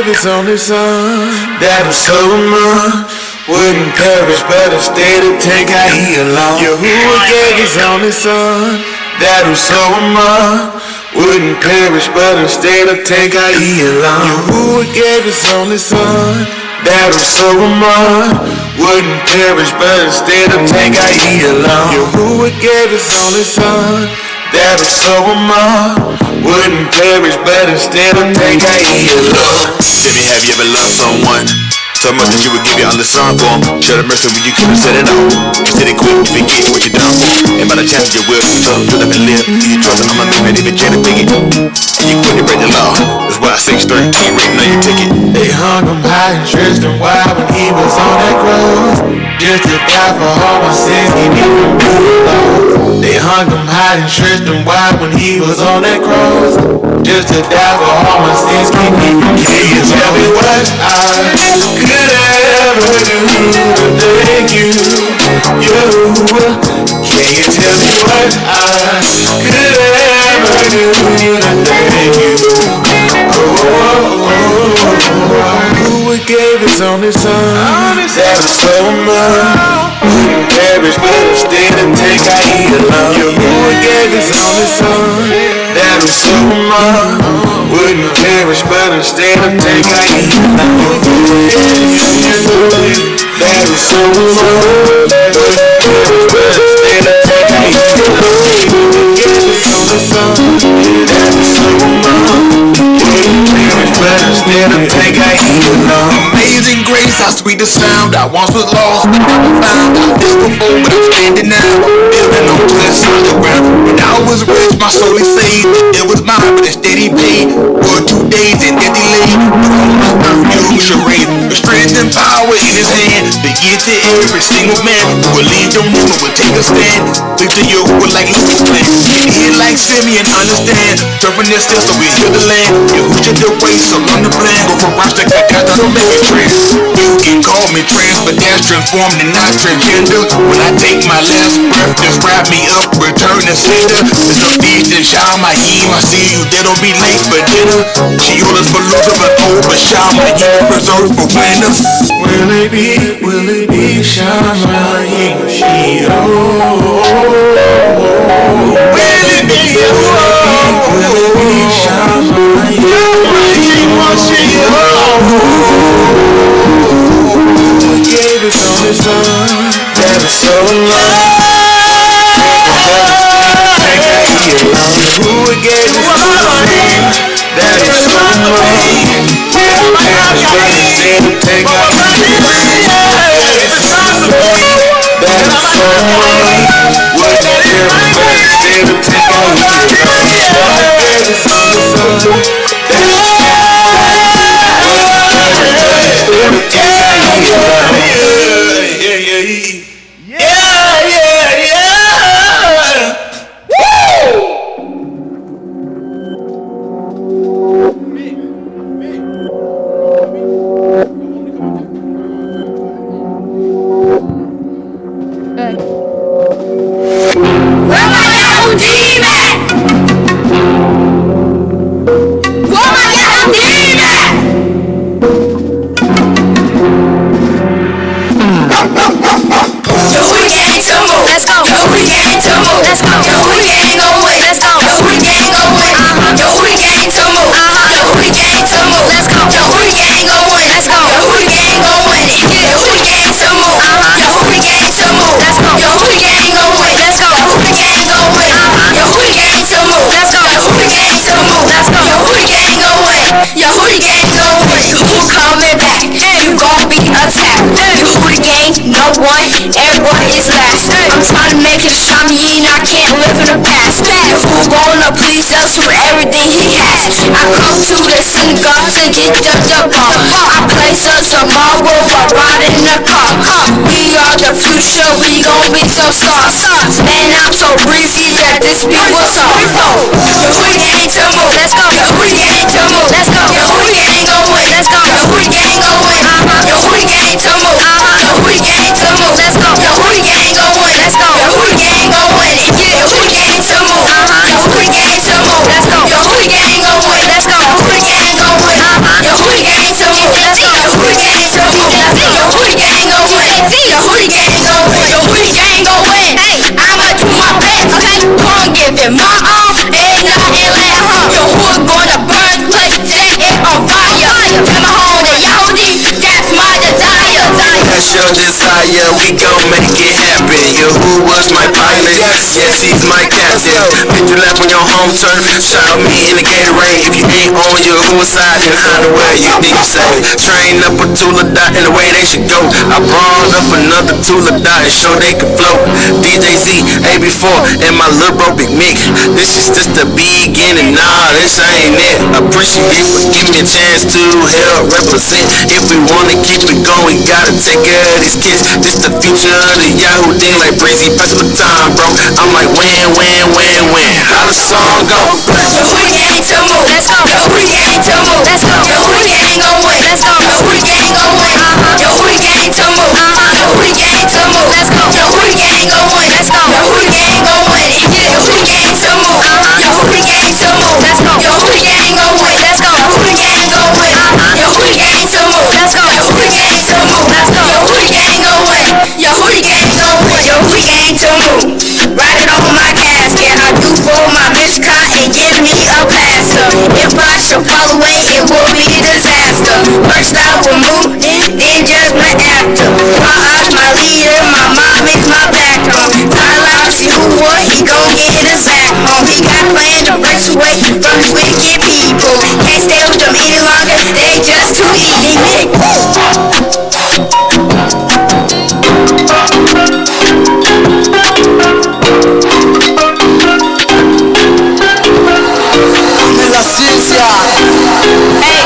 his only son that was so much. Wouldn't perish, but instead of take out he alone. Yahuwah gave his only son that was so much. Wouldn't perish, but instead of take out he alone. Yahuwah gave his only son that was so much. Wouldn't perish, but instead of take out he alone. Yahuwah gave his only son that was so much. Wouldn't perish, but instead of take out he alone. Jimmy, have you ever loved someone so much that you would give your only son for him? Show the mercy when you couldn't set it off. You said it quick, you forget what you done for. And by the time you will, you tough, you live and live. You trust I'm a man, even Jenna pick it. You couldn't break the law. That's why I say straight, keep waiting on your ticket. They hung him high and stretched him wide when he was on that cross, just to die for all my sins, keep me from being lost. They hung him high and stretched him wide when he was on that cross, just to die for all my sins, keep me from being lost. Can you tell me what I could ever do to thank you? Can you tell me what I could ever do to thank you? Who gave his only son that was so much? Wouldn't perish, but instead of take out he alone. Who gave his only son that was so much? Wouldn't perish, but instead of take out he alone. That was so much. Wouldn't perish, but instead of take out he alone. Who gave his only son that was so much? Wouldn't perish, but instead of take out he alone. Amazing grace, how sweet the sound. I once was lost, but now I'm found. I was before, but I'm standing now. Building on clear solid ground. When I was rich, my soul is saved. It was mine, but instead he paid. For 2 days and then delayed. But all my perfume charade. The strength and power in his hand. To give to every single man who believed on him and would take a stand. Look to you who would like Lucas plan. Hear like Simeon, understand. Serving this still so we heal the land. You who should the way, so learn the plan. Go from Rosh to Kakata, don't make it trans. You can call me trans, but that's transformed and not transgender. When I take my last breath, just wrap me up, return the sender. It's a feast and Shamayim. I see you, they don't be late for dinner. She orders for losers, but oh, but Shamayim preserved for winners. Will it be Shamayim? She Will it be Shamayim? Who gave his only son that was so long? Who gave his only son that was so long? But instead of take out his that was so long. Wouldn't care, but instead of take out his son that was everyone is last. I'm trying to make it shiny, I can't live in the past. If we're gonna please us with everything he has, I come to the synagogue to get judged up on. I place us tomorrow while riding the car. We are the future, we gon' be so stars. Man, I'm so breezy that this beat was off. We ain't to move, let's go. We ain't to move, let's go. We ain't gon' win, let's go. We ain't gon' win, we ain't to move. We ain't to move, let's go. We ain't gon' win, let's go. We ain't gon' win it. Yeah, we ain't to move. We ain't to move, let's go. We ain't gon' win, let's go. We ain't gon' win. We ain't to yeah, we gon' make it happen. Yo, who was my pilot? Yes, he's my captain. Make you laugh on your home turf. Shout me in the Gatorade. If you ain't on your own side, then I know where you need to say. Train up a tool of dot in the way they should go. I brought up another tool of dot and show they can flow. DJ Z, AB4, and my little bro Big Mick. This is just the beginning, nah, this ain't it. Appreciate for giving me a chance to help represent. If we wanna keep it going, we gotta take care of these kids. This the future of the Yahoo thing, like Breezy, pass the time, bro. I'm like win. How the song go? Yo, who the gang to move? Let's go. Yo, who the gang to move? Let's go. Yo, who the gang gon' win? Let's go. Yo, who the gang gon' win? Yo, who the gang to move? Yo, who the gang to move? Let's go. Yo, who the gang gon' win? Let's go. Yo, who the gang gon' win? Yeah, who the gang to move? Yo, who the gang to move? Let's go. Yo, who the gang gon' win? Let's go. Who the gang gon' win? Yo, who the gang to move? Let's go. Yo, who the gang to move? Let's go. Yo, who the gang gon' win? Yo, who the gang gon' win? Yo, who the gang to move? Ride it on my casket. I do for my bitch car and give me a pastor. If I should fall away, it will be a disaster. First I will move, then judgment after. My eyes, my leader, my mom is my backbone. I see who what he gon' get his back home. He got plans to break away from these wicked people. Can't stay with them any longer, they just too easy. La ciencia. Hey,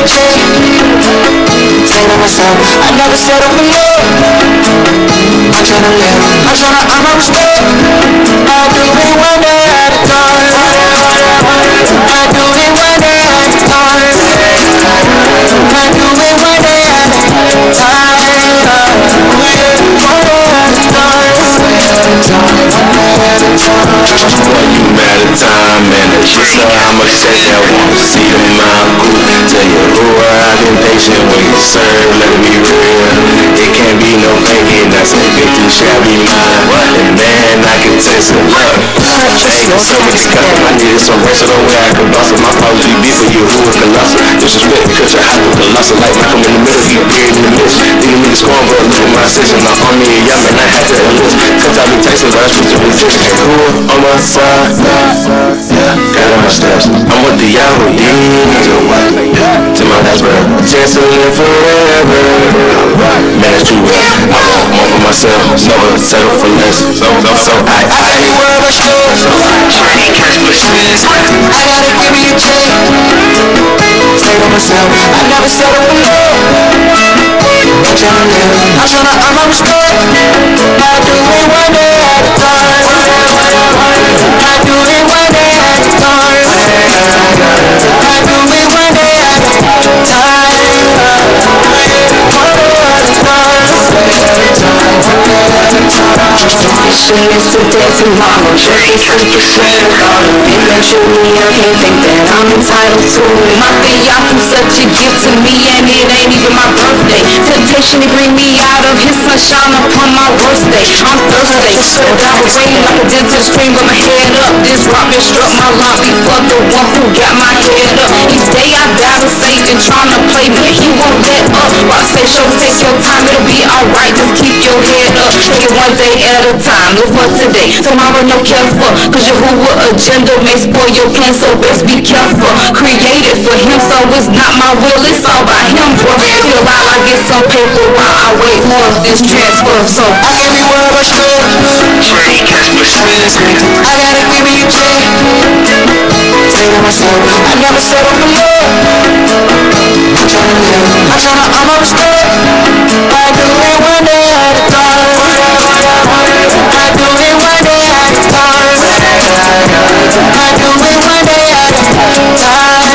check. Say to myself, I never settle for love. I'm tryna live, I'm tryna earn my respect. I do it one day at a time. I do it one day at a time. I do it one day at a time. When you mad at time and the shit, so I'ma check that one. See the mind cool. Tell you who I've been patient when you serve. Let it be real. It can't be no faking. That's a victim shall be mine. And man, I can taste it. Look, ain't no so much custom. I needed some rest of the way I could bustle. My apology be for you who is colossal. Disrespect because you're hyper colossal. Like Malcolm in the middle, he appeared in the midst. Nigga niggas scoring, but look at my session. My army and y'all, man, I had to enlist. Cause I be tasting, but I switch to resist. Cool on my side, yeah, got on my steps. I'm with the Yahweh, to my last breath. Chance to live forever. Man, it's true, I want more for myself. Never settle for less. So I can't worry about yours. I gotta give me a check. Say to myself, I never settle for love. I'm tryna live, I'm tryna earn my respect. I do it one day at a time. I do it one day at a time. I do it one day at a time. Shit is today, tomorrow, just be super sweet. If that you me, I can't think that I'm entitled to it. My Fiancé such a gift to me, and it ain't even my birthday. Temptation to bring me out of his sunshine upon my worst day. On Thursday, so down the rain like a dentist stream with my head up. This rock been struck my lobby for the one who got my head up. Each day I battle Satan trying to play me, he won't let up. Rock say, show, take your time, it'll be alright, just keep your head up. Take it one day at a time, live for today, tomorrow no care for. Cause your Yahuwah agenda may spoil your plan, so best be careful. Created for him, so it's not my will, it's all by him. Till while I get some paper, while I wait for this transfer. So I can't be worried about shit. I gotta give me a check. Say to myself, I never settle for love. I'm tryna live, I'm tryna earn my respect. I do it one day at a time. I do it one day at a time. I do it one day at a time.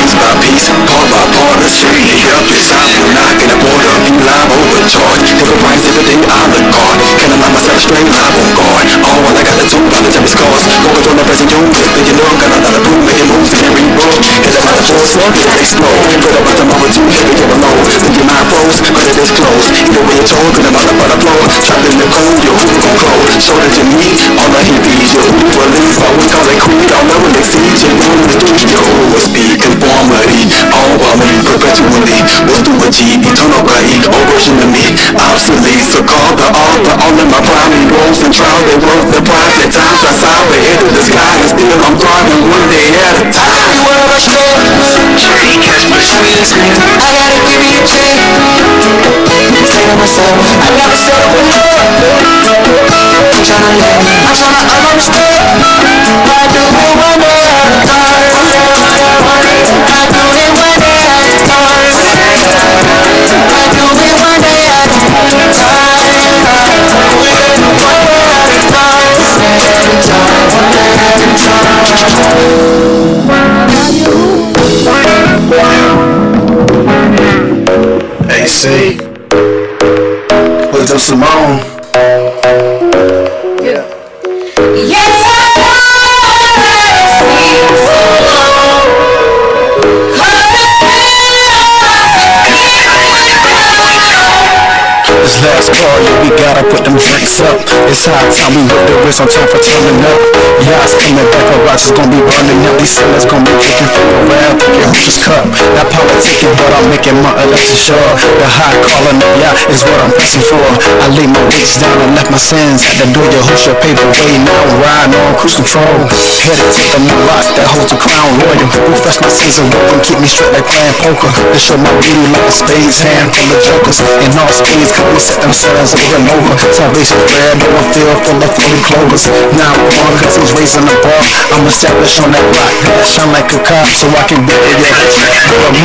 piece by piece, part by part, the city up inside. I'm knocking the border, be live overcharged. Every price, everything I look hard. Can't allow myself straight live on guard. All I got to do, by the time it's scars. Go control the present, you get the know. Got a lot of proof, making moves, and reboot. Hit about the force, get it explode. Put up with the moment, too heavy, you're alone. Look at my pros, but it is closed. Either way you're told, good about the flow. Trapped in the cold, your hoop gon' close. Show that to me, all I hear is your hoop believe. I would call it creed, I'll never exceed your room. The studio will speak conformity. All while me perpetually will do a G, eternal right, or version of me. Obsolete, so call the author. All of my primary roles and trials, they worth the price. At times I saw the head of the sky, and still I'm thriving one day at a time. You wanna rush me? I gotta give me a check. Say to myself, I never settle for love. I'm tryna live, I'm tryna earn my respect. I do it one day at a time. I do it one day at a time. I do it one day at a time. Hey, see, what's up, Simone? Last call, yeah, we gotta put them drinks up. It's high time we with the wrist on time for turning up. Yeah, it's coming back, a rock houses gon' be burning, empty cellars gon' be kicking around. Your who's cup, not politicking, but I'm making my election sure. The high calling up, yeah, is what I'm pressing for. I laid my weights down and left my sins at the door. Your who's your paper way, now I'm riding on cruise control. Headed to the new rock that holds the crown royal. Refresh my sins and work and keep me straight like playing poker. To show my beauty like a spades hand full of jokers. In all speeds, cause we set themselves over and over. Salvation prayer, no one feel full of phony clovers. Now I'm on cause he's raising the bar. I'm established on that rock, shine like a cop so I can be a yeah.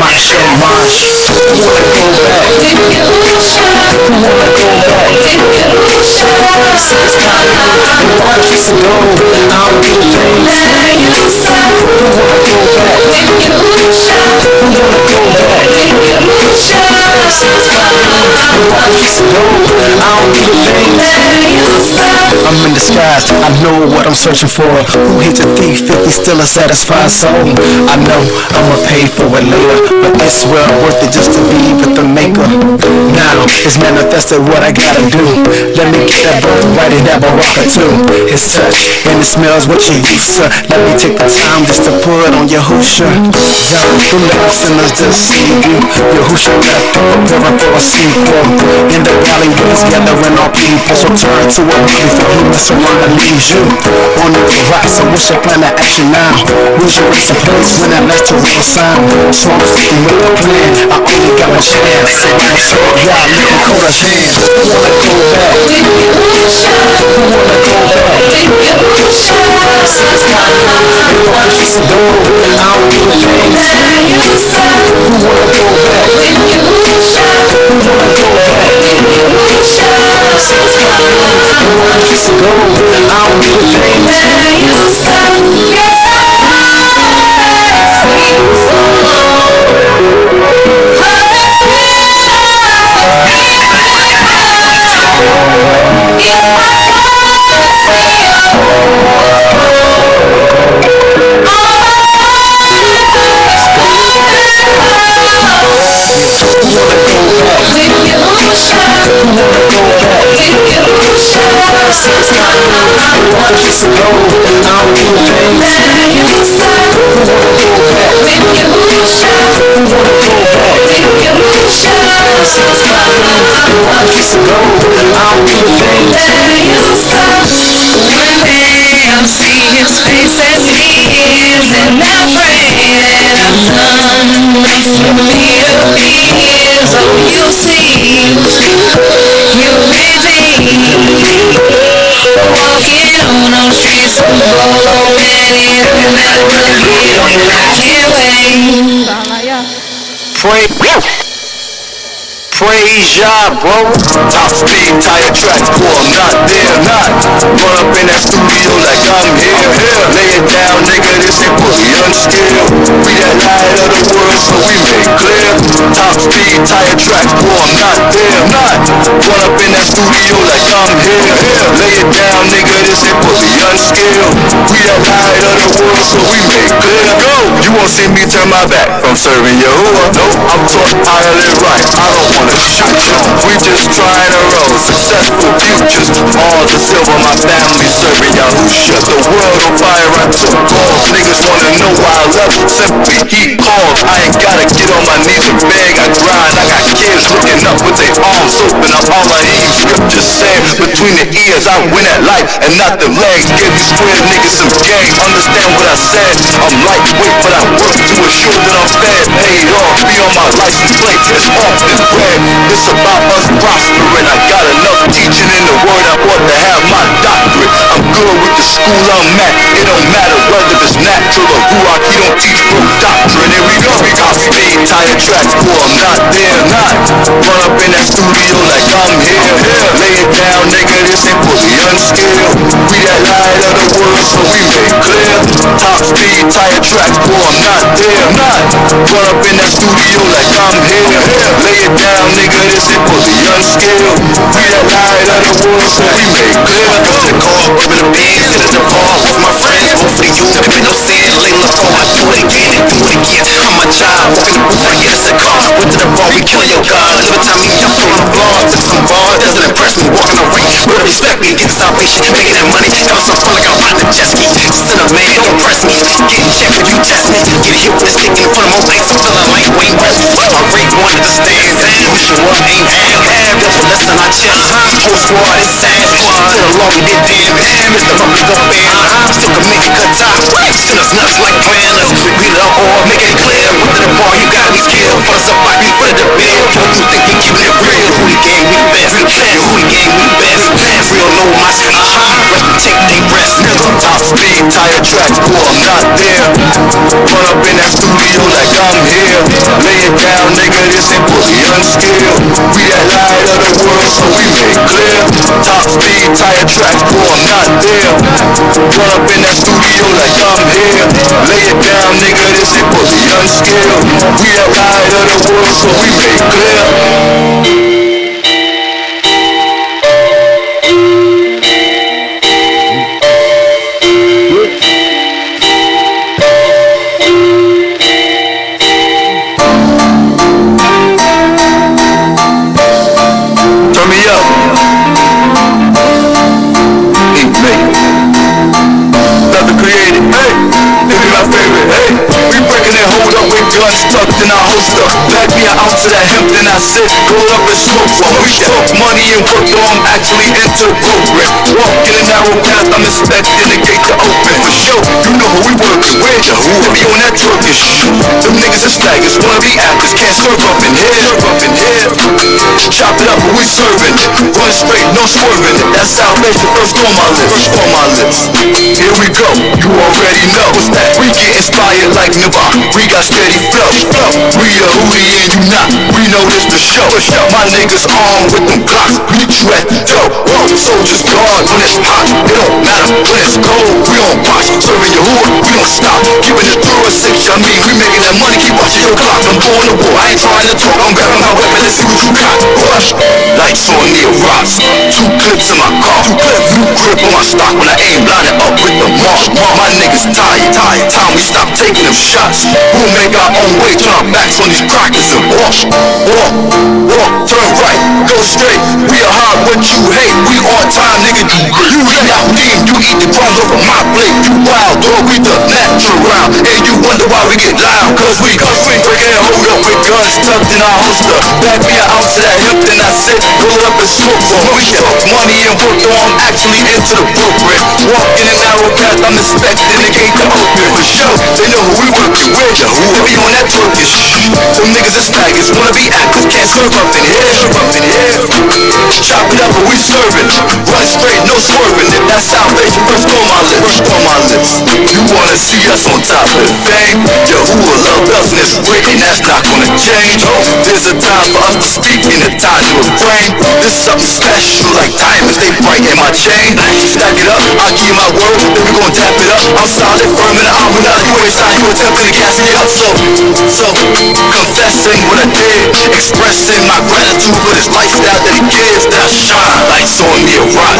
My show, march. Wanna go back? Wanna go back? Since time years ago, I'll do things. Wanna go back? Wanna go back? Since time years ago, I'll do things. I'm in disguise, I know what I'm searching for. Who hates a thief if he's still a satisfied soul? I know I'ma pay for it later, but it's well worth it just to be with the maker. Now it's manifested what I gotta do. Let me get that birthright and that baraka too. His touch and it smells what you used to. Let me take the time just to put on your hoosha. Don't let the sinners deceive you. Your hoosha left preparing for a sequel. In the valley where he's gathering all people, so turn to a man before he mess around and leaves you. On the rocks, so what's your plan of action now? Where's your race to place when that last to real sound? So I'm sitting with a plan, I only got a chance. So I'm sure y'all let me call us hands. Wanna go back? Wanna go back? Since time years ago, I'll do things. Wanna go back? Wanna go back? Since time years ago, I'll do things. I'll see his face as he is, and I pray that I've done enough for me to please. Oh, you'll see, you'll redeem. Walking on those streets of Bolo, and it'll never get on. I can't wait. Praise ya, bro. Top speed, tire tracks, boy, I'm not there, not. Run up in that studio like I'm here. Lay it down, nigga, this ain't fully unskilled. We that light of the world, so we make clear. Top speed, tire tracks, boy, I'm not there, not. Run up in that studio like I'm here. Lay it down, nigga, this ain't fully unskilled. We that light of the world, so we make clear. Go! You won't see me turn my back from serving Yahuwah. Nope, I'm taught how to live right. I don't wanna shoot you. We just trying to roll successful futures. All the silver, my family serving Yahusha. The world on fire, I took off. Niggas wanna know why I left. Simply he called. I ain't gotta get on my knees and beg. I grind. I got kids looking up with their arms open. I'm all I hear scriptures saying. Between the ears, I win at life and not the legs. Give these square niggas some game. Understand what I said. I'm lightweight, but I work to assure that I'm fed. Paid off. Be on my license plate. It's off and red. It's about us prospering. I got enough teaching in the word. I ought to have my doctorate. I'm good with the school I'm at. It don't matter whether it's natural or ruach. He don't teach broke doctrine. Here we go. Top speed, tire tracks, boy, I'm not there, not. Run up in that studio like I'm here. Lay it down, nigga, this ain't fully unskilled. We that light of the world, so we make clear. Top speed, tire tracks, boy, I'm not there, not. Run up in that studio like I'm here. Lay it down, nigga, this ain't fully unskilled. We that light of the world, so we make clear. Go to the car, ripping the bands, hit the bar with my friends. Hopefully you pimpin' no sand, lay low, I do it again and do it again. I'm a child, walking the booth, I guess a car. Went to the bar, we killing your God. Every time he jumped on the floor, took some bars, doesn't impress me. Walking the ring, really respect me, get salvation, making that money. Having some fun like I'm riding a jet ski. Sinner man, don't press me. you test me. Get hit with a stick in front of my face, I'm feeling lightweight rest. My rate wanted to stand, we show up, ain't have double less than our chest. Whole squad is sad, to the law we did damn. Mr. Public up band, still can make it cut top. Send us nuts like planners, beat it up or make it clear. Went to the bar, you gotta be scared. For somebody, for the bed, what you think you keeping it real? Who the gang we best? Who the gang we best? Real low, my street, take they rest. Top speed, tire tracks, boy, I'm not there. Run up in that studio like I'm here. Lay it down, nigga, this ain't pussy unskilled. We that light of the world, so we make clear. Top speed, tire tracks, boy, I'm not there. Run up in that studio like I'm here. Lay it down, nigga, this ain't pussy unskilled. We that light of the world, so we make clear. Guns tucked in our holster. Pack me an ounce of that hemp, then I sit, roll up and smoke one. We talk money and work, though I'm actually into the program. Walk in a narrow path, I'm expecting the gate to open. For sure, you know who we working with. They be on that Turkish. Them niggas is staggers, wanna be actors, can't serve up in here. Chop it up, but we serving. Run straight, no swerving. That's salvation, first on my lips. Here we go, you already know. We get inspired like Nirvana. We got steady flow. We a hootie and you not. We know this the show. My niggas armed with them Glocks. Meet you at the door. Soldiers guard when it's hot. It don't matter when it's cold. We on watch, serving your hood. We don't stop. Keeping it through a six. I mean, we making that money. Keep watching your clock. I'm going to war. I ain't trying to talk. I'm grabbing my weapon. Let's see what you got. Rush. Lights on me, rocks. 2 clips in my car. New grip on my stock when I aim. Line it up with the mark. My niggas tired. Time we stop taking them shots. We'll make our own way. Turn our backs on these crackers and walk. Turn right. Go straight. We are hard what you hate. We on time, nigga. You eat out deep. You eat the crumbs off of my plate. You wild dog. We the natural round. And you wonder why we get loud. Cause we breaking and hold up with guns tucked in our holster. Back me an ounce of that hemp, then I sit, roll up and smoke one. We talk money and work, though I'm actually into the program. Walk in a narrow path, I'm expecting the gate to open. For sure, they know who we working with. They be on that Turkish. Some niggas is staggers, wanna be actors, can't serve up in here. Chop it up, but we serving. Run straight, no swerving. That's salvation, first on my lips. You wanna see us on top of the fame? Yo, who will love us and it's written, that's not gonna change. There's a time for us to speak and a time to refrain. This is something special like diamonds, they bright in my chain. Stack it up, I'll give you my word, then we gon' tap it up. I'm solid, firm in the arm, without you ain't sign, you attempting to gas me up. So, confessing what I did, expressing my gratitude for this lifestyle that he gives, that I shine. Lights on me, a rock,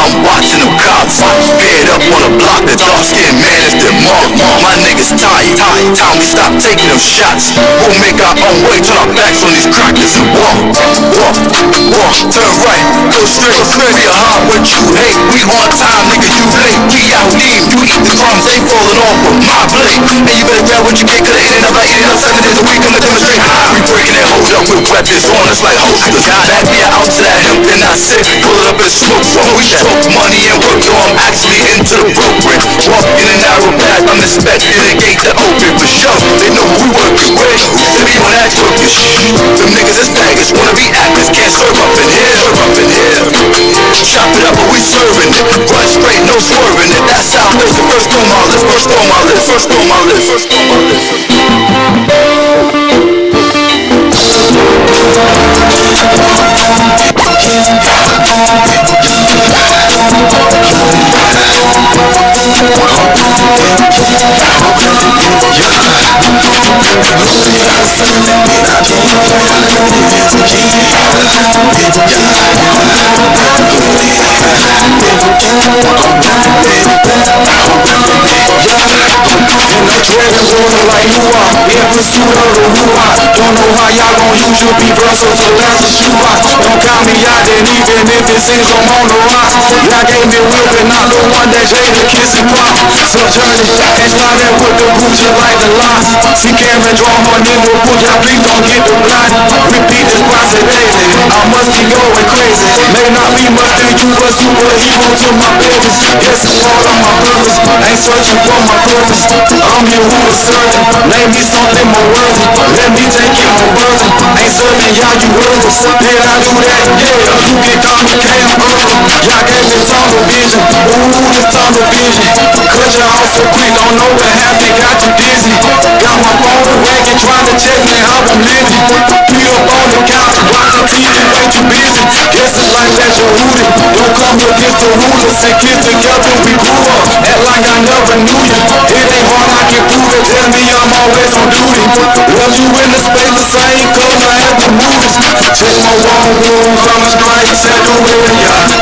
I'm watching them cops. Paired up on a block, the dark-skinned man is their mark. My niggas tired, time we stop taking them shots. We'll make our own way, turn our backs on these crackers and walk. Turn right, go straight. We are hard what you hate. We on time, nigga, you late. We out deep, you eat the crumbs, they falling off with my blade. And you better grab what you get, cause it ain't up like eating up 7 days a week. I'ma demonstrate how we breaking and hold up with weapons on us like holsters. Back me an ounce of that hemp, then I sit, pull it up and smoke one. We talk money and work, though I'm actually into the program. Walk in a narrow path, I'm expecting the gate to open for sure. They know who we working with. They be on that Turkish. Them niggas is staggers, wanna be actors, can't serve up in here. Chop it up, but we serving it. Run straight, no swerving it. That's salvation, first on my list. rolling like you are, in pursuit of the hoo-ha. Don't know how y'all gon' use your beat verses to last a shoebox. Don't count me out, then even if it seems I'm on the rocks. Y'all gave me whip and not the one that gave the kiss and pop. Sojourning, and started with the group just like the lost. See Cameron draw her nigga, put y'all please don't get the blind. Repeat this process daily, I must be going crazy. May not be much to you, but superhero to my babies. Yes, it's all of my brothers, ain't searching for my purpose. I'm here who is certain, name me something more worthy. Let me take it more burden, ain't serving y'all you worthless. Did I do that? Yeah, you can call me Cam Urban. Y'all gave me tunnel vision, ooh, this tunnel vision. Cut you off so quick, don't know what happened, got you dizzy. Got my phone wagging, trying to check me how I'm living. Be up on the couch, watching TV, way too busy. Guess it's like that you're rooted. Don't come against the rulers and kids together we grew up. Act like I never knew you. It ain't hard, I can prove it. Tell me I'm always on duty. Love you in the space the same color as the movies. Check my wrong room from the stripes and the way.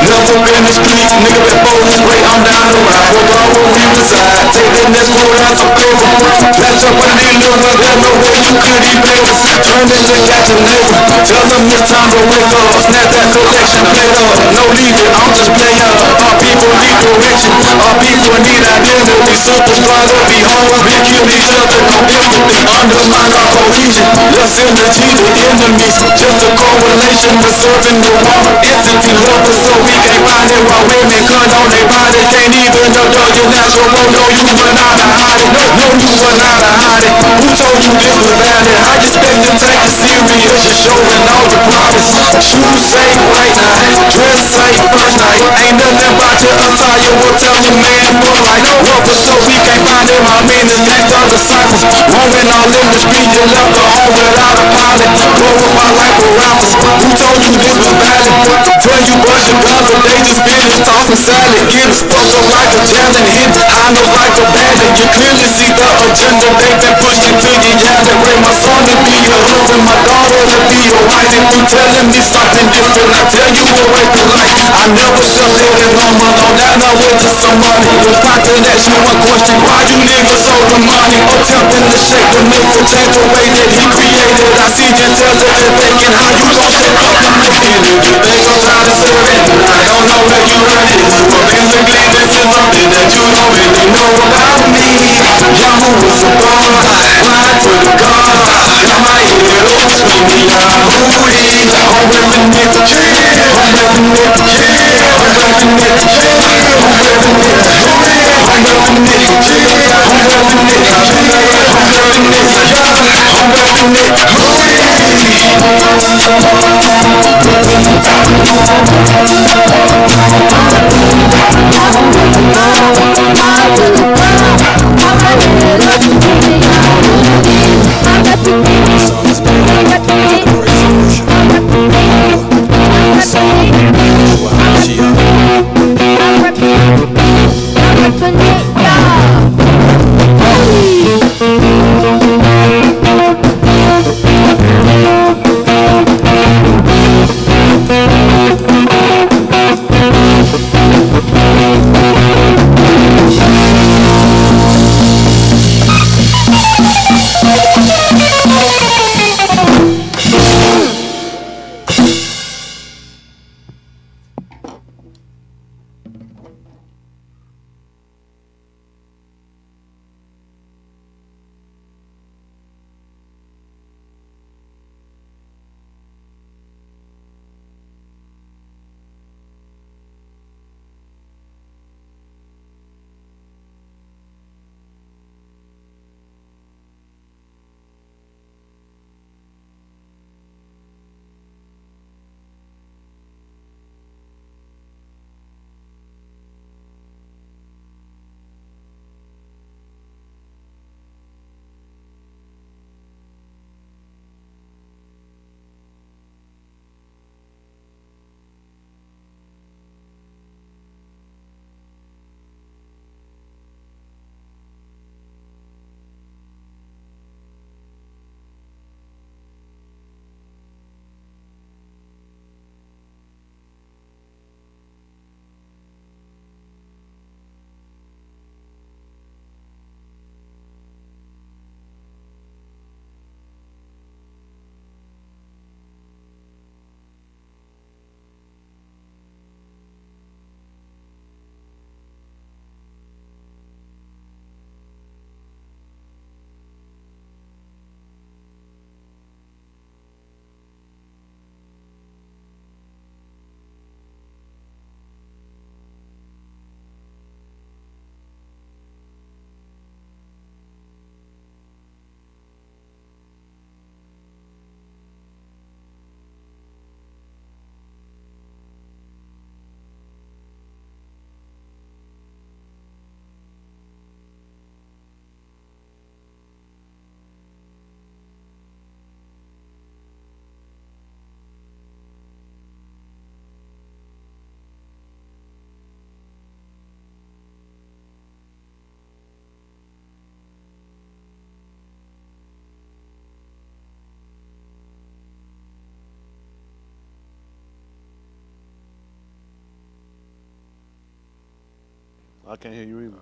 Never been the streets, nigga before this way. I'm down the ride. We're where we reside. Take the next road out some paper. Flash up on these little ones, there's no way you could evade us. Turn this and catch a neighbor. Tell them it's time to wake up. Snap that collection plate up. No leave it, I'm just playing. Our people need direction. Our people need identity. Super strong to be home. We kill each other, no empathy. Undermine our cohesion. Less energy to enemies. Just a correlation with serving the wrong entity. Love us so we can't find it while women cut on their bodies. Can't even adore your natural. No, you were not a hide it. No, you were not a hide it. Who told you this was valid? I expect to take it serious. You're showing all the promise. Shoes ain't right now. Dress ain't first night. Ain't nothing about your attire will tell me man for like. Love us so we can't find him. I mean it's next to disciples. Roaming all in the street. You left her home without a pilot. Glorify like a rapper. Who told you this was valid? Tell you brush your guns, but they just finish tossing salad. Get a fuck up like a challenge. Hit I know like a bandit. You clearly see the agenda they've been pushing to you. Yeah, they raise my son to be your husband, my daughter to be your wife. If you telling me something different, I tell you a way to life. I never shut it in on my own. Now I went to somebody. If I could ask you one question, why you niggas owe the money? Attempting to shake the myth to change the way that he created. I see you intelligent thinking how you gon' shake up the myth. If you think I'm trying to serve it, I don't know where you heard it. But basically this is something that you don't really know about me. Yahoo was a bar, fly to the car. Got my head over screaming Yahoo. I'm reppin' it, yeah. I'm reppin' it, yeah. I'm reppin' it, yeah. I'm reppin' it, yeah. I'm reppin' it, yeah. I'm reppin' it, yeah. I'm reppin' it, yeah. I'm reppin' it, I can't hear you either.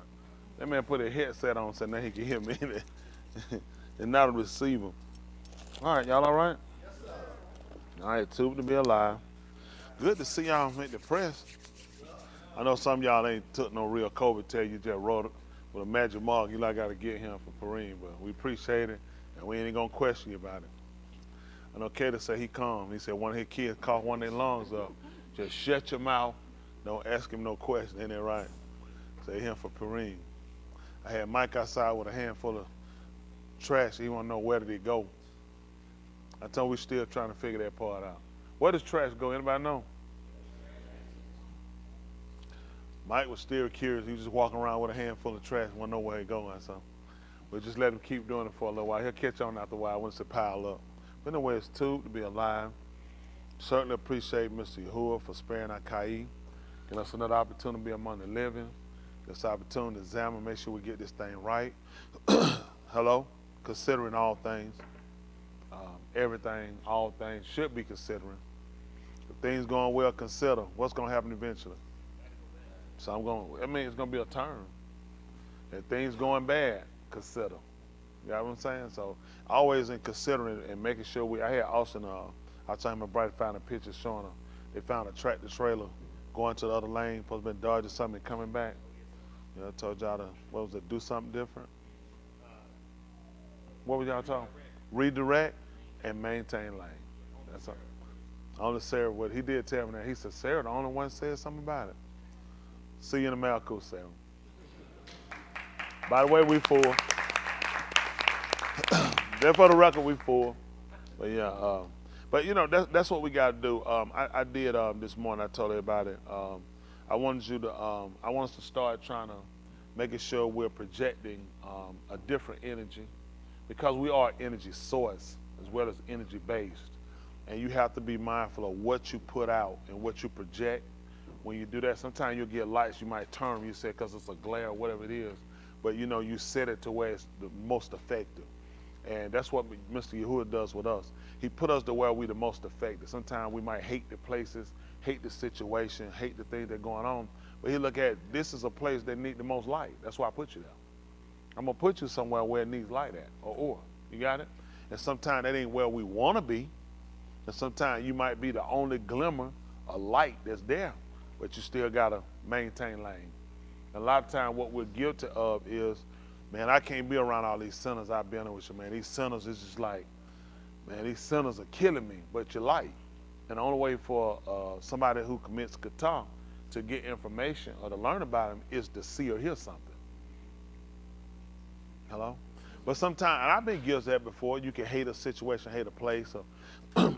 That man put a headset on so now he can hear me and not a receiver. All right, y'all all right? Yes, sir. All right, tube to be alive. Good to see y'all make the press. I know some of y'all ain't took no real COVID test. You just wrote it with a magic mark. You like got to get him for Kareem, but we appreciate it, and we ain't gonna question you about it. I know Kato said he calm. He said one of his kids coughed one of their lungs up. Just shut your mouth. Don't ask him no question. Ain't that right? Say him for Kareem. I had Mike outside with a handful of trash. He want to know where did it go. I told him we still trying to figure that part out. Where does trash go? Anybody know? Mike was still curious. He was just walking around with a handful of trash. Want to know where it going. So we'll just let him keep doing it for a little while. He'll catch on after a while once it pile up. But anyway, it's too to be alive. Certainly appreciate Mr. Yahuwah for sparing our Kai. Giving us another opportunity to be among the living. This opportunity to examine, make sure we get this thing right. Hello? Considering all things. Everything, all things should be considering. If things going well, consider what's going to happen eventually. So it's going to be a turn. If things going bad, consider. You know what I'm saying? So always in considering and making sure I had Austin, I told him my brother found a picture showing them. They found a tractor trailer going to the other lane, supposed to be dodging something and coming back. You know, I told y'all to, do something different? What was y'all talking? Redirect and maintain lane. That's all. Only Sarah, what he did tell me that. He said, Sarah, the only one said something about it. See you in the mail, cool, Sarah. By the way, we full. There for the record, we full. But yeah, but you know, that's what we got to do. I did this morning, I told everybody, I want us to start trying to making sure we're projecting a different energy, because we are energy source as well as energy based. And you have to be mindful of what you put out and what you project. When you do that, sometimes you'll get lights, you might turn them, you say because it's a glare or whatever it is, but you know, you set it to where it's the most effective. And that's what Mr. Yahuwah does with us. He put us to where we're the most effective. Sometimes we might hate the places, hate the situation, hate the things that are going on, but he look at, this is a place that needs the most light. That's why I put you there. I'm going to put you somewhere where it needs light at, or. You got it? And sometimes that ain't where we want to be. And sometimes you might be the only glimmer of light that's there, but you still got to maintain lane. And a lot of times what we're guilty of is, man, I can't be around all these sinners I've been with you, man. These sinners is just like, man, these sinners are killing me, but you're light. And the only way for somebody who commits kata to get information or to learn about them is to see or hear something. Hello? But sometimes, and I've been guilty of that before, you can hate a situation, hate a place. So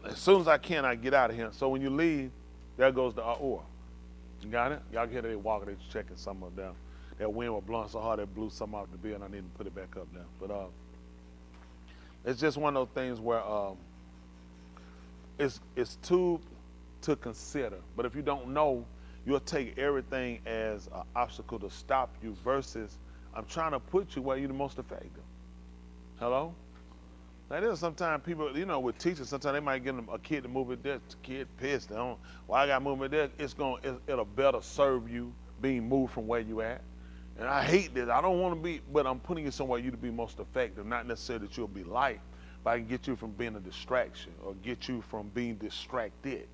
as soon as I can, I get out of here. So when you leave, there goes the or. You got it? Y'all can hear they walking, they checking something up down. That wind was blowing so hard it blew something off the building. I need to put it back up now. But it's just one of those things where it's too to consider. But if you don't know, you'll take everything as an obstacle to stop you versus I'm trying to put you where you're the most effective. Hello? Now there's sometimes people, you know, with teachers, sometimes they might get a kid to move it there, the kid pissed. Why I got to move it there? It'll better serve you being moved from where you at. And I hate this. I don't want to be, but I'm putting you somewhere you to be most effective. Not necessarily that you'll be light, but I can get you from being a distraction or get you from being distracted.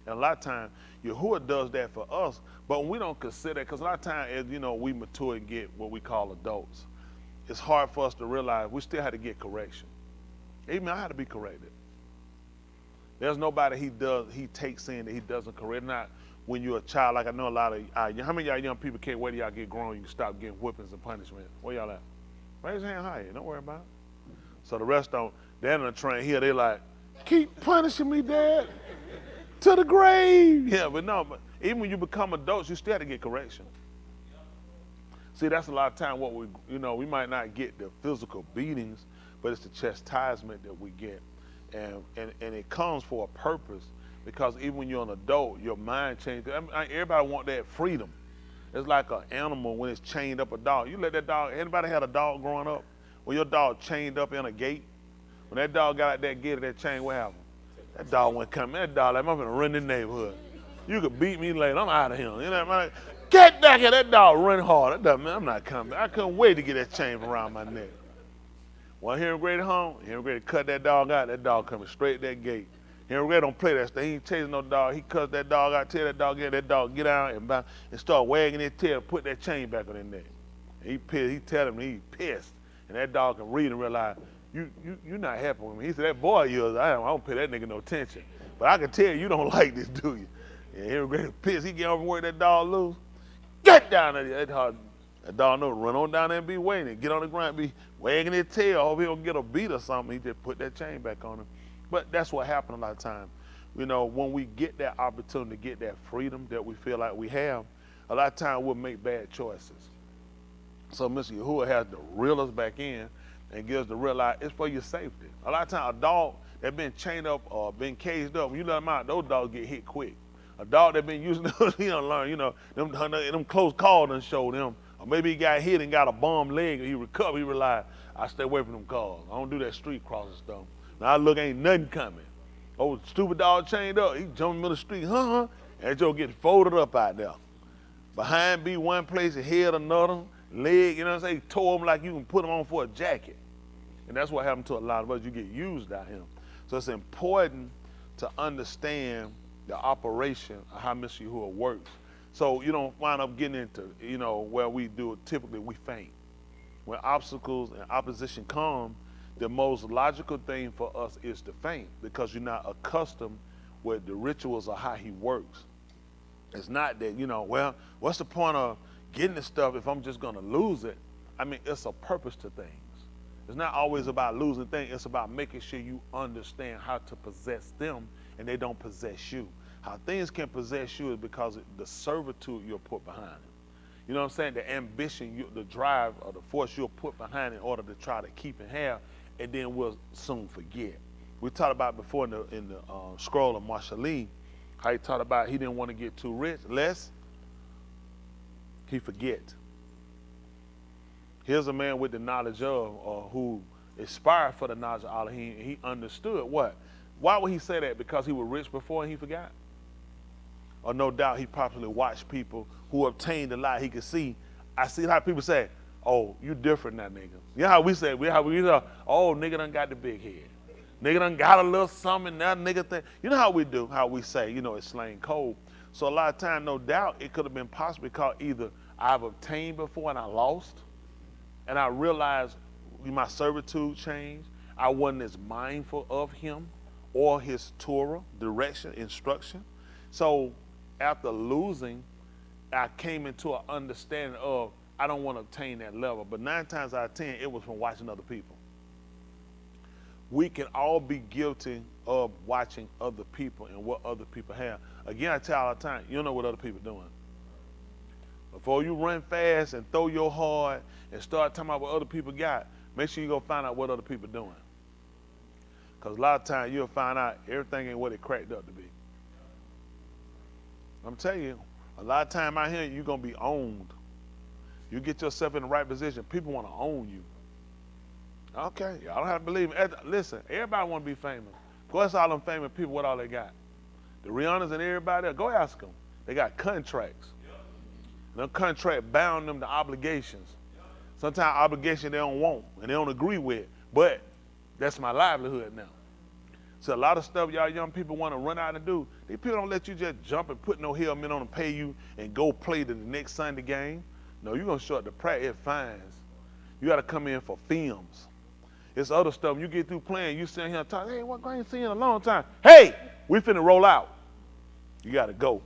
And a lot of times, Yahuwah does that for us, but when we don't consider it, because a lot of times, as you know, we mature and get what we call adults, it's hard for us to realize we still have to get correction. Even I had to be corrected. There's nobody he takes in that he doesn't correct. Not when you're a child, like I know a lot of, how many of y'all young people can't wait till y'all get grown, you can stop getting whippings and punishment? Where y'all at? Raise your hand higher, don't worry about it. So the rest don't, they're in the train here, they like, keep punishing me, Dad, to the grave. Yeah, but even when you become adults, you still have to get correction. See, that's a lot of time what we might not get the physical beatings, but it's the chastisement that we get. And it comes for a purpose, because even when you're an adult, your mind changes. Everybody want that freedom. It's like an animal when it's chained up a dog. You let that dog, anybody had a dog growing up? When your dog chained up in a gate, when that dog got out that gate of that chain, what happened? That dog went coming. That dog, like, I'm going to run the neighborhood. You could beat me later, I'm out of here. You know, Get back here. That dog run hard. That dog, man, I'm not coming. I couldn't wait to get that chain around my neck. When Henry Grady home, Henry Grady cut that dog out. That dog coming straight that gate. Henry Grady don't play that stuff. He ain't chasing no dog. He cuts that dog out, tell that dog get out and start wagging his tail, put that chain back on his neck. And he pissed. He tell him he pissed. And that dog can read and realize, you not happy with me. He said, that boy of yours, I don't pay that nigga no attention. But I can tell you don't like this, do you? And Henry Grady pissed. He get over and work that dog loose. Get down there. That dog know, run on down there and be waiting. Get on the ground, be wagging his tail. Hope he don't get a beat or something. He just put that chain back on him. But that's what happened a lot of times. You know, when we get that opportunity to get that freedom that we feel like we have, a lot of times we'll make bad choices. So Mr. Yahuwah has to reel us back in and get us to realize it's for your safety. A lot of times a dog that been chained up or been caged up, when you let them out, those dogs get hit quick. A dog that been using he don't learn, you know, them close calls done showed him. Or maybe he got hit and got a bum leg and he recovered. He realized, I stay away from them calls. I don't do that street crossing stuff. Now I look, ain't nothing coming. Oh, stupid dog chained up. He jumped in the middle of the street, and Joe get folded up out there. Behind be one place, his head another, leg, you know what I'm saying? He tore him like you can put him on for a jacket. And that's what happened to a lot of us. You get used out here. So it's important to understand the operation of how Mr. Yahuwah works. So you don't wind up getting into, you know, where we do it, typically we faint. When obstacles and opposition come, the most logical thing for us is to faint because you're not accustomed with the rituals of how he works. It's not that, you know, well, what's the point of getting the stuff if I'm just going to lose it? I mean, it's a purpose to things. It's not always about losing things. It's about making sure you understand how to possess them and they don't possess you. How things can possess you is because of the servitude you'll put behind it. You know what I'm saying? The ambition, the drive, or the force you'll put behind it in order to try to keep and have, and then we'll soon forget. We talked about before in the scroll of Marshalline, how he talked about he didn't want to get too rich, lest he forget. Here's a man with the knowledge of, or who aspired for the knowledge of Elohim, and he understood what? Why would he say that? Because he was rich before and he forgot? Or no doubt he probably watched people who obtained a lot he could see. I see how people say, oh, you different now, nigga. You know how we say, oh, nigga done got the big head. Nigga done got a little something, now nigga think. You know how we do, how we say, you know, it's slang code. So a lot of time, no doubt, it could have been possible because either I've obtained before and I lost, and I realized my servitude changed. I wasn't as mindful of him or his Torah, direction, instruction. So after losing, I came into an understanding of I don't want to obtain that level. But 9 times out of 10, it was from watching other people. We can all be guilty of watching other people and what other people have. Again, I tell all the time, you don't know what other people are doing. Before you run fast and throw your heart and start talking about what other people got, make sure you go find out what other people are doing. Because a lot of times you'll find out everything ain't what it cracked up to be. I'm telling you, a lot of time out here, you're going to be owned. You get yourself in the right position, people want to own you. Okay, y'all don't have to believe me. Listen, everybody want to be famous. Go ask all them famous people what all they got. The Rihannas and everybody else, go ask them. They got contracts. Them contract bound them to obligations. Sometimes obligations they don't want and they don't agree with, but that's my livelihood now. So a lot of stuff y'all young people want to run out and do, these people don't let you just jump and put no helmet on and pay you and go play the next Sunday game. No, you're going to show up to practice, it fines. You got to come in for films. It's other stuff. When you get through playing, you sitting here and talk, hey, what I ain't seen in a long time. Hey, we finna roll out. You got to go.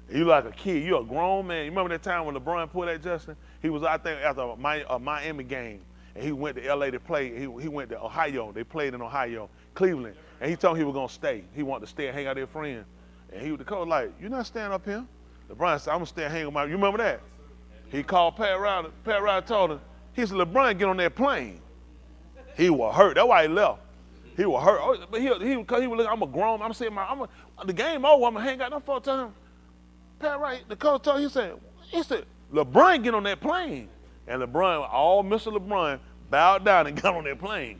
And you like a kid. You a grown man. You remember that time when LeBron pulled that, Justin? He was, I think, after a Miami game, and he went to L.A. to play. He went to Ohio. They played in Ohio, Cleveland. And he told him he was going to stay. He wanted to stay and hang out with their friends. And he was the coach like, you're not staying up here. LeBron said, I'm going to stay and hang with my, you remember that? He called Pat Riley. Pat Riley told him, he said, LeBron, get on that plane. He was hurt. That's why he left. He was hurt. Oh, but he was looking, I'm a grown, I'm saying, the game over, I'm going to hang out. Them folks tell him, Pat Riley, the coach told him, he said, LeBron, get on that plane. And LeBron, all Mr. LeBron, bowed down and got on that plane.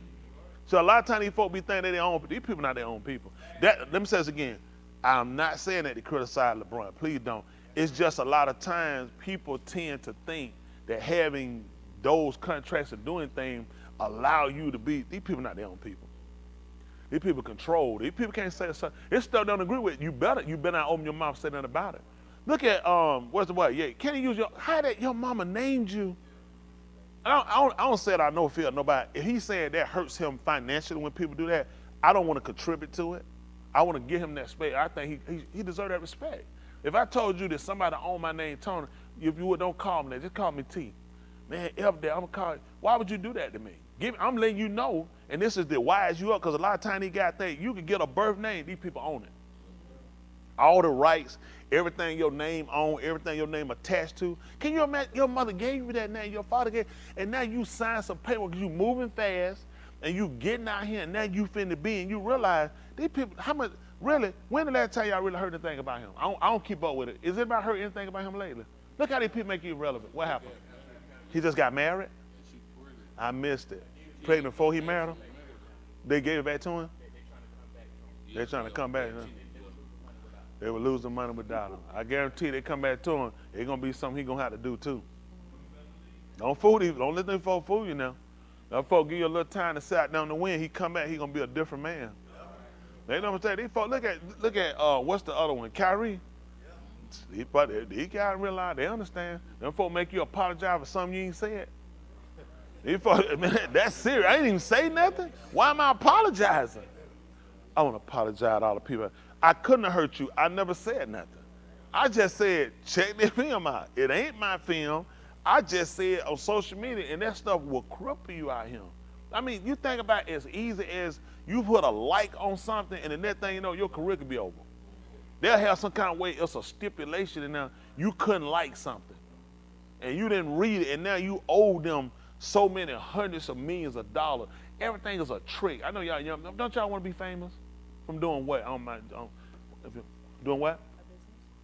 So a lot of times these folks be thinking they're their own people. These people not their own people. Let me say this again. I'm not saying that to criticize LeBron. Please don't. It's just a lot of times people tend to think that having those contracts and doing things allow you to be, these people not their own people. These people control. These people can't say something. This stuff don't agree with you. Better not open your mouth and say nothing about it. Look at what's the word? Yeah, can you use how that your mama named you? I don't say it out of no fear of nobody. If he's saying that hurts him financially when people do that, I don't want to contribute to it. I want to give him that space. I think he deserves that respect. If I told you that somebody owned my name, Tony, if you would, don't call me that, just call me T. Man, F that, I'm gonna call you. Why would you do that to me? I'm letting you know, and this is to wise you up, because a lot of times these guys think you can get a birth name, these people own it. All the rights, everything your name on, everything your name attached to. Can you imagine your mother gave you that name, your father gave, and now you sign some paper because you moving fast, and you getting out here, and now you finna be, and you realize these people, how much, really, when the last time y'all really heard anything about him? I don't keep up with it. Is anybody heard anything about him lately? Look how these people make you irrelevant. What happened? He just got married? I missed it. Pregnant before he married her? They gave it back to him? They're trying to come back. Huh? They were losing money without him. I guarantee they come back to him, it's going to be something he's going to have to do too. Don't fool these. Don't let them folk fool you now. Them folk give you a little time to sit out down the wind. He come back, he going to be a different man. They know what I'm saying. These folk, look at what's the other one? Kyrie. He got to realize, they understand. Them folk make you apologize for something you ain't said. These folk, man, that's serious. I ain't even say nothing. Why am I apologizing? I want to apologize to all the people. I couldn't have hurt you. I never said nothing. I just said, check the film out. It ain't my film. I just said on social media, and that stuff will cripple you out here. I mean, you think about it as easy as you put a like on something, and the next thing you know, your career could be over. They'll have some kind of way, it's a stipulation, and now you couldn't like something. And you didn't read it, and now you owe them so many hundreds of millions of dollars. Everything is a trick. I know y'all young. Don't y'all want to be famous? From doing what? Doing what?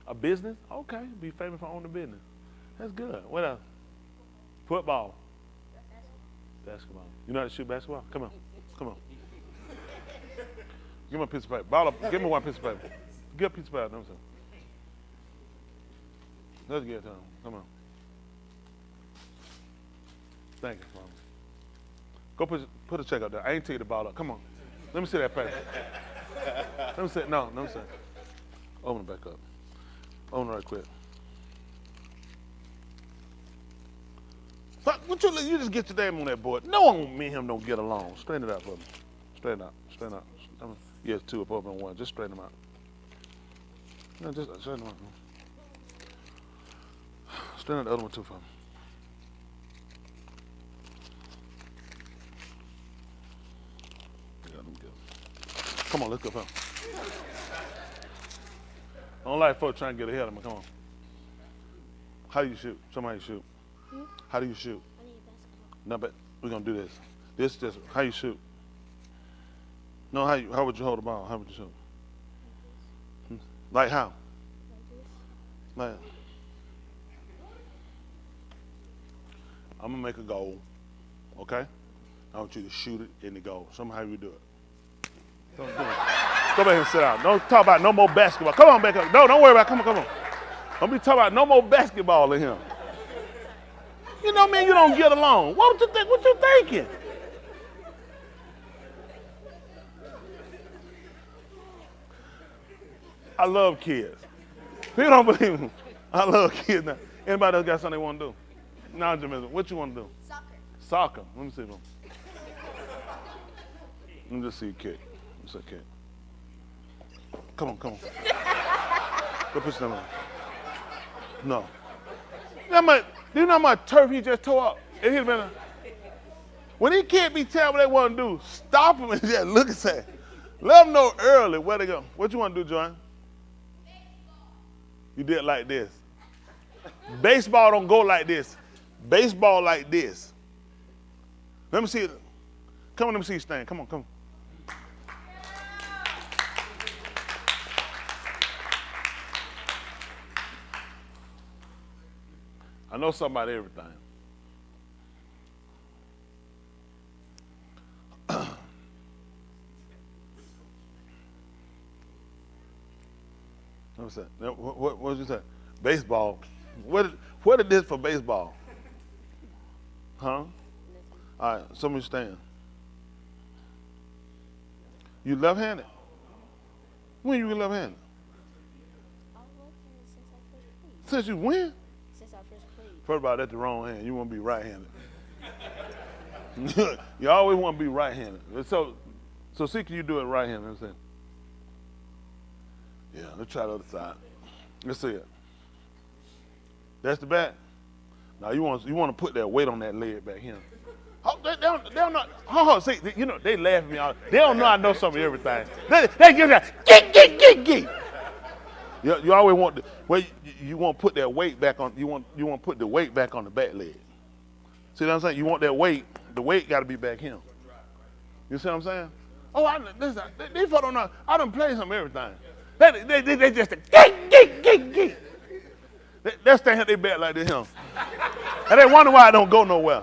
A business? Okay, be famous for owning a business. That's good. What else? Football. Basketball. You know how to shoot basketball? Come on. Come on. Give me a piece of paper. Give me one piece of paper. Get a piece of paper. Let's get it to him. Come on. Thank you, Mama. Go put a check up there. I ain't take the ball up. Come on. Let me see that paper. Let me see it. No, let me see it. Open it back up. Open it right quick. What you just get your name on that board. No one, me and him don't get along. Straighten it out for me. Straighten out. Straighten out. Yes, two up over one. Just straighten them out. No, just straighten them out. Straighten out the other one too for me. Come on, let's go. I don't like folks trying to get ahead of me. Come on. How do you shoot? Somebody shoot. How do you shoot? I need basketball. No, but we're gonna do this. This just how you shoot. No, how would you hold the ball? How would you shoot? Like how? Like I'm gonna make a goal. Okay? I want you to shoot it in the goal. Somehow you do it. Don't do it. Go back and sit down. Don't talk about no more basketball. Come on back up. No, don't worry about it. Come on. Don't be talking about no more basketball in here. You know, man, you don't get along. What you think? What you thinking? I love kids. People don't believe me. I love kids now. Anybody else got something they want to do? No, Jamaica, what you want to do? Soccer. Let me see them. Let me just see a kid. It's okay. Come on. Go push them on. No. Do you know how much turf he just tore up? When he can't be telling what they want to do, stop him and just look at that. Let them know early where they go. What you want to do, John? You did it like this. Baseball don't go like this. Baseball like this. Let me see it. Come on, let me see you stand. Come on. I know something about everything. What's that? What did you say? Baseball. What is this for baseball? Huh? All right, somebody stand. You left-handed? When you left-handed? Since you when? Since I first played. First of all, that's the wrong hand. You want to be right-handed. You always want to be right-handed. So see, can you do it right-handed? Let's see. Yeah, let's try the other side. Let's see it. That's the bat. Now you want to put that weight on that leg back here. Oh, they don't know. Oh, see, you know, they laugh at me all. They don't know I know some of everything. They give that get. You always want to, well, you want to put that weight back on. You want to put the weight back on the back leg. See what I'm saying? You want that weight. The weight got to be back here. You see what I'm saying? Oh, these folks don't know. I done played some everything. They just get. They stand at their back like this here. And they wonder why I don't go nowhere.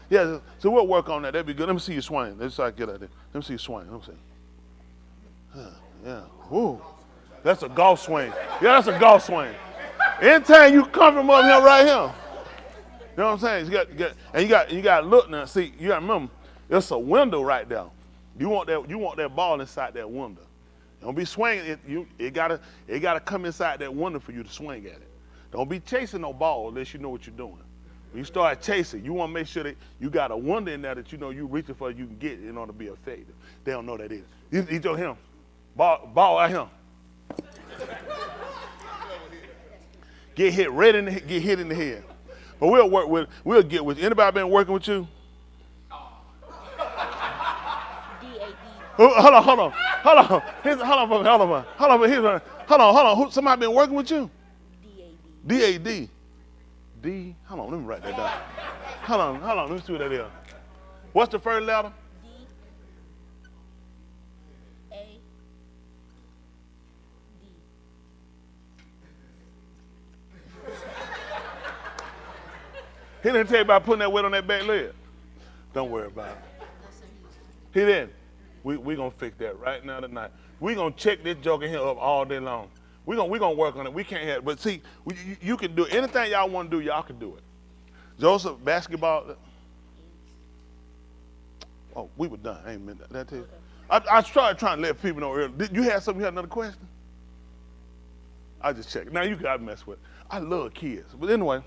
Yeah, so we'll work on that. That'd be good. Let me see you swing. Let's try to get out there. Let me see you swing. Let me see. Yeah. Woo. That's a golf swing. Yeah, that's a golf swing. Anytime you come from up here right here. You know what I'm saying? You got to look now. See, you got to remember, there's a window right there. You want that ball inside that window. Don't be swinging it gotta come inside that window for you to swing at it. Don't be chasing no ball unless you know what you're doing. When you start chasing, you want to make sure that you got a window in there that you know you reaching for, you can get it in order to be effective. They don't know that either. You told him, ball at him. Get hit in the head. But we'll get with you. Anybody been working with you? Hold on. Hold on. Somebody been working with you? DAD. D. Hold on, let me write that down. Hold on. Let me see what that is. What's the first letter? D-A-D. He didn't tell you about putting that weight on that back leg. Don't worry about it. He didn't. We gonna fix that right now tonight. We gonna check this joker here up all day long. We gonna work on it. We can't have, but see, you can do anything y'all want to do. Y'all can do it. Joseph, basketball. Oh, we were done. I ain't meant that. Did I tell you? I started trying to let people know earlier. Did you have something? You had another question? I just checked. Now you got to mess with it. I love kids, but anyway.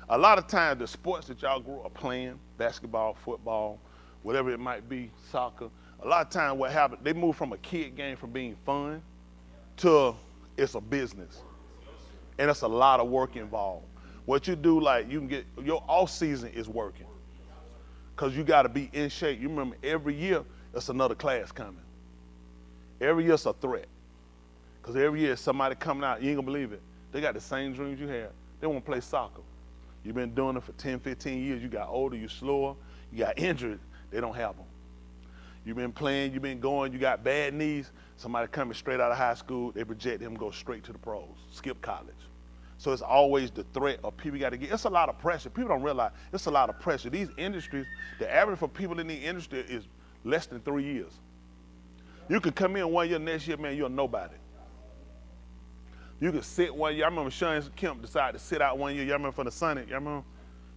A lot of times the sports that y'all grew up playing, basketball, football, whatever it might be, soccer, a lot of times what happens, they move from a kid game from being fun to it's a business. And it's a lot of work involved. What you do, like you can get, your off season is working. Because you got to be in shape. You remember every year, it's another class coming. Every year it's a threat. Because every year somebody coming out, you ain't gonna believe it. They got the same dreams you had. They want to play soccer. You've been doing it for 10, 15 years. You got older, you slower, you got injured. They don't have them. You've been playing, you've been going, you got bad knees. Somebody coming straight out of high school, they project him, go straight to the pros, skip college. So it's always the threat of people got to get, it's a lot of pressure. People don't realize it's a lot of pressure. These industries, the average for people in the industry is less than 3 years. You could come in 1 year, next year, man, you're nobody. You could sit 1 year. I remember Sean Kemp decided to sit out 1 year. Y'all remember from the Sonic? Y'all remember?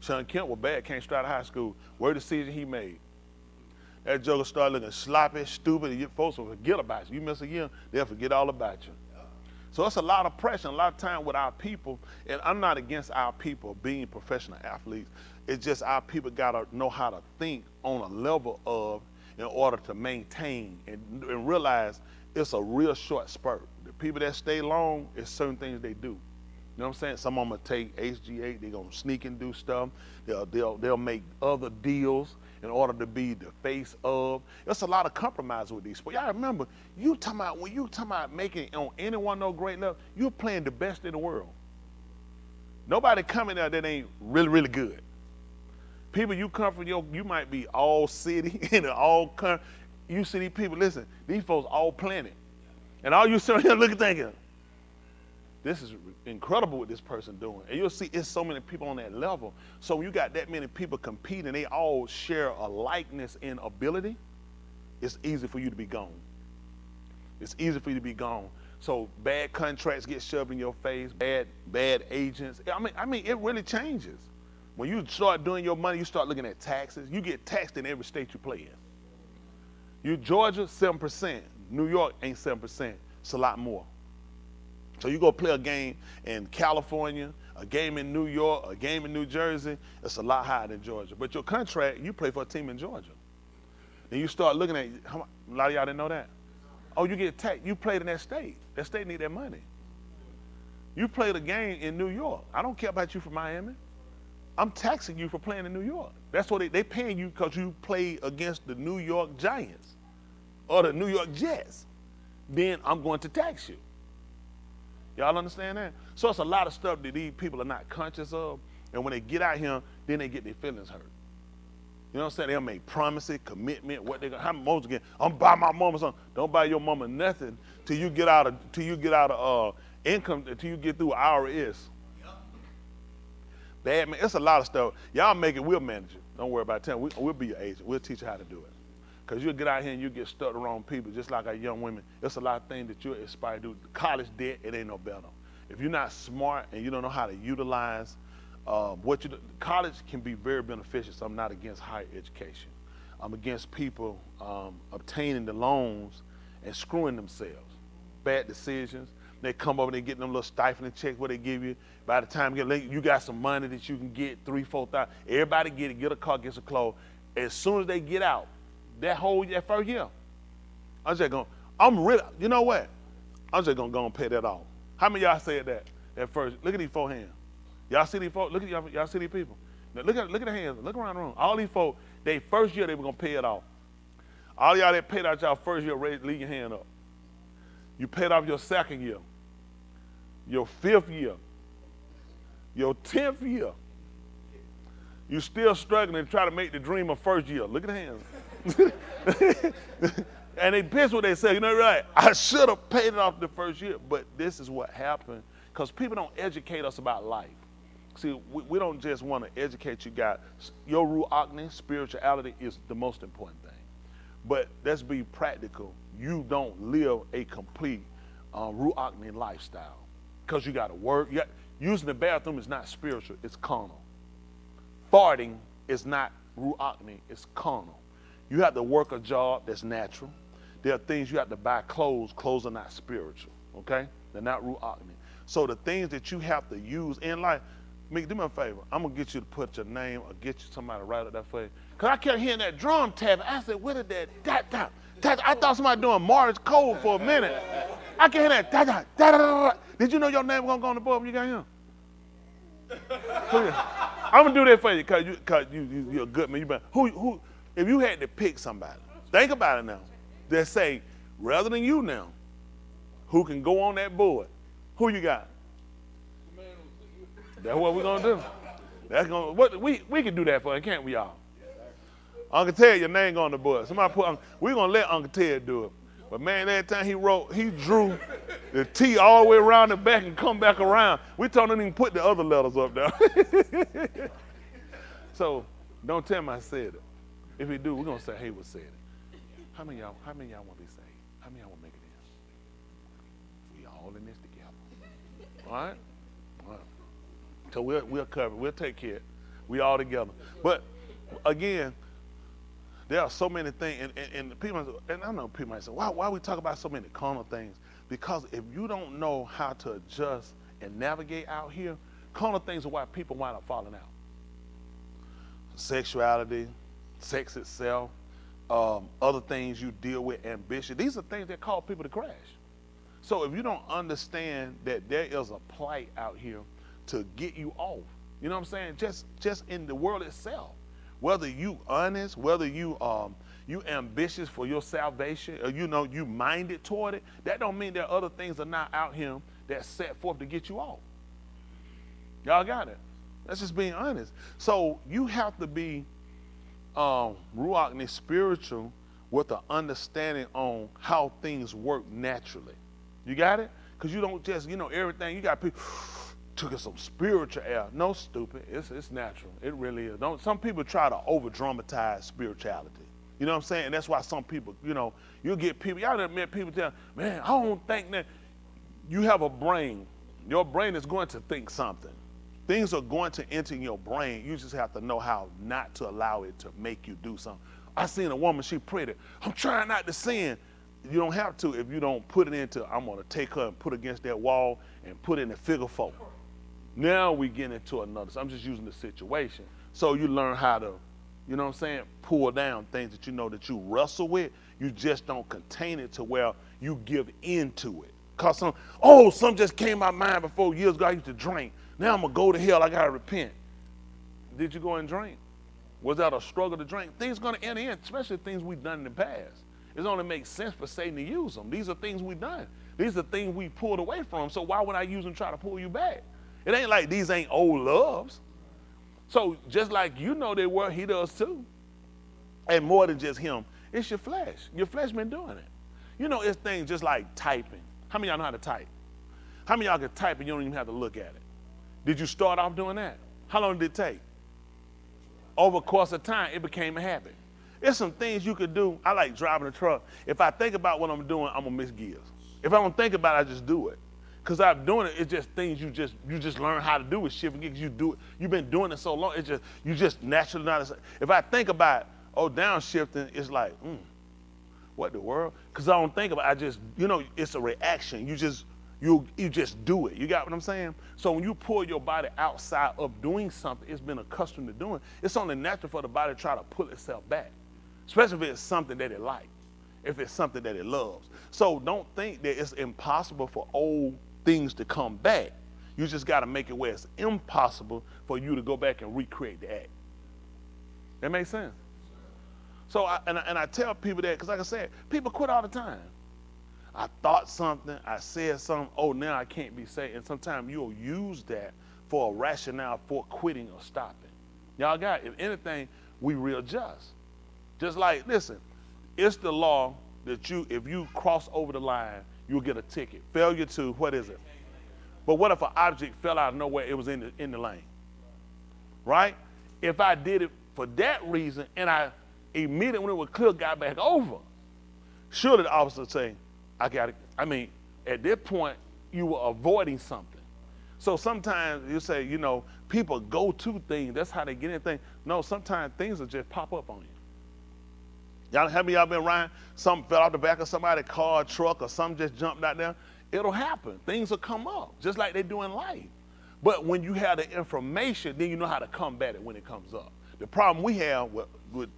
Sean Kemp was bad, came straight out of high school. What decision he made? That joker started looking sloppy, stupid, and folks will forget about you. You miss a year, they'll forget all about you. So it's a lot of pressure, a lot of time with our people, and I'm not against our people being professional athletes. It's just our people gotta know how to think on a level of, in order to maintain and realize it's a real short spurt. The people that stay long, it's certain things they do. You know what I'm saying? Some of them will take HGH, they're gonna sneak and do stuff. They'll make other deals in order to be the face of. There's a lot of compromise with these. But y'all remember, when you talking about making it on any one of those great levels, you're playing the best in the world. Nobody coming there that ain't really, really good. People you come from, you might be all city and all country. You see these people, listen, these folks all planet. And all you sitting here looking thinking, this is incredible what this person doing. And you'll see it's so many people on that level. So when you got that many people competing, they all share a likeness in ability, it's easy for you to be gone. It's easy for you to be gone. So bad contracts get shoved in your face, bad agents. I mean, it really changes. When you start doing your money, you start looking at taxes. You get taxed in every state you play in. You Georgia, 7%. New York ain't 7%. It's a lot more. So you go play a game in California, a game in New York, a game in New Jersey, it's a lot higher than Georgia. But your contract, you play for a team in Georgia. Then you start looking at, a lot of y'all didn't know that. Oh, you get taxed. You played in that state. That state need that money. You played a game in New York. I don't care about you from Miami. I'm taxing you for playing in New York. That's what they paying you because you played against the New York Giants or the New York Jets. Then I'm going to tax you. Y'all understand that? So it's a lot of stuff that these people are not conscious of. And when they get out here, then they get their feelings hurt. You know what I'm saying? They'll make promises, commitment, what they gonna, how most again, I'm buy my mama something. Don't buy your mama nothing till you get out of income, till you get through IRS. Bad man, it's a lot of stuff. Y'all make it, we'll manage it. Don't worry about it. We'll be your agent. We'll teach you how to do it. Because you'll get out here and you get stuck around people, just like our young women. There's a lot of things that you'll aspire to do. College debt, it ain't no better. If you're not smart and you don't know how to utilize what you do, college can be very beneficial. So I'm not against higher education. I'm against people obtaining the loans and screwing themselves. Bad decisions. They come over and they get them little stifling checks what they give you. By the time you got some money that you can get, $3,000-$4,000. Everybody get it, get a car, get some clothes. As soon as they get out, that first year, you know what? I'm just gonna go and pay that off. How many of y'all said that first? Look at these four hands. Y'all see these folks? Look at y'all see these people. Now look at the hands. Look around the room. All these folks, they first year they were gonna pay it off. All y'all that paid out y'all first year, leave your hand up. You paid off your second year, your fifth year, your 10th year. You still struggling to try to make the dream of first year. Look at the hands. And they pissed what they say. You know, right? I should have paid it off the first year, but this is what happened because people don't educate us about life. See, we don't just want to educate you guys. Your ruach, spirituality, is the most important thing. But let's be practical. You don't live a complete ruach lifestyle because you got to work. Using the bathroom is not spiritual, it's carnal. Farting is not ruach, it's carnal. You have to work a job that's natural. There are things you have to buy clothes. Clothes are not spiritual, okay? They're not ruach. So the things that you have to use in life, do me a favor. I'm going to get you to put your name or get you somebody to write it that for you. Because I kept hearing that drum tap. I said, what is that? I thought somebody doing Morris Code for a minute. I can hear that. Did you know your name was going to go on the board when you got here? I'm going to do that for you because you're a good man. Who? If you had to pick somebody, think about it now. They say, rather than you now, who can go on that board, who you got? That's what we're gonna do. We can do that for you, can't we, y'all? Uncle Ted, your name on the board. Somebody we're gonna let Uncle Ted do it. But man, that time he drew the T all the way around the back and come back around. We told him to even put the other letters up there. So don't tell him I said it. If he do, we're gonna say Haywood said it. How many of y'all want to be saved? How many of y'all want to make it in? We all in this together. All right? All right. So we'll cover it. We'll take care of it. We all together. But again, there are so many things, and people, and I know people might say, why we talk about so many carnal things? Because if you don't know how to adjust and navigate out here, carnal things are why people wind up falling out. Sexuality, sex itself, other things you deal with, ambition. These are things that cause people to crash. So if you don't understand that there is a plight out here to get you off, you know what I'm saying? Just in the world itself, whether you honest, whether you ambitious for your salvation, or you minded toward it, that don't mean that other things are not out here that's set forth to get you off. Y'all got it? That's just being honest. So you have to be ruach, spiritual, with an understanding on how things work naturally. You got it? Because you don't just, everything. You got people took some spiritual air. No, stupid. It's natural. It really is. Some people try to over dramatize spirituality. You know what I'm saying? And that's why some people, you'll get people. Y'all done met people tell, man, I don't think that. you have a brain. Your brain is going to think something. Things are going to enter in your brain. You just have to know how not to allow it to make you do something. I seen a woman, she prayed it. I'm trying not to sin. You don't have to if you don't put it into, I'm going to take her and put against that wall and put it in a figure 4. Now we get into another. So I'm just using the situation. So you learn how to, you know what I'm saying, pull down things that you know that you wrestle with. You just don't contain it to where you give into it. Cause some just came to my mind before years ago. I used to drink. Now I'm gonna go to hell. I gotta repent. Did you go and drink? Was that a struggle to drink? Things gonna enter in, especially things we've done in the past. It only makes sense for Satan to use them. These are things we've done. These are things we pulled away from. So why would I use them to try to pull you back? It ain't like these ain't old loves. So just like you know they were, he does too. And more than just him, it's your flesh. Your flesh been doing it. You know, it's things just like typing. How many of y'all know how to type? How many of y'all can type and you don't even have to look at it? Did you start off doing that? How long did it take? Over the course of time, it became a habit. There's some things you could do. I like driving a truck. If I think about what I'm doing, I'm gonna miss gears. If I don't think about it, I just do it. Because I'm doing it, it's just things you just learn how to do with shifting gears. You do it. You've been doing it so long. You just naturally not. If I think about downshifting, it's like, what the world? Because I don't think about it. I just, it's a reaction. You just do it. You got what I'm saying? So when you pull your body outside of doing something it's been accustomed to doing, it's only natural for the body to try to pull itself back, especially if it's something that it likes, if it's something that it loves. So don't think that it's impossible for old things to come back. You just got to make it where it's impossible for you to go back and recreate the act. That makes sense? So I tell people that because, like I said, people quit all the time. I thought something, I said something, now I can't be saved. And sometimes you'll use that for a rationale for quitting or stopping. Y'all got it. If anything, we readjust. Just like, listen, it's the law that if you cross over the line, you'll get a ticket. Failure to, what is it? But what if an object fell out of nowhere, it was in the lane? Right? If I did it for that reason and I immediately when it was clear got back over, surely the officer would say, at that point, you were avoiding something. So sometimes you say, people go to things. That's how they get anything. No, sometimes things will just pop up on you. Y'all, how many of y'all been riding? Something fell out the back of somebody's car, truck, or something just jumped out there. It'll happen. Things will come up, just like they do in life. But when you have the information, then you know how to combat it when it comes up. The problem we have with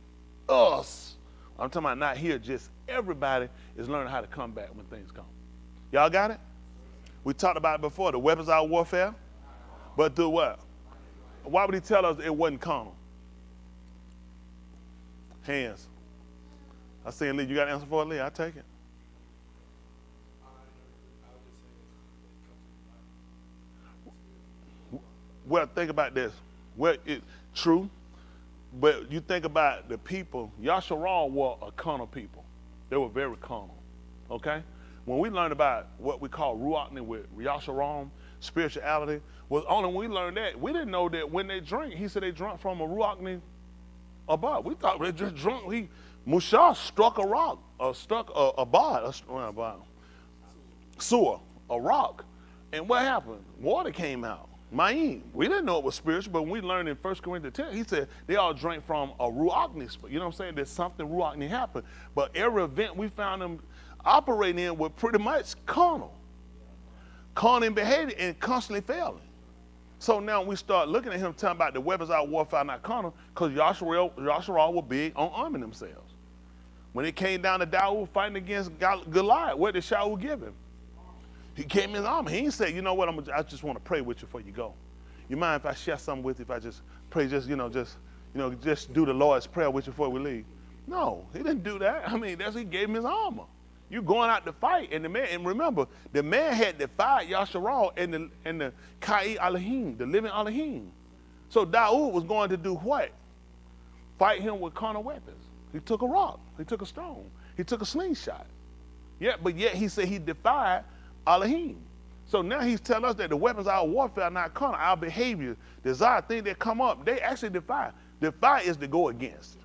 us, I'm talking about not here, just everybody is learning how to combat when things come. Y'all got it? We talked about it before, the weapons of our warfare. But do what? Why would he tell us it wasn't carnal? Hands. I say, Lee, you got an answer for it, Lee? I'll take it. Well, think about this. Well, it's true, but you think about the people. Yasharal were a carnal people. They were very carnal, okay? When we learned about what we call Ruachni with Yasharal, spirituality, was only when we learned that, we didn't know that when they drank, he said they drank from a Ruachni abad. We thought they just drunk. Mushah struck a rock, struck a abad, sewer, a rock. And what happened? Water came out. Ma'im. We didn't know it was spiritual, but when we learned in 1 Corinthians 10, he said they all drank from a Ruachni. You know what I'm saying? There's something Ruachni happened. But every event we found them operating in was pretty much carnal. Carnal in behavior and constantly failing. So now we start looking at him talking about the weapons of our warfare not carnal because Yasharal were big on arming themselves. When it came down to Dawood fighting against Goliath, what did Shaul give him? He came in his armor. He didn't say, you know what, I just want to pray with you before you go. You mind if I share something with you, if I just pray, just do the Lord's Prayer with you before we leave? No, he didn't do that. He gave him his armor. You going out to fight, and remember, the man had defied Yasharal and the Kai Elohim, the living Elohim. So Dawood was going to do what? Fight him with carnal weapons. He took a rock, he took a stone, he took a slingshot. But yet he said he defied Elohim. So now he's telling us that the weapons of our warfare are not carnal. Our behavior, desire, things that come up, they actually defy. Defy is to go against.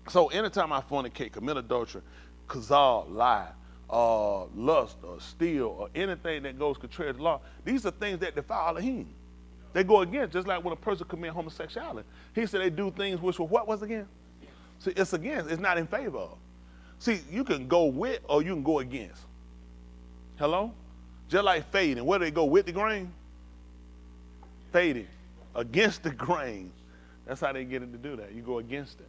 So anytime I fornicate, commit adultery, kazal, lie, lust or steal or anything that goes contrary to law, these are things that defile Elohim. They go against, just like when a person commits homosexuality. He said they do things which were what was again? See, it's against, it's not in favor of. See, you can go with or you can go against. Hello? Just like fading. Where do they go, with the grain? Fading. Against the grain. That's how they get it to do that. You go against it.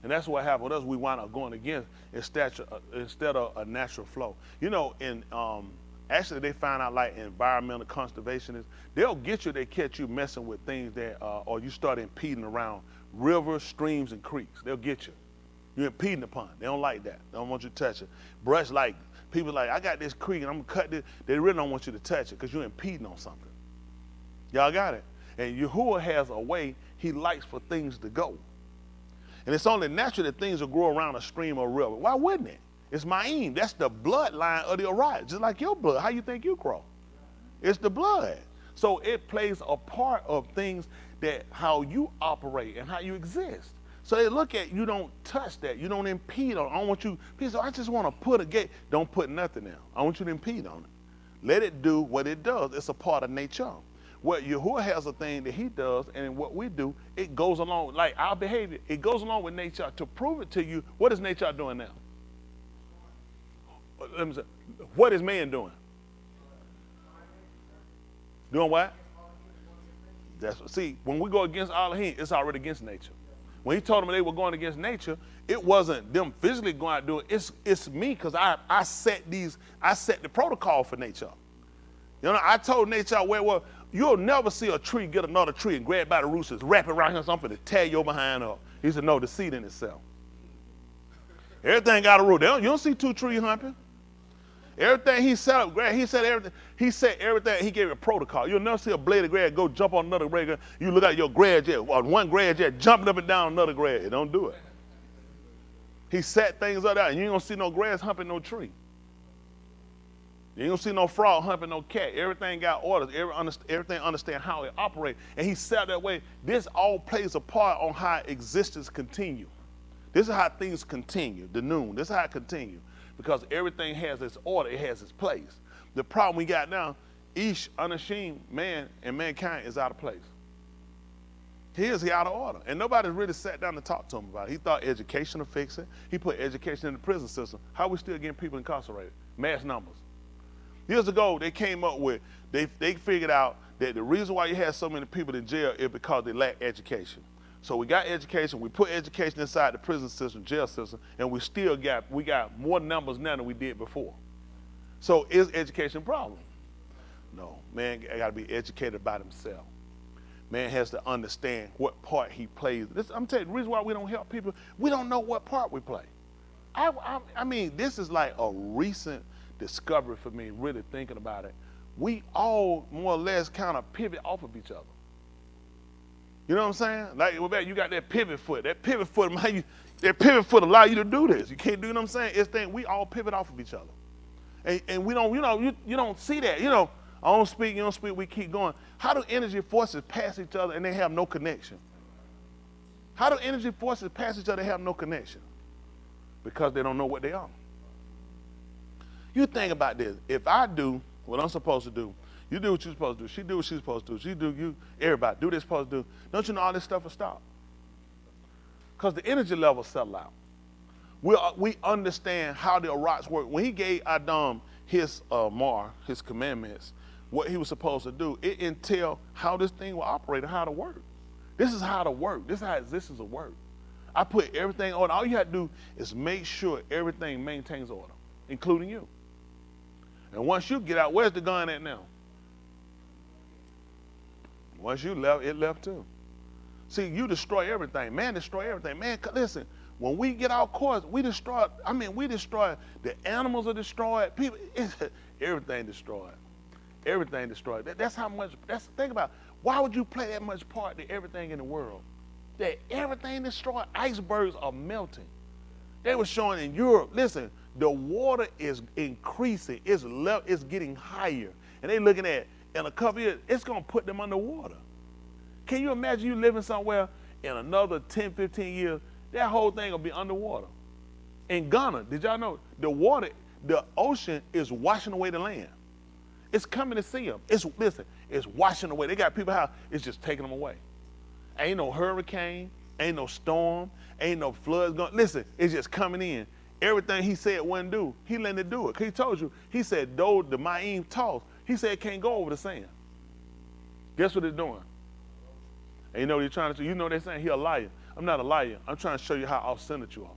And that's what happened with us. We wind up going against instead of a natural flow. You know, actually they find out like environmental conservationists, they'll get you, they catch you messing with things that, or you start impeding around rivers, streams, and creeks. They'll get you. You're impeding upon. They don't like that. They don't want you to touch it. Brush, like, people like, I got this creek and I'm gonna cut this. They really don't want you to touch it because you're impeding on something. Y'all got it? And Yahuwah has a way he likes for things to go. And it's only natural that things will grow around a stream or a river. Why wouldn't it? It's Ma'im. That's the bloodline of the Orion, just like your blood. How you think you grow? It's the blood. So it plays a part of things that how you operate and how you exist. So they look at you, don't touch that. You don't impede on it. I don't want you, people say, I just want to put a gate. Don't put nothing there. I want you to impede on it. Let it do what it does. It's a part of nature. What Yahuwah has a thing that he does, and what we do, it goes along, like our behavior, it goes along with nature. To prove it to you, what is nature doing now? Let me say, what is man doing? Doing what? That's what, see, when we go against Elohim, it's already against nature. When he told them they were going against nature, it wasn't them physically going out doing it. It's me, because I set the protocol for nature. You know, I told nature well, you'll never see a tree get another tree and grab by the roots and wrap it around here something to tear your behind up. He said, no, the seed in itself. Everything got a root. You don't see two trees humping. Everything he set up, he said everything. He said everything. He gave it a protocol. You'll never see a blade of grass go jump on another blade. You look at your grass jet, one grass jet jumping up and down another grass. It don't do it. He set things up there, and you ain't gonna see no grass humping no tree. You ain't gonna see no frog humping no cat. Everything got orders. Everything understand how it operates. And he set that way. This all plays a part on how existence continue. This is how things continue. The noon. This is how it continue. Because everything has its order. It has its place. The problem we got now, Ish, unashamed man and mankind is out of place. He out of order. And nobody's really sat down to talk to him about it. He thought education would fix it. He put education in the prison system. How are we still getting people incarcerated? Mass numbers. Years ago, they came up with, they figured out that the reason why you had so many people in jail is because they lack education. So we got education, we put education inside the prison system, jail system, and we got more numbers now than we did before. So is education a problem? No, man gotta be educated by himself. Man has to understand what part he plays. I'm telling you, the reason why we don't help people, we don't know what part we play. I mean, this is like a recent discovery for me, really thinking about it. We all more or less kind of pivot off of each other. You know what I'm saying? Like, you got that pivot foot. That pivot foot allow you to do this. You can't do, you know what I'm saying? It's thing we all pivot off of each other. And we don't, you don't see that. You know, I don't speak, you don't speak, we keep going. How do energy forces pass each other and they have no connection? How do energy forces pass each other and have no connection? Because they don't know what they are. You think about this. If I do what I'm supposed to do, you do what you're supposed to do, she do what she's supposed to do, she do, you, everybody do what they're supposed to do, don't you know all this stuff will stop? Because the energy levels settle out. We understand how the rocks work. When he gave Adam his his commandments, what he was supposed to do, it entailed how this thing will operate and how to work. This is how to work. This is how existence will work. I put everything on. All you have to do is make sure everything maintains order, including you. And once you get out, where's the gun at now? Once you left, it left too. See, you destroy everything. Man destroy everything. Man, listen, when we get our course, we destroy the animals are destroyed. People, everything destroyed. Everything destroyed. That's how much, think about it. Why would you play that much part to everything in the world? That everything destroyed, icebergs are melting. They were showing in Europe, listen, the water is increasing, it's getting higher. And they looking at, in a couple years, it's gonna put them underwater. Can you imagine you living somewhere in another 10, 15 years, that whole thing will be underwater. In Ghana, did y'all know, the water, The ocean is washing away the land. It's coming to see them. It's washing away. They got people how it's just taking them away. Ain't no hurricane, ain't no storm, ain't no floods going. Listen, it's just coming in. Everything he said wouldn't do, he letting it do it. He told you, he said, though the Ma'im toss, he said it can't go over the sand. Guess what it's doing? And you know what you're trying to do? You know they're saying he a liar. I'm not a liar. I'm trying to show you how off-centered you are.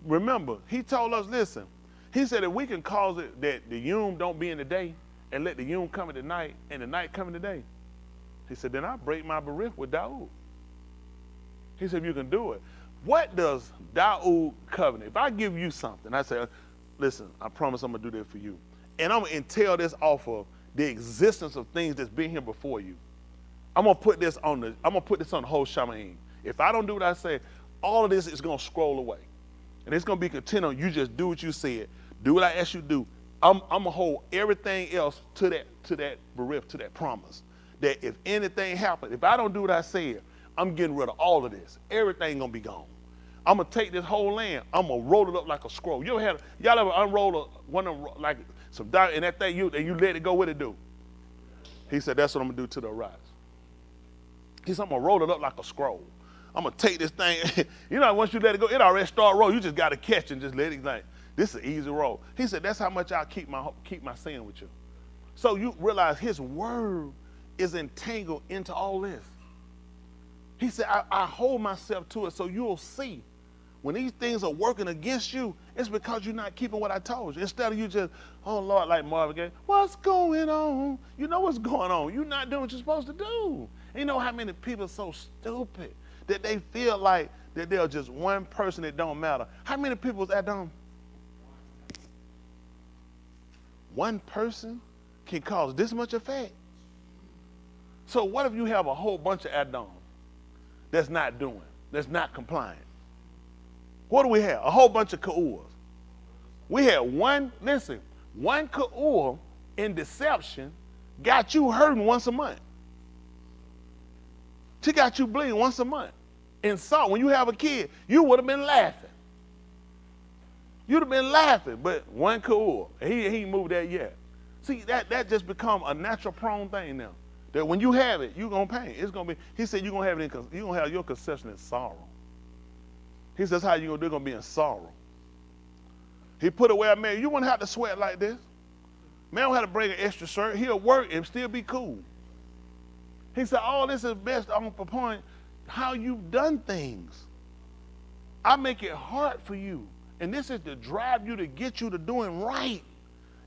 Remember, he told us, listen, he said if we can cause it that the yum don't be in the day and let the yum come in the night and the night come in the day, he said, then I break my berith with Daoud. He said, if you can do it. What does Daoud covenant? If I give you something, I say, listen, I promise I'm going to do that for you. And I'm going to entail this off of the existence of things that's been here before you. I'm going to put this on the whole Shamaim. If I don't do what I say, all of this is going to scroll away. And it's going to be contingent on you just do what you said. Do what I asked you to do. I'm going to hold everything else to that berith, to that promise. That if anything happens, if I don't do what I said, I'm getting rid of all of this. Everything going to be gone. I'm going to take this whole land. I'm going to roll it up like a scroll. y'all ever unroll one of them, like some dot, and that thing, and you let it go, what it do? He said, that's what I'm going to do to the rise. He said, I'm going to roll it up like a scroll. I'm going to take this thing. You know, once you let it go, it already start rolling. You just got to catch and just let it, like, this is an easy roll. He said, that's how much I'll keep my sin with you. So you realize his word is entangled into all this. He said, I hold myself to it so you'll see. When these things are working against you, it's because you're not keeping what I told you. Instead of you just, oh, Lord, like Marvin Gaye, what's going on? You know what's going on. You're not doing what you're supposed to do. And you know how many people are so stupid that they feel like that they're just one person that don't matter. How many people is Adam? One person can cause this much effect. So what if you have a whole bunch of Adam that's not doing, that's not compliant? What do we have? A whole bunch of Ka'urs. We had one Ka'ur in deception got you hurting once a month. She got you bleeding once a month. And so when you have a kid, you would have been laughing. You'd have been laughing, but one Ka'ur, he ain't moved that yet. See, that just become a natural prone thing now. That when you have it, you're going to pain. It's going to be, he said you're going to have it you're going to have your conception in sorrow. He says, how you going to do it? Going to be in sorrow. He put away a man. You wouldn't have to sweat like this. Man don't have to bring an extra shirt. He'll work and still be cool. He said, all this is best on the point how you've done things. I make it hard for you. And this is to drive you to get you to doing right.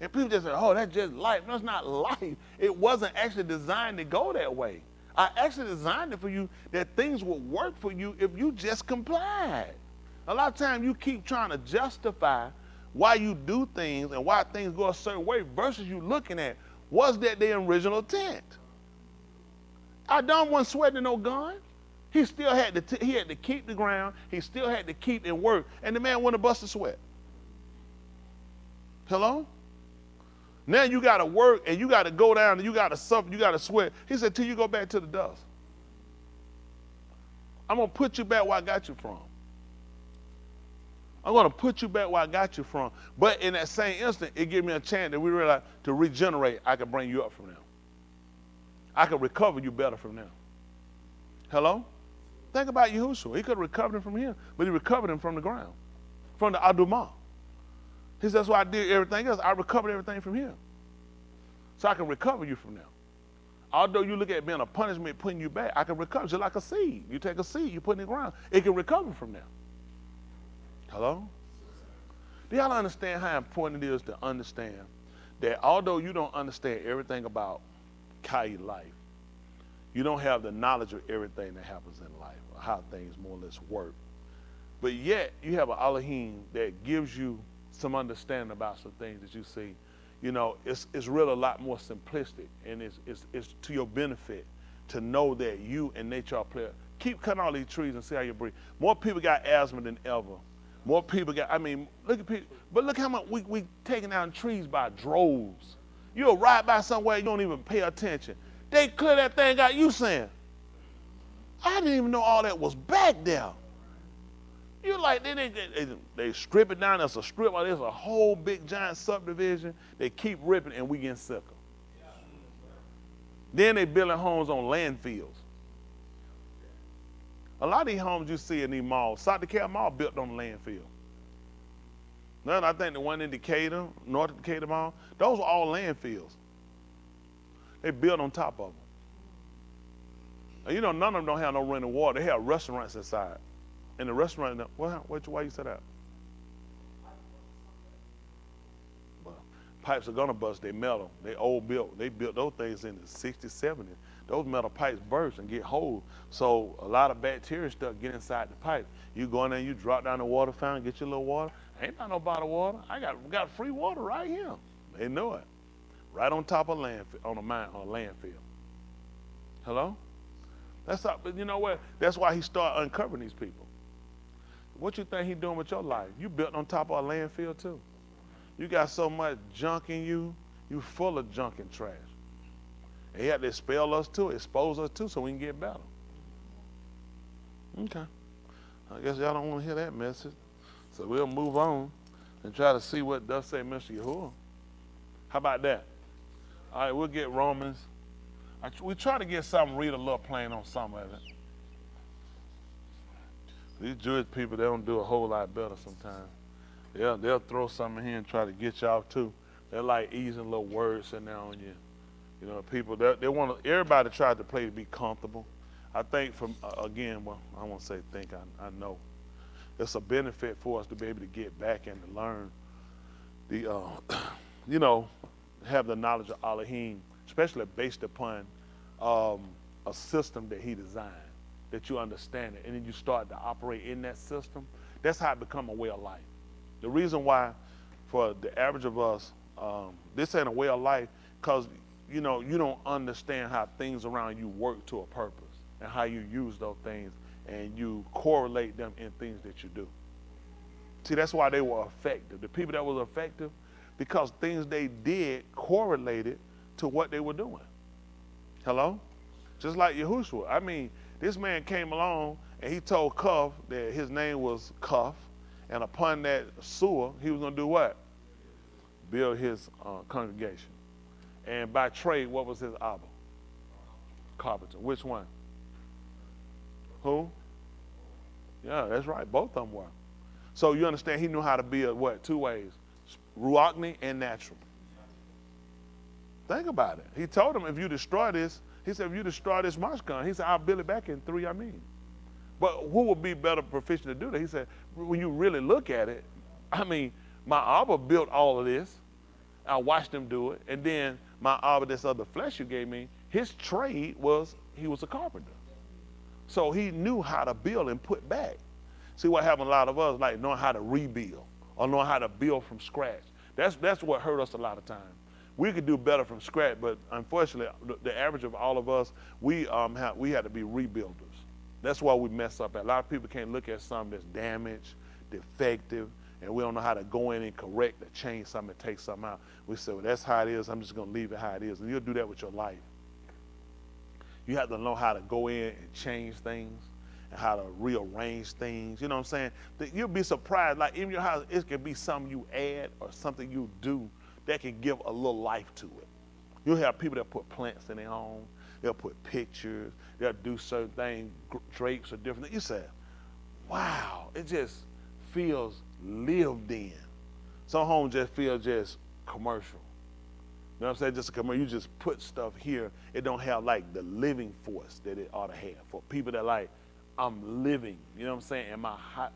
And people just say, oh, that's just life. No, it's not life. It wasn't actually designed to go that way. I actually designed it for you that things will work for you if you just complied. A lot of times you keep trying to justify why you do things and why things go a certain way versus you looking at, was that their original intent? Adam wasn't sweating no gun. He still had to keep the ground. He still had to keep and work. And the man wouldn't have busted sweat. Hello? Now you got to work and you got to go down and you got to suffer, you got to sweat. He said, till you go back to the dust. I'm going to put you back where I got you from. I'm going to put you back where I got you from. But in that same instant, it gave me a chance that we realized to regenerate, I can bring you up from now. I can recover you better from now. Hello? Think about Yahushua. He could have recovered him from here, but he recovered him from the ground, from the Adumah. He says, that's why I did everything else. I recovered everything from here. So I can recover you from now. Although you look at being a punishment putting you back, I can recover. Just like a seed. You take a seed, you put it in the ground. It can recover from there. Hello? Do y'all understand how important it is to understand that although you don't understand everything about Kai life, you don't have the knowledge of everything that happens in life, or how things more or less work. But yet, you have an Elohim that gives you some understanding about some things that you see. You know, it's really a lot more simplistic, and it's to your benefit to know that you and nature are players. Keep cutting all these trees and see how you breathe. More people got asthma than ever. More people got, look at people, but look how much we taking down trees by droves. You'll ride by somewhere, you don't even pay attention. They clear that thing out, you saying, I didn't even know all that was back there. You like, then they strip it down. There's a strip, or there's a whole big giant subdivision. They keep ripping, and we getting sicker. Then they building homes on landfills. A lot of these homes you see in these malls, South Decatur Mall built on a landfill. Now, I think the one in Decatur, North Decatur Mall, those are all landfills. They built on top of them. And you know, none of them don't have no running water. They have restaurants inside. And the restaurant, why you say that? Well, pipes are gonna bust. They metal. They old built. They built those things in the 60s, 70s. Those metal pipes burst and get holes. So a lot of bacteria stuff get inside the pipe. You go in there, you drop down the water fountain, get your little water. Ain't got no bottled water. I got free water right here. They know it. Right on top of landfill, on a landfill. Hello? But you know what? That's why he started uncovering these people. What you think he doing with your life? You built on top of a landfill too. You got so much junk in you, you full of junk and trash. And he had to expel us too, expose us too, so we can get better. Okay. I guess y'all don't want to hear that message. So we'll move on and try to see what does say Mr. Yahuwah. How about that? All right, we'll get Romans. We try to get something, read a little plain on some of it. These Jewish people, they don't do a whole lot better sometimes. They'll throw something in here and try to get y'all too. They're like easing little words in there on you. You know, people, they want to, everybody tries to play to be comfortable. I think again, well, I won't say think, I know. It's a benefit for us to be able to get back and to learn the, you know, have the knowledge of Elohim, especially based upon a system that he designed, that you understand it, and then you start to operate in that system. That's how it become a way of life. The reason why, for the average of us, this ain't a way of life, because you know you don't understand how things around you work to a purpose and how you use those things, and you correlate them in things that you do. See, that's why they were effective. The people that was effective, because things they did correlated to what they were doing. Hello? Just like Yahushua. I mean, this man came along and he told Cuff that his name was Cuff, and upon that sewer, he was going to do what? Build his congregation. And by trade, what was his Abba? Carpenter. Which one? Who? Yeah, that's right. Both of them were. So you understand, he knew how to build what? Two ways. Ruachni and natural. Think about it. He told him, if you destroy this, he said, if you destroy this mashkan, he said, I'll build it back in 3, But who would be better proficient to do that? He said, when you really look at it, I mean, my Abba built all of this. I watched him do it. And then my Abba, this other flesh you gave me, his trade was, he was a carpenter. So he knew how to build and put back. See what happened, a lot of us, like knowing how to rebuild or knowing how to build from scratch. That's what hurt us a lot of times. We could do better from scratch, but unfortunately, the average of all of us, we had to be rebuilders. That's why we mess up. A lot of people can't look at something that's damaged, defective, and we don't know how to go in and correct or change something and take something out. We say, well, that's how it is. I'm just going to leave it how it is. And you'll do that with your life. You have to know how to go in and change things and how to rearrange things. You know what I'm saying? You'll be surprised. Like in your house, it could be something you add or something you do that can give a little life to it. You'll have people that put plants in their home. They'll put pictures. They'll do certain things, drapes or different things. You say, wow, it just feels lived in. Some homes just feel just commercial. You know what I'm saying? Just a commercial. You just put stuff here. It don't have like the living force that it ought to have. For people that like, I'm living. You know what I'm saying?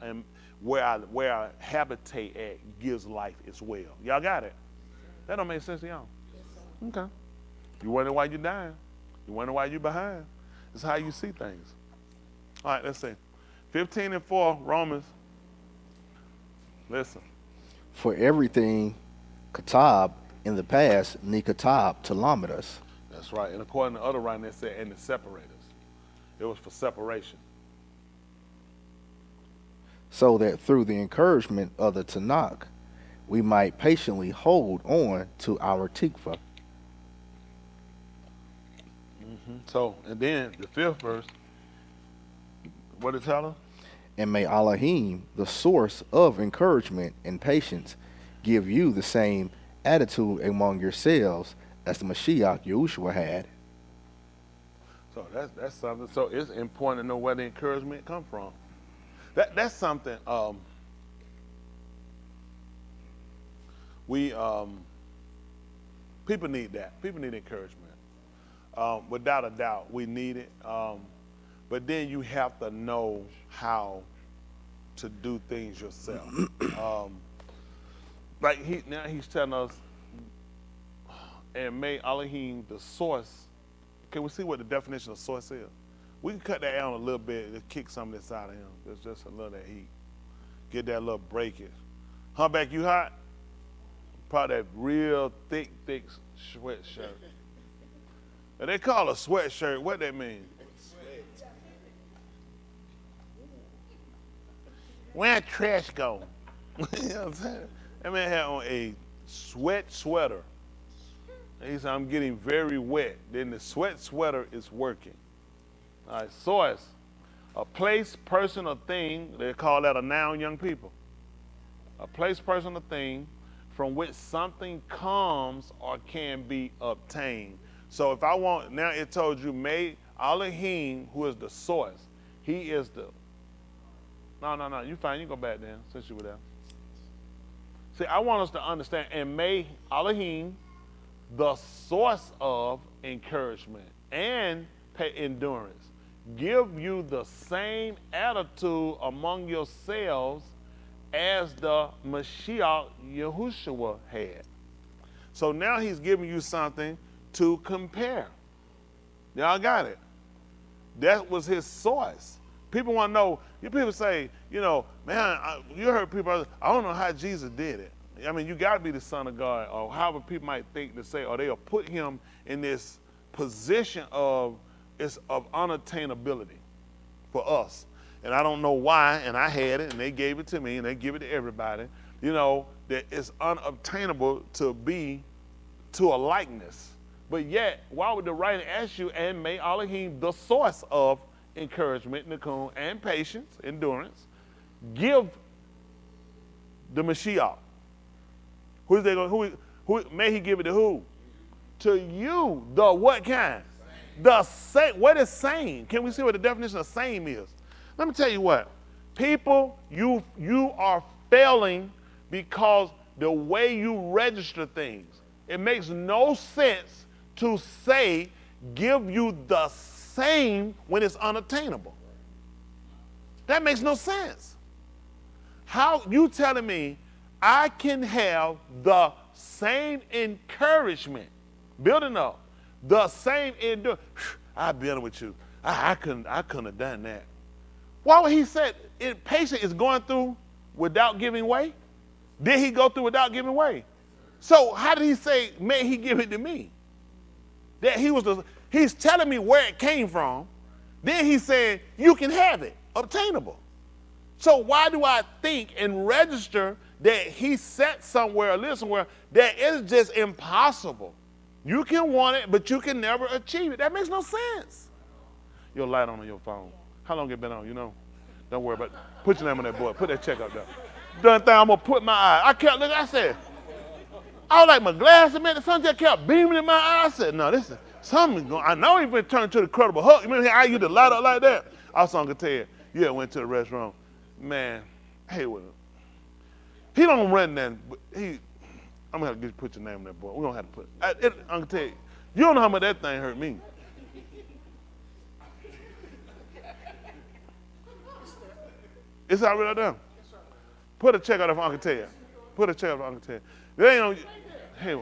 And where I habitate at gives life as well. Y'all got it? That don't make sense to y'all? Yes, okay. You wonder why you're dying. You wonder why you're behind. It's how you see things. All right, let's see. 15:4, Romans. Listen. For everything, katab in the past, nikatab telemeters. That's right. And according to other writing, it said, and the separators. It was for separation. So that through the encouragement of the Tanakh, we might patiently hold on to our tikva. So, and then the 5th verse, what did it tell us? And may Elohim, the source of encouragement and patience, give you the same attitude among yourselves as the Mashiach Yahushua had. So that's something. So it's important to know where the encouragement come from. That's something we people need that. People need encouragement. Without a doubt, we need it. But then you have to know how to do things yourself. Like he's telling us, and may Elohim the source. Can we see what the definition of source is? We can cut that down a little bit to kick some of this out of him. There's just a little of that heat. Get that little breakage. Humpback, you hot? Probably that real thick sweatshirt. And they call a sweatshirt. What that mean? Where trash go? You know what I'm saying? That man had on a sweater. And he said, I'm getting very wet. Then the sweater is working. All right, source. A place, person, or thing. They call that a noun, young people. A place, person, or thing from which something comes or can be obtained. So if I want, now it told you, may Elohim, who is the source, he is the, no, you fine, you go back then, since you were there. See, I want us to understand, and may Elohim, the source of encouragement and endurance, give you the same attitude among yourselves as the Mashiach Yahushua had. So now he's giving you something to compare. Y'all got it? That was his source. People want to know, people say, man, you heard people, I don't know how Jesus did it. I mean, you got to be the Son of God, or however people might think to say, or they'll put him in this position of unattainability for us. And I don't know why, and I had it, and they gave it to me, and they give it to everybody, that it's unobtainable to be to a likeness. But yet, why would the writer ask you, and may Elohim, the source of encouragement, Nikun, and patience, endurance, give the Mashiach? Who's they going? Who may he give it to who? To you, the what kind? The same. What is same? Can we see what the definition of same is? Let me tell you what. People, you are failing because the way you register things. It makes no sense to say give you the same when it's unattainable. That makes no sense. How you telling me I can have the same encouragement, building up, the same endurance? I've been with you. I couldn't have done that. Why would he say patient is going through without giving way? Did he go through without giving way? So how did he say, may he give it to me? That he's telling me where it came from. Then he's saying, you can have it, obtainable. So why do I think and register that he sat somewhere or lived somewhere that is just impossible? You can want it, but you can never achieve it. That makes no sense. Your light on your phone. How long it been on, Don't worry about it. Put your name on that board. Put that check up there. Done thing, I'm going to put my eye. I kept looking, I said, I was like my glasses, man, the sun just kept beaming in my eye. I said, no, this is something's going on. I know he been turned to the Incredible Hulk. You remember how I used to light up like that? I was on guitar. Yeah, went to the restroom. Man, hey, he don't run that. I'm going to have to put your name on that board. We're going to have to put I'm going to tell you, you don't know how much that thing hurt me. It's already right there. Put a check out of Uncle Ted. Put a check out of Uncle Ted. They ain't no, hey,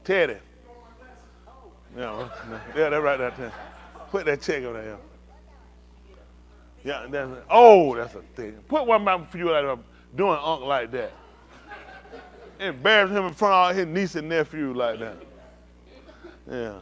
Teddy. Yeah, that's right there. Put that check over there. Yeah, that's a thing. Put one out for you like doing Uncle like that. Embarrass him in front of all his niece and nephew like that. Yeah,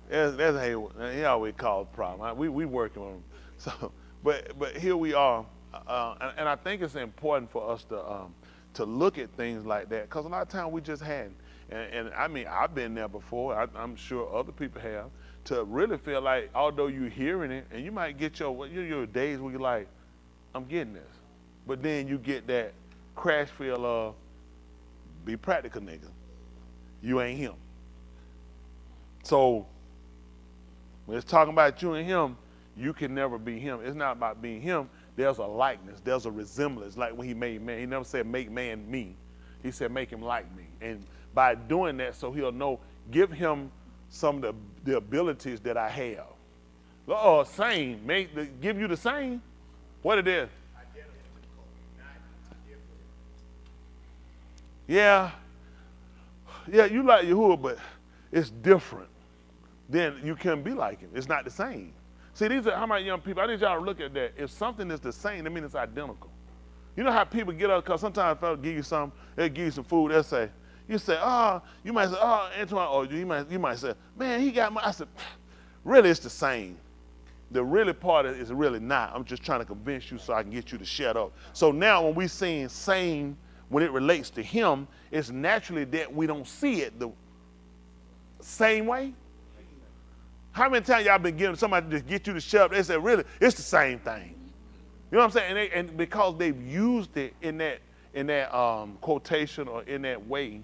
that's how he always cause problem. We working on him. So. But here we are, and I think it's important for us to look at things like that, because a lot of times we just hadn't. And I mean, I've been there before. I'm sure other people have, to really feel like, although you're hearing it, and you might get your days where you're like, I'm getting this. But then you get that crash feel of, be practical, nigga. You ain't him. So when it's talking about you and him, you can never be him. It's not about being him. There's a likeness. There's a resemblance. Like when he made man, he never said make man me. He said make him like me. And by doing that, so he'll know, give him some of the abilities that I have. Same, give you the same. What it is? Yeah, you like Yahuwah, but it's different. Then you can't be like him. It's not the same. See, these are how many young people. I need y'all to look at that. If something is the same, that means it's identical. You know how people get up, because sometimes they'll give you something, they'll give you some food, they'll say, you say, you might say, Antoine, or you might say, man, he got my, I said, really it's the same. The really part is really not. I'm just trying to convince you so I can get you to shut up. So now when we saying same, when it relates to him, it's naturally that we don't see it the same way. How many times y'all been giving somebody to just get you to shut up? They say, really, it's the same thing. You know what I'm saying? And because they've used it in that quotation or in that way,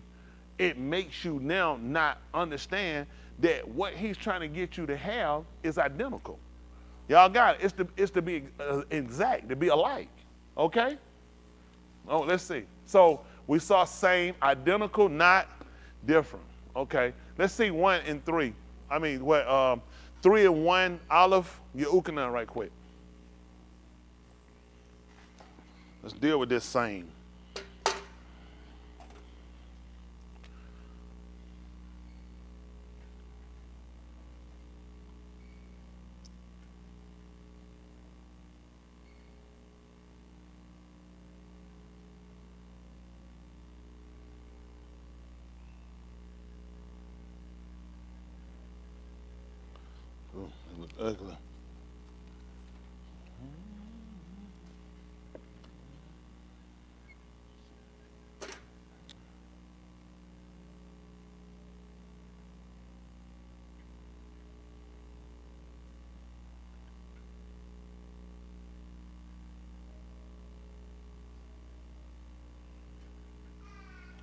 it makes you now not understand that what he's trying to get you to have is identical. Y'all got it. It's to be exact, to be alike. Okay? Oh, let's see. So we saw same, identical, not different. Okay. Let's see 1 and 3. I mean, 3 and 1, Olive, Yehukanan right quick. Let's deal with this same. Ooh, it looks ugly.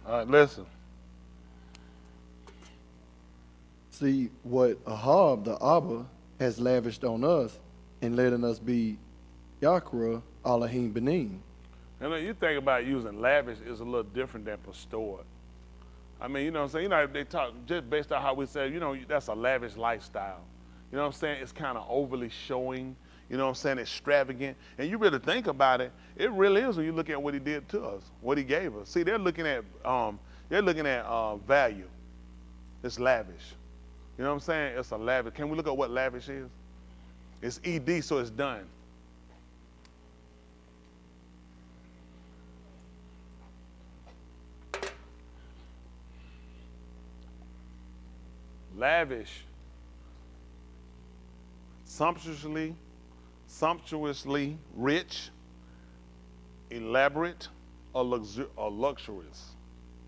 All right, listen. See what Ahab, the Abba, has lavished on us in letting us be Yakra, Elohim Benin. And you think about using lavish is a little different than restored. I mean, you know what I'm saying? You know, they talk just based on how we say, you know, that's a lavish lifestyle. You know what I'm saying? It's kind of overly showing, you know what I'm saying, extravagant. And you really think about it, it really is when you look at what he did to us, what he gave us. See, they're looking at value. It's lavish. You know what I'm saying? It's a lavish. Can we look at what lavish is? It's ED, so it's done. Lavish, sumptuously rich, elaborate, or luxurious.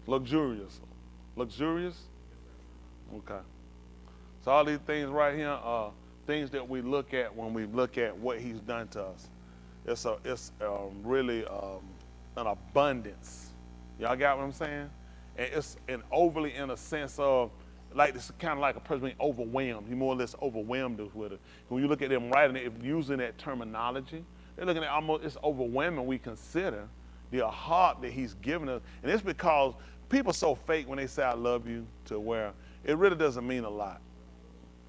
Luxurious. Okay. So all these things right here are things that we look at when we look at what he's done to us. It's really an abundance. Y'all got what I'm saying? And it's an overly in a sense of, like, it's kind of like a person being overwhelmed. He more or less overwhelmed us with it. When you look at them writing it, using that terminology, they're looking at almost, it's overwhelming. We consider the heart that he's given us. And it's because people are so fake when they say I love you, to where it really doesn't mean a lot.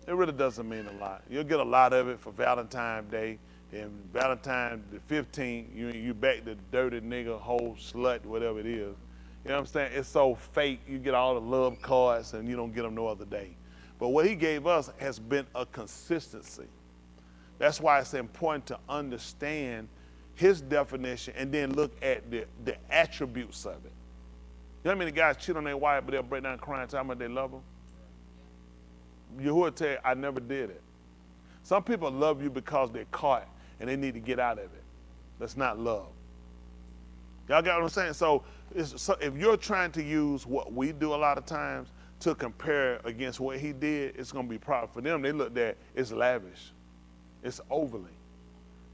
It really doesn't mean a lot. You'll get a lot of it for Valentine's Day. And Valentine's the 15th, you back the dirty nigga, whole slut, whatever it is. You know what I'm saying? It's so fake. You get all the love cards and you don't get them no other day. But what he gave us has been a consistency. That's why it's important to understand his definition and then look at the attributes of it. You know how many guys cheat on their wife, but they'll break down crying, tell them they love them? Yahuwah tell you, I never did it. Some people love you because they're caught and they need to get out of it. That's not love. Y'all got what I'm saying? So if you're trying to use what we do a lot of times to compare against what he did, it's going to be proud for them. They looked at it's lavish, it's overly.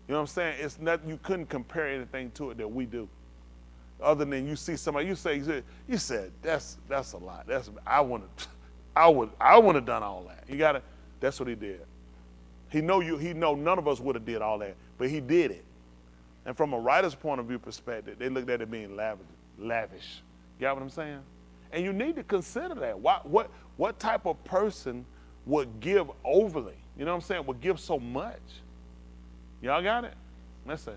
You know what I'm saying? It's not, you couldn't compare anything to it that we do. Other than you see somebody, you said that's a lot. I would have done all that. You got it. That's what he did. He know none of us would have did all that, but he did it. And from a writer's point of view perspective, they looked at it being lavish. You got what I'm saying? And you need to consider that. What type of person would give overly? You know what I'm saying? Would give so much? Y'all got it? Let's say.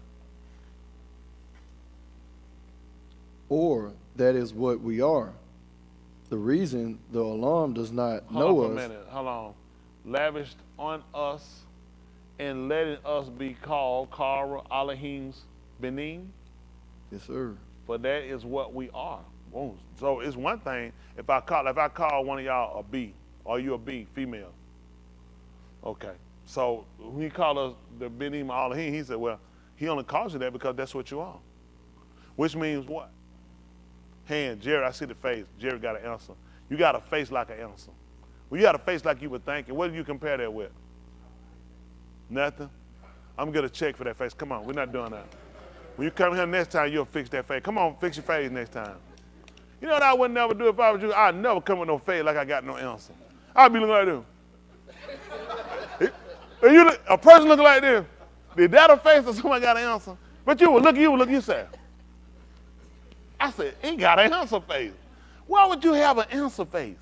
Or that is what we are. The reason the alarm does not Hold know on for us. a minute. Hold on. Lavished on us and letting us be called Kara Elohim's Benin. Yes, sir. For that is what we are. Boom. So it's one thing if I call one of y'all a B, are you a B, female? Okay. So when he called us the Benin Elohim, he said, well, he only calls you that because that's what you are. Which means what? Hand, Jerry, I see the face. Jerry got an answer. You got a face like an answer. Well, you got a face like you were thinking. What do you compare that with? Nothing? I'm going to get a check for that face. Come on, we're not doing that. When you come here next time, you'll fix that face. Come on, fix your face next time. You know what I would never do if I was you? I'd never come with no face like I got no answer. I'd be looking like this. A person looking like this, is that a face or somebody got an answer? But you would look, you said. I said, he got an answer face. Why would you have an answer face?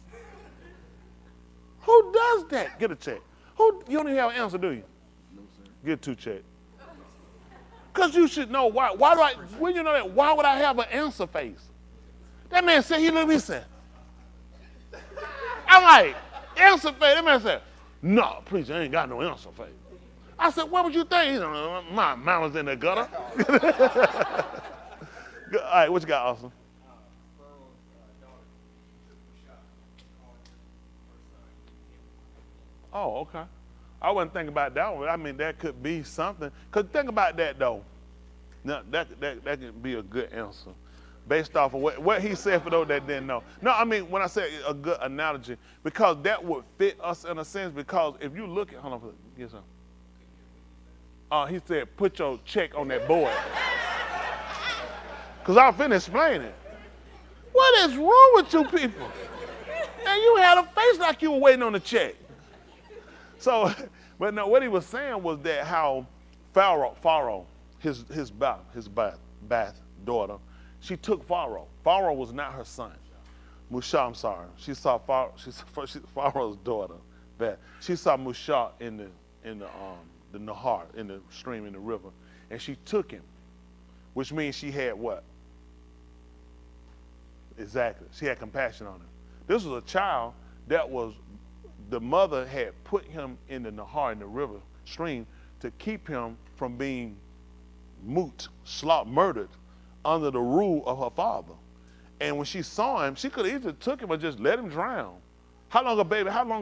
Who does that? Get a check. You don't even have an answer, do you? No, sir. Get 2 checks. Because you should know why. When you know that, why would I have an answer face? That man said, he looked at me and said, I'm like, answer face. That man said, no, preacher, I ain't got no answer face. I said, what would you think? He said, my mama's in the gutter. All right, what you got, Austin? Oh, okay. I wasn't thinking about that one. I mean, that could be something. Because think about that, though. Now, that could be a good answer based off of what he said for those that didn't know. No, I mean, when I say a good analogy, because that would fit us in a sense, because if you look at, hold on, yes, sir. He said, put your check on that board. Because I'm finna explain it. What is wrong with you people? And you had a face like you were waiting on a check. So, but no, what he was saying was that how Pharaoh, his Bath daughter, she took Pharaoh. Pharaoh was not her son. Musha, I'm sorry. She saw Pharaoh's daughter. That she saw Musha in the Nahar, in the stream, in the river, and she took him, which means she had what? Exactly. She had compassion on him. This was a child that was, the mother had put him in the Nahar, in the river stream, to keep him from being murdered under the rule of her father. And when she saw him, she could have easily took him and just let him drown. How long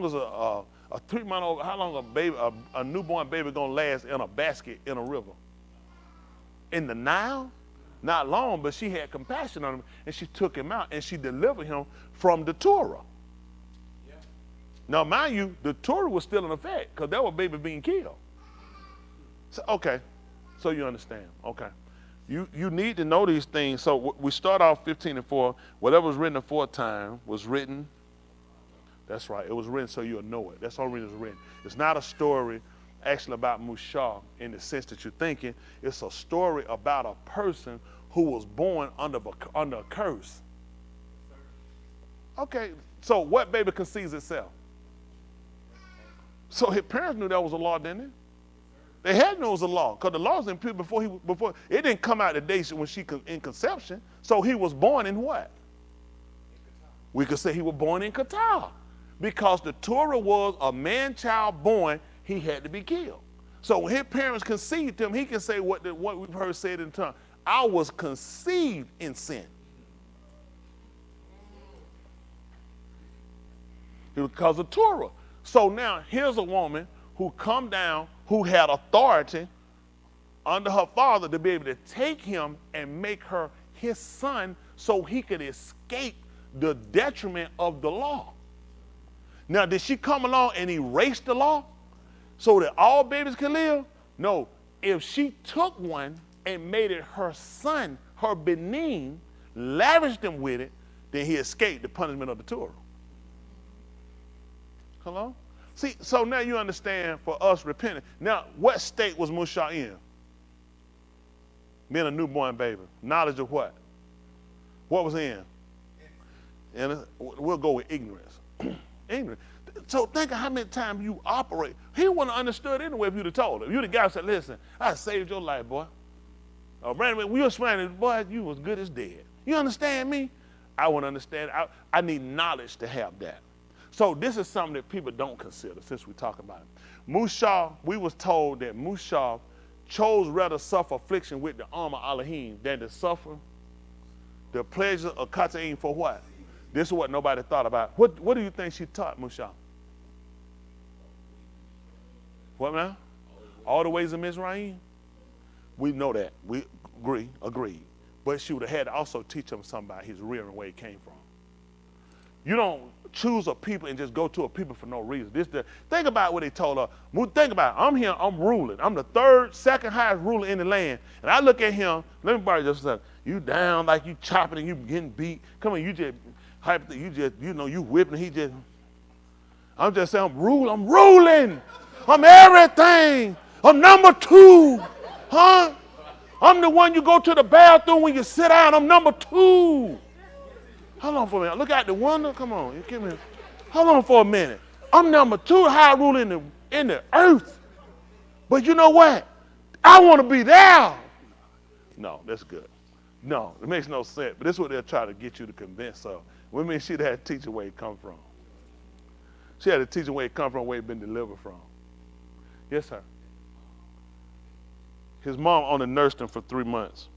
is a 3-month-old, how long a newborn baby gonna last in a basket in a river? In the Nile? Not long, but she had compassion on him, and she took him out, and she delivered him from the Torah. Yeah. Now, mind you, the Torah was still in effect, because that was baby being killed. So, okay, so you understand. Okay. You need to know these things. So we start off 15:4. Whatever was written aforetime was written. That's right. It was written so you'll know it. That's the only reason it was written. It's not a story actually about Musha in the sense that you're thinking. It's a story about a person who was born under a curse. Okay, so what baby conceives itself? So his parents knew that was a law, didn't they? They had known it was a law, because the law was in place before it didn't come out the day when she in conception. So he was born in what? We could say he was born in Qatar, because the Torah was a man-child born, he had to be killed. So when his parents conceived him, he can say what we've heard said in tongue. I was conceived in sin. Because of Torah. So now here's a woman who come down, who had authority under her father to be able to take him and make her his son so he could escape the detriment of the law. Now, did she come along and erase the law so that all babies can live? No. If she took one and made it her son, her benin, lavished him with it, then he escaped the punishment of the Torah. Hello? See, so now you understand for us repenting. Now, what state was Musha in? Being a newborn baby. Knowledge of what? What was he in? And we'll go with ignorance. Ignorance. So think of how many times you operate. He wouldn't have understood anyway if you'd have told him. You'd have got said, listen, I saved your life, boy. Oh, Brandon, we were smiling, boy, you was good as dead. You understand me? I wouldn't understand. I need knowledge to have that. So this is something that people don't consider since we talk about it. Musha, we was told that Musha chose rather suffer affliction with the arm of Elohim than to suffer the pleasure of Kataim for what? This is what nobody thought about. What do you think she taught Musha? What now? All the ways of Mizraim? We know that. We agreed. But she would have had to also teach him something about his rear and where he came from. You don't choose a people and just go to a people for no reason. Think about what they told her. Think about it. I'm here, I'm ruling. I'm the second highest ruler in the land. And I look at him, let me borrow just a second. You down like you chopping and you getting beat. Come on, you whipping, I'm just saying, I'm ruling. I'm everything. I'm number 2. Huh? I'm the one you go to the bathroom when you sit down. I'm number 2. Hold on for a minute. Look out the window. Come on. You give me. Hold on for a minute. I'm number 2 high ruler in the earth. But you know what? I want to be there. No, that's good. No, it makes no sense. But this is what they'll try to get you to convince of. Women, she'd had to teach her where it come from. She had to teach her where it come from, where it been delivered from. Yes, sir. His mom only nursed him for 3 months.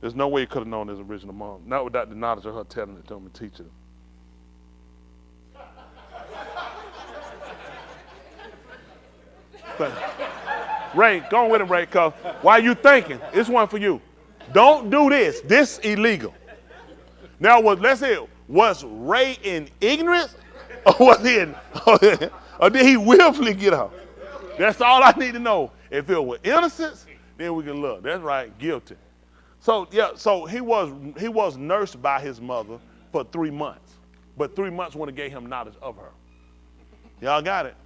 There's no way he could have known his original mom. Not without the knowledge of her telling it to him and teaching him. But, Ray, go on with him, Ray, because while you thinking, it's one for you. Don't do this. This is illegal. Now, let's say, was Ray in ignorance or was he or did he willfully get up? That's all I need to know. If it was innocence, then we can look. That's right, guilty. So he was nursed by his mother for 3 months. But 3 months when it gave him knowledge of her. Y'all got it?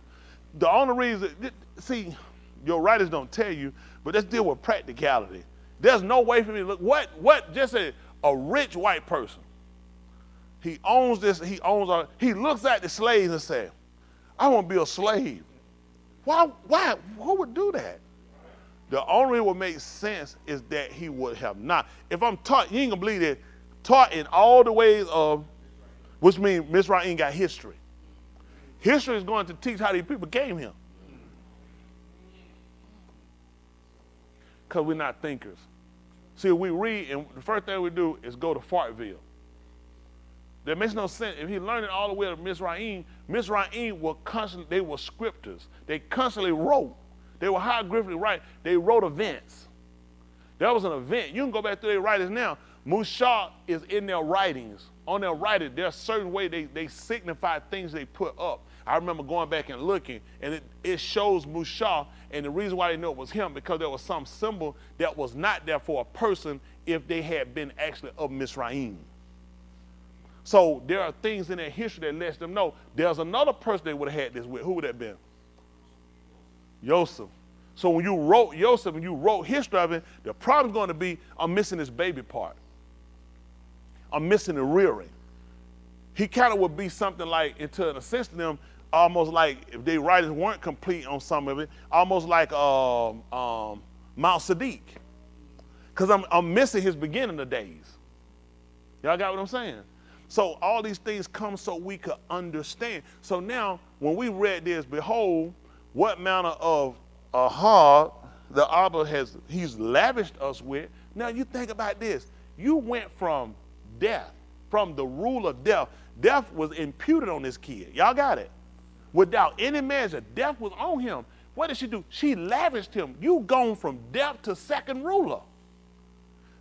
The only reason, see, your writers don't tell you, but let's deal with practicality. There's no way for me to look, what just a rich white person. He owns this, he looks at the slaves and says, I want to be a slave. Why, who would do that? The only way it would make sense is that he would have not. If I'm taught, you ain't gonna believe that, taught in all the ways of, which means Mizraim got history. History is going to teach how these people came here. Because we're not thinkers. See, we read, and the first thing we do is go to Fartville. That makes no sense. If he learned it all the way to Mizraim were constantly, they were scriptors. They constantly wrote. They were hieroglyphically right. They wrote events. That was an event. You can go back to their writings now. Musha is in their writings. On their writings, there's a certain way they signify things they put up. I remember going back and looking, and it shows Musha, and the reason why they knew it was him, because there was some symbol that was not there for a person if they had been actually of Mizraim. So there are things in their history that lets them know there's another person they would have had this with. Who would that have been? Joseph. So when you wrote Joseph and you wrote history of it, the problem's going to be, I'm missing this baby part. I'm missing the rearing. He kind of would be something like, into in a sense to them, almost like if their writings weren't complete on some of it, almost like Mount Sadiq. Because I'm missing his beginning of days. Y'all got what I'm saying? So all these things come so we could understand. So now, when we read this, behold, what manner of Ahab the Abba he's lavished us with. Now you think about this. You went from death, from the rule of death. Death was imputed on this kid. Y'all got it? Without any measure, death was on him. What did she do? She lavished him. You gone from death to second ruler.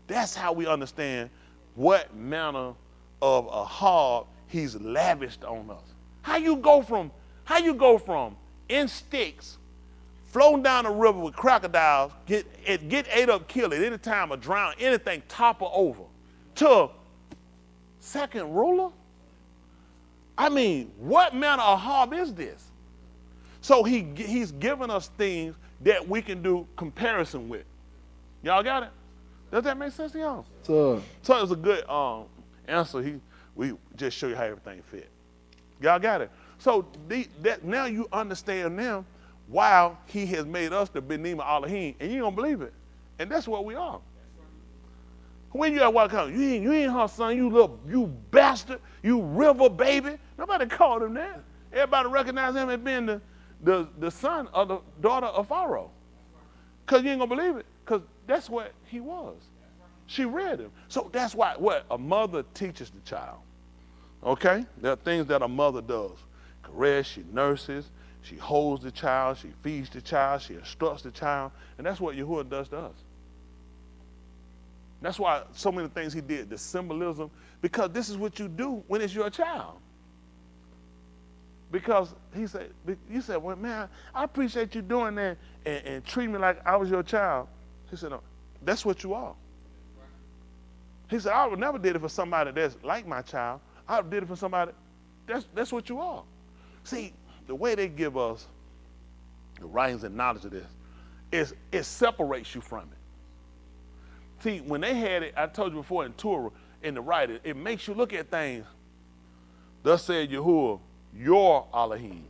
That's how we understand what manner of Ahab he's lavished on us. How you go from How you go from in sticks, floating down the river with crocodiles, get ate up, killed at any time, or drown, anything, topple over, to second ruler? I mean, what manner of harm is this? So he's given us things that we can do comparison with. Y'all got it? Does that make sense to y'all? So So it was a good answer. We just show you how everything fit. Y'all got it? So that now you understand now why he has made us the Benim Elohim, and you don't believe it. And that's what we are. When you at White County, you ain't her son, you bastard, you river baby. Nobody called him that. Everybody recognized him as being the son of the daughter of Pharaoh. Because you ain't gonna believe it, because that's what he was. She read him. So that's why what a mother teaches the child. Okay? There are things that a mother does. Caress, she nurses, she holds the child, she feeds the child, she instructs the child, and that's what Yahuwah does to us. That's why so many things he did, the symbolism, because this is what you do when it's your child. Because you said, well, man, I appreciate you doing that and treat me like I was your child. He said, no, that's what you are. He said, I would never did it for somebody that's like my child. I did it for somebody, that's what you are. See, the way they give us the writings and knowledge of this is it separates you from it. See, when they had it, I told you before in Torah, in the writing, it makes you look at things. Thus said Yahuwah, your Elohim.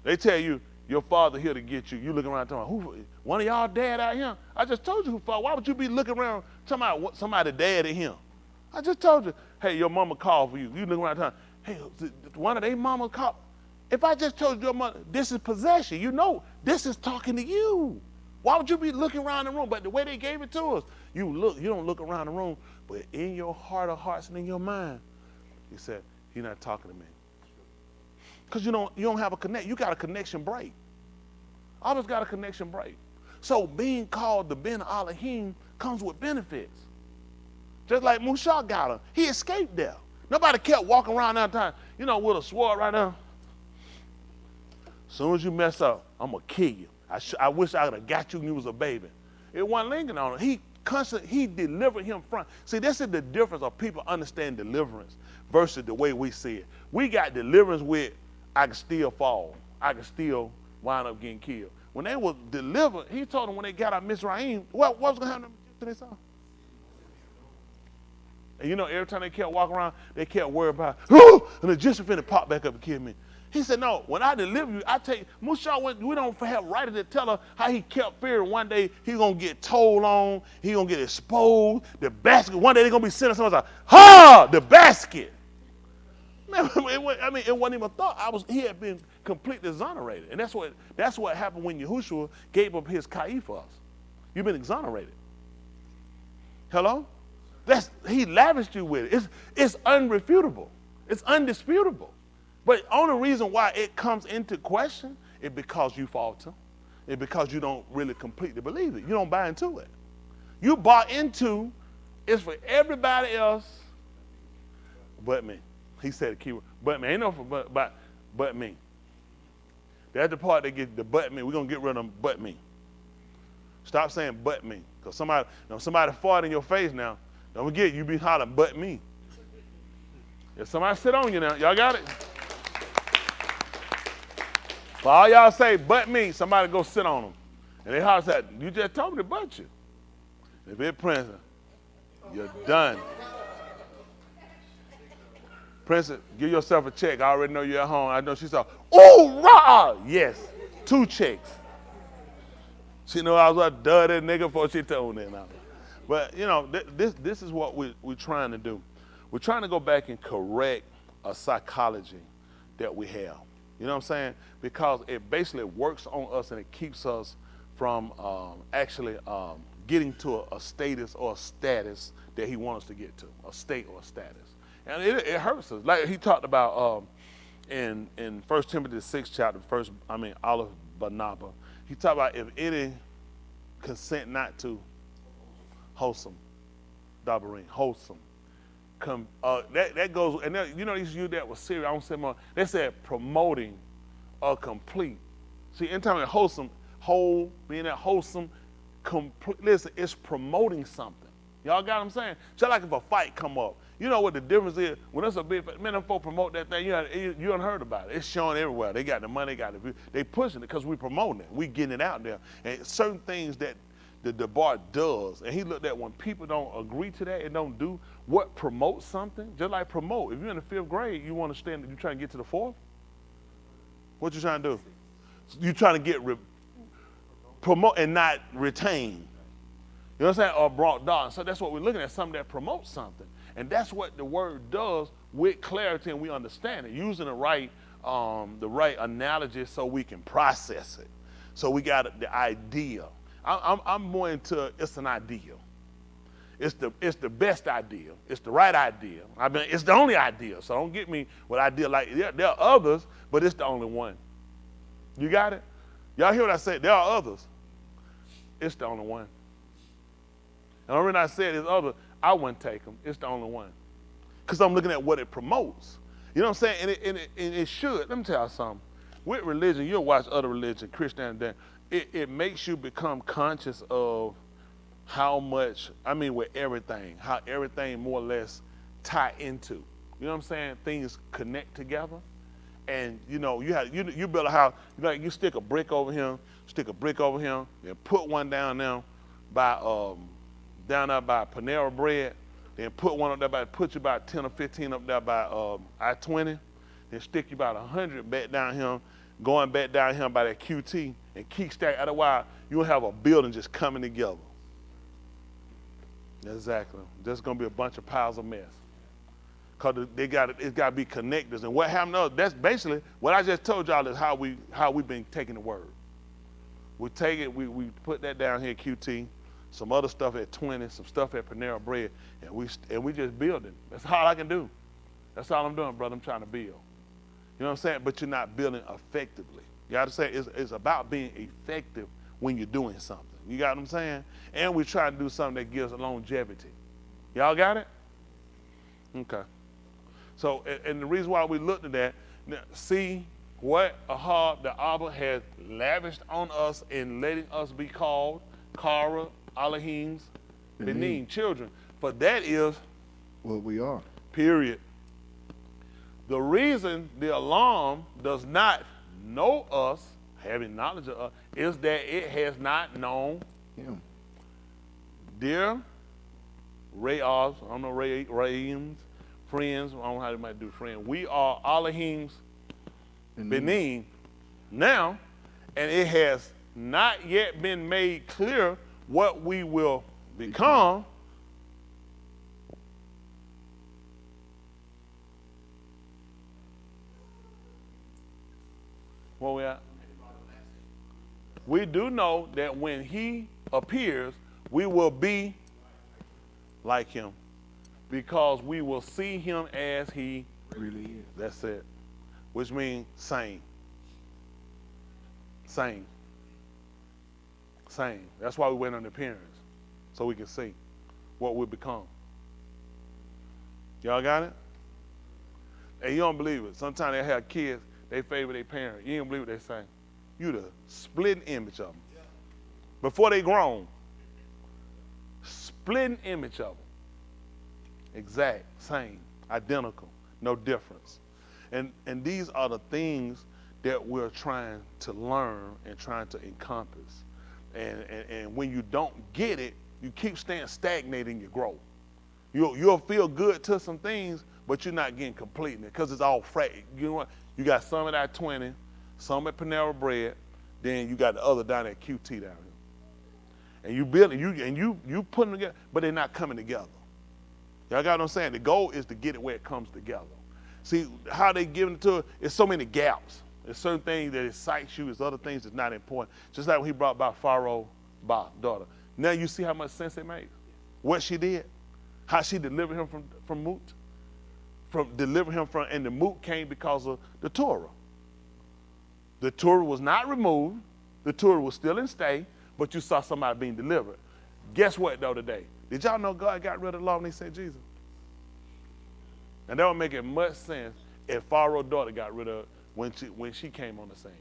They tell you, your father here to get you. You looking around talking about, who, one of y'all dad out here? I just told you who father. Why would you be looking around talking about somebody dad at him? I just told you, hey, your mama called for you. You looking around talking, hey, one of their mama called. If I just told your mother, this is possession, you know, this is talking to you. Why would you be looking around the room? But the way they gave it to us, you don't look around the room, but in your heart of hearts and in your mind, he said, he's not talking to me. Because you don't have a connect. You got a connection break. I always got a connection break. So being called the Ben Elohim comes with benefits. Just like Mushak got him. He escaped there. Nobody kept walking around that time, with a sword right now. As soon as you mess up, I'm going to kill you. I wish I would have got you when you was a baby. It wasn't lingering on him. He delivered him from. See, this is the difference of people understand deliverance versus the way we see it. We got deliverance with, I can still fall. I can still wind up getting killed. When they were delivered, he told them when they got out of Mizraim, what was going to happen to they saw? And every time they kept walking around, they kept worried about, an Egyptian finna pop back up and kill me. He said, no, when I deliver you, I take, Mushah, we don't have right to tell her how he kept fearing one day he's going to get told on, he's going to get exposed, the basket, one day they're going to be sitting somewhere like, the basket. Man, it wasn't even a thought. He had been completely exonerated. And that's what happened when Yahushua gave up his ka'if for us. You've been exonerated. Hello? He lavished you with it. It's unrefutable. It's undisputable. But the only reason why it comes into question is because you falter. It's because you don't really completely believe it. You don't buy into it. You bought into it's for everybody else but me. He said a keyword, but me. Ain't no for but me. That's the part that gets the but me. We're going to get rid of them but me. Stop saying but me. Because somebody fart in your face now, don't forget you be hollering but me. If somebody sit on you now, y'all got it? For all y'all say, but me, somebody go sit on them. And they holler said, you just told me to butt you. If it's Prince, you're done. Princess, give yourself a check. I already know you're at home. I know she saw, oh, rah! Yes, 2 checks. She know I was a dirty nigga before she told me that. But, this is what we're trying to do. We're trying to go back and correct a psychology that we have. You know what I'm saying? Because it basically works on us and it keeps us from actually getting to a status or a status that he wants us to get to, a state or a status. And it hurts us. Like he talked about in 1 Timothy the 6th chapter, Aleph Banaba, he talked about if any consent not to wholesome, dabarim, wholesome. that goes, and you know, they used to use that with cereal. I don't say more. They said promoting a complete. See, anytime it's wholesome, whole, being that wholesome, complete. Listen, it's promoting something. Y'all got what I'm saying? Just like if a fight come up, you know what the difference is? When it's a big fight, man, them folk promote that thing, you done heard about it. It's showing everywhere. They got the money, they got the view. They pushing it because we promoting it. We getting it out there. And certain things that the bar does, and he looked at when people don't agree to that and don't do what promotes something, just like promote. If you're in the 5th grade, you want to stand, you trying to get to the 4th? What you trying to do? You trying to get promote and not retain. You know what I'm saying? Or brought down. So that's what we're looking at, something that promotes something. And that's what the word does with clarity, and we understand it, using the right analogy so we can process it. So we got the idea. I'm more into it's an idea. It's the best idea. It's the right idea. I mean, it's the only idea. So don't get me with idea like there are others, but it's the only one. You got it? Y'all hear what I said? There are others. It's the only one. And the reason I said it's other, I wouldn't take them. It's the only one. Because I'm looking at what it promotes. You know what I'm saying? And it should. Let me tell you something. With religion, you'll watch other religion, Christianity, it makes you become conscious of how much, I mean with everything, how everything more or less tie into. You know what I'm saying? Things connect together. And you know, you build a house, you stick a brick over here, then put one down there by Panera Bread, then put one up there put you about 10 or 15 up there by I-20, then stick you about 100 back down here, going back down here by that QT, and keep stacking. Otherwise, you'll have a building just coming together. Exactly. There's gonna be a bunch of piles of mess. Because it's got to be connectors. And what happened to us, that's basically what I just told y'all is how we've been taking the word. We take it, we put that down here at QT, some other stuff at 20, some stuff at Panera Bread, and we just building. That's all I can do. That's all I'm doing, brother. I'm trying to build. You know what I'm saying? But you're not building effectively. You got to say it's about being effective when you're doing something. You got what I'm saying? And we're trying to do something that gives longevity. Y'all got it? Okay. So, and the reason why we looked at that, see what Ahab the Abba has lavished on us in letting us be called Kara, Elohim's, Benin, children. For that is what we are. Period. The reason the alarm does not know us, having knowledge of us, is that it has not known him. Dear Rayos, I don't know, Rayim's, friends, I don't know how they might do friends. We are Elohim's Benin now, and it has not yet been made clear what we will become. Where we at? We do know that when he appears, we will be like him, because we will see him as he really is. That's it. Which means same. Same. Same. That's why we went on the appearance, so we can see what we become. Y'all got it? And you don't believe it. Sometimes they have kids, they favor their parents. You don't believe what they say. You the splitting image of them. Before they grown. Splitting image of them. Exact, same, identical, no difference. And these are the things that we're trying to learn and trying to encompass. And when you don't get it, you keep staying stagnated in your growth. You'll feel good to some things, but you're not getting complete in it because it's all fragmented. You know what? You got some at that 20, some at Panera Bread, then you got the other down at QT down here. And you building, you putting them together, but they're not coming together. Y'all got what I'm saying? The goal is to get it where it comes together. See, how they giving it to us, it's so many gaps. There's certain things that excites you, there's other things that's not important. Just like when he brought about Pharaoh's daughter. Now you see how much sense it makes. What she did, how she delivered him from Moot. And the Moot came because of the Torah. The Torah was not removed, the Torah was still in stay, but you saw somebody being delivered. Guess what though today? Did y'all know God got rid of the law when he sent Jesus? And that would make it much sense if Pharaoh's daughter got rid of when she came on the scene.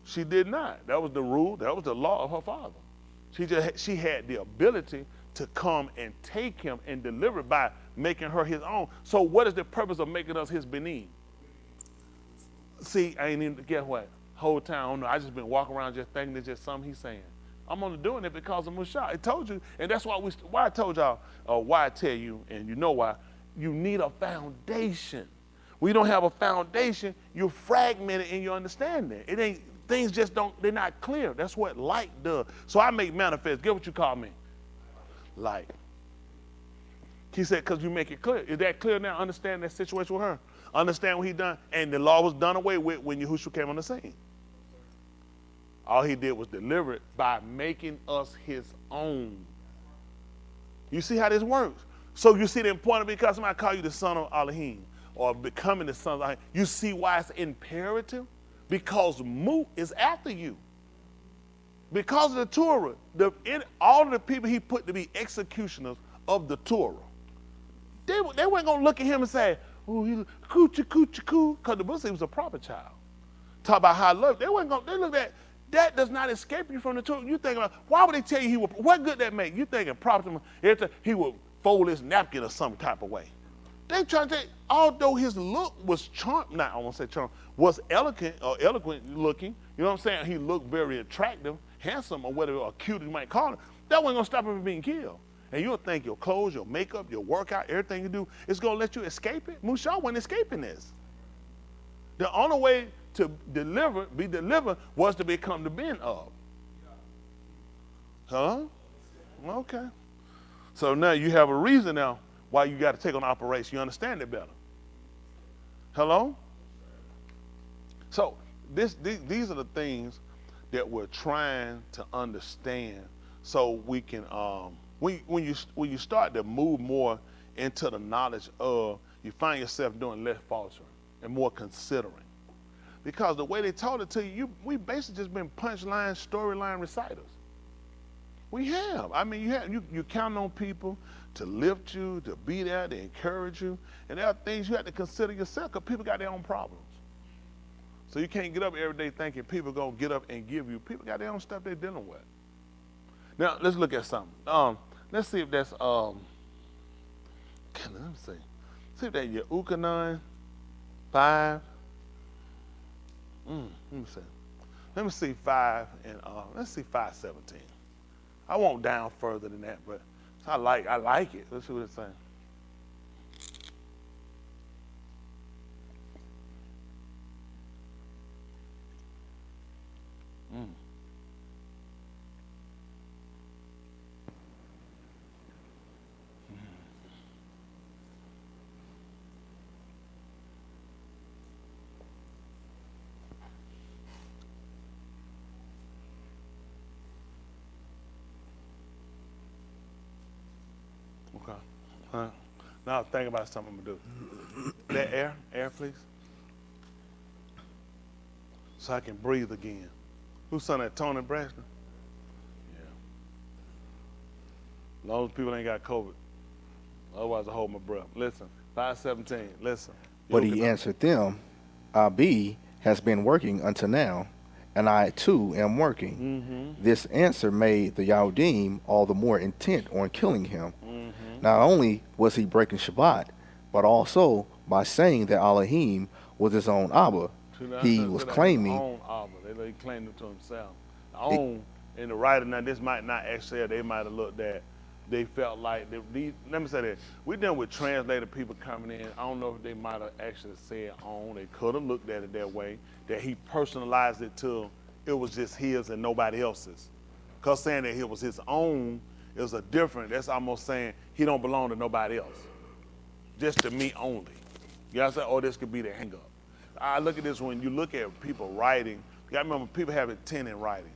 She did not. That was the rule. That was the law of her father. She had the ability to come and take him and deliver it by making her his own. So what is the purpose of making us his benin? See, I ain't even, guess what? Whole time, I don't know. I just been walking around just thinking it's just something he's saying. I'm only doing it because of Musha. I told you, and that's why I told y'all, why I tell you, and you know why. You need a foundation. When you don't have a foundation, you're fragmented in your understanding. It ain't, things just don't, they're not clear. That's what light does. So I make manifest. Get what you call me? Light. He said, because you make it clear. Is that clear now? Understand that situation with her. Understand what he done. And the law was done away with when Yahushua came on the scene. All he did was deliver it by making us his own. You see how this works? So you see the importance because somebody call you the son of Elohim or becoming the son of Elohim. You see why it's imperative? Because Mu is after you. Because of the Torah, all of the people he put to be executioners of the Torah, they weren't going to look at him and say, oh, he's coochie, coochie, coo, because the Muslim was a proper child. Talk about how I love. They weren't going to, they look at, that does not escape you from the Torah. You think about, why would they tell you he would, what good that make? You thinking proper, he would fold his napkin or some type of way. They trying to take, although his look was I won't say charm, was eloquent looking, you know what I'm saying? He looked very attractive, handsome, or whatever, or cute you might call him. That wasn't gonna stop him from being killed. And you'll think your clothes, your makeup, your workout, everything you do is gonna let you escape it. Musha wasn't escaping this. The only way to be delivered was to become the bin of. Huh? Okay. So now you have a reason now why you got to take on operation. You understand it better. Hello? So these are the things that we're trying to understand so we can, when you start to move more into the knowledge of, you find yourself doing less faltering and more considering. Because the way they taught it to you, we basically just been punchline, storyline reciters. We have. I mean, you count on people to lift you, to be there, to encourage you. And there are things you have to consider yourself because people got their own problems. So you can't get up every day thinking people are going to get up and give you. People got their own stuff they're dealing with. Now, let's look at something. Let's see if that's, let me see. See if that's your Ukanon 5. Let me see. Let me see 5 and let's see 5:17. I won't down further than that, but I like it. Let's see what it's saying. Okay. Now think about something I'm gonna do. That air, please. So I can breathe again. Who's son that Tony Braxton? Yeah. As long as people ain't got COVID. Otherwise I hold my breath. Listen, 5:17, listen. But he answered them, Abi has been working until now, and I too am working. This answer made the Yahudim all the more intent on killing him. Not only was he breaking Shabbat, but also by saying that Elohim was his own Abba. He was claiming. His own Abba. They claimed it to himself. Own in the writer. Now this might not actually. They might have looked at. They felt like let me say that we done with translator people coming in. I don't know if they might have actually said own. They could have looked at it that way. That he personalized it to it was just his and nobody else's. Cause saying that it was his own is a different. That's almost saying he don't belong to nobody else. Just to me only. You know what I'm saying? Or this could be the hang up. I look at this when you look at people writing. You gotta remember people have intent in writings.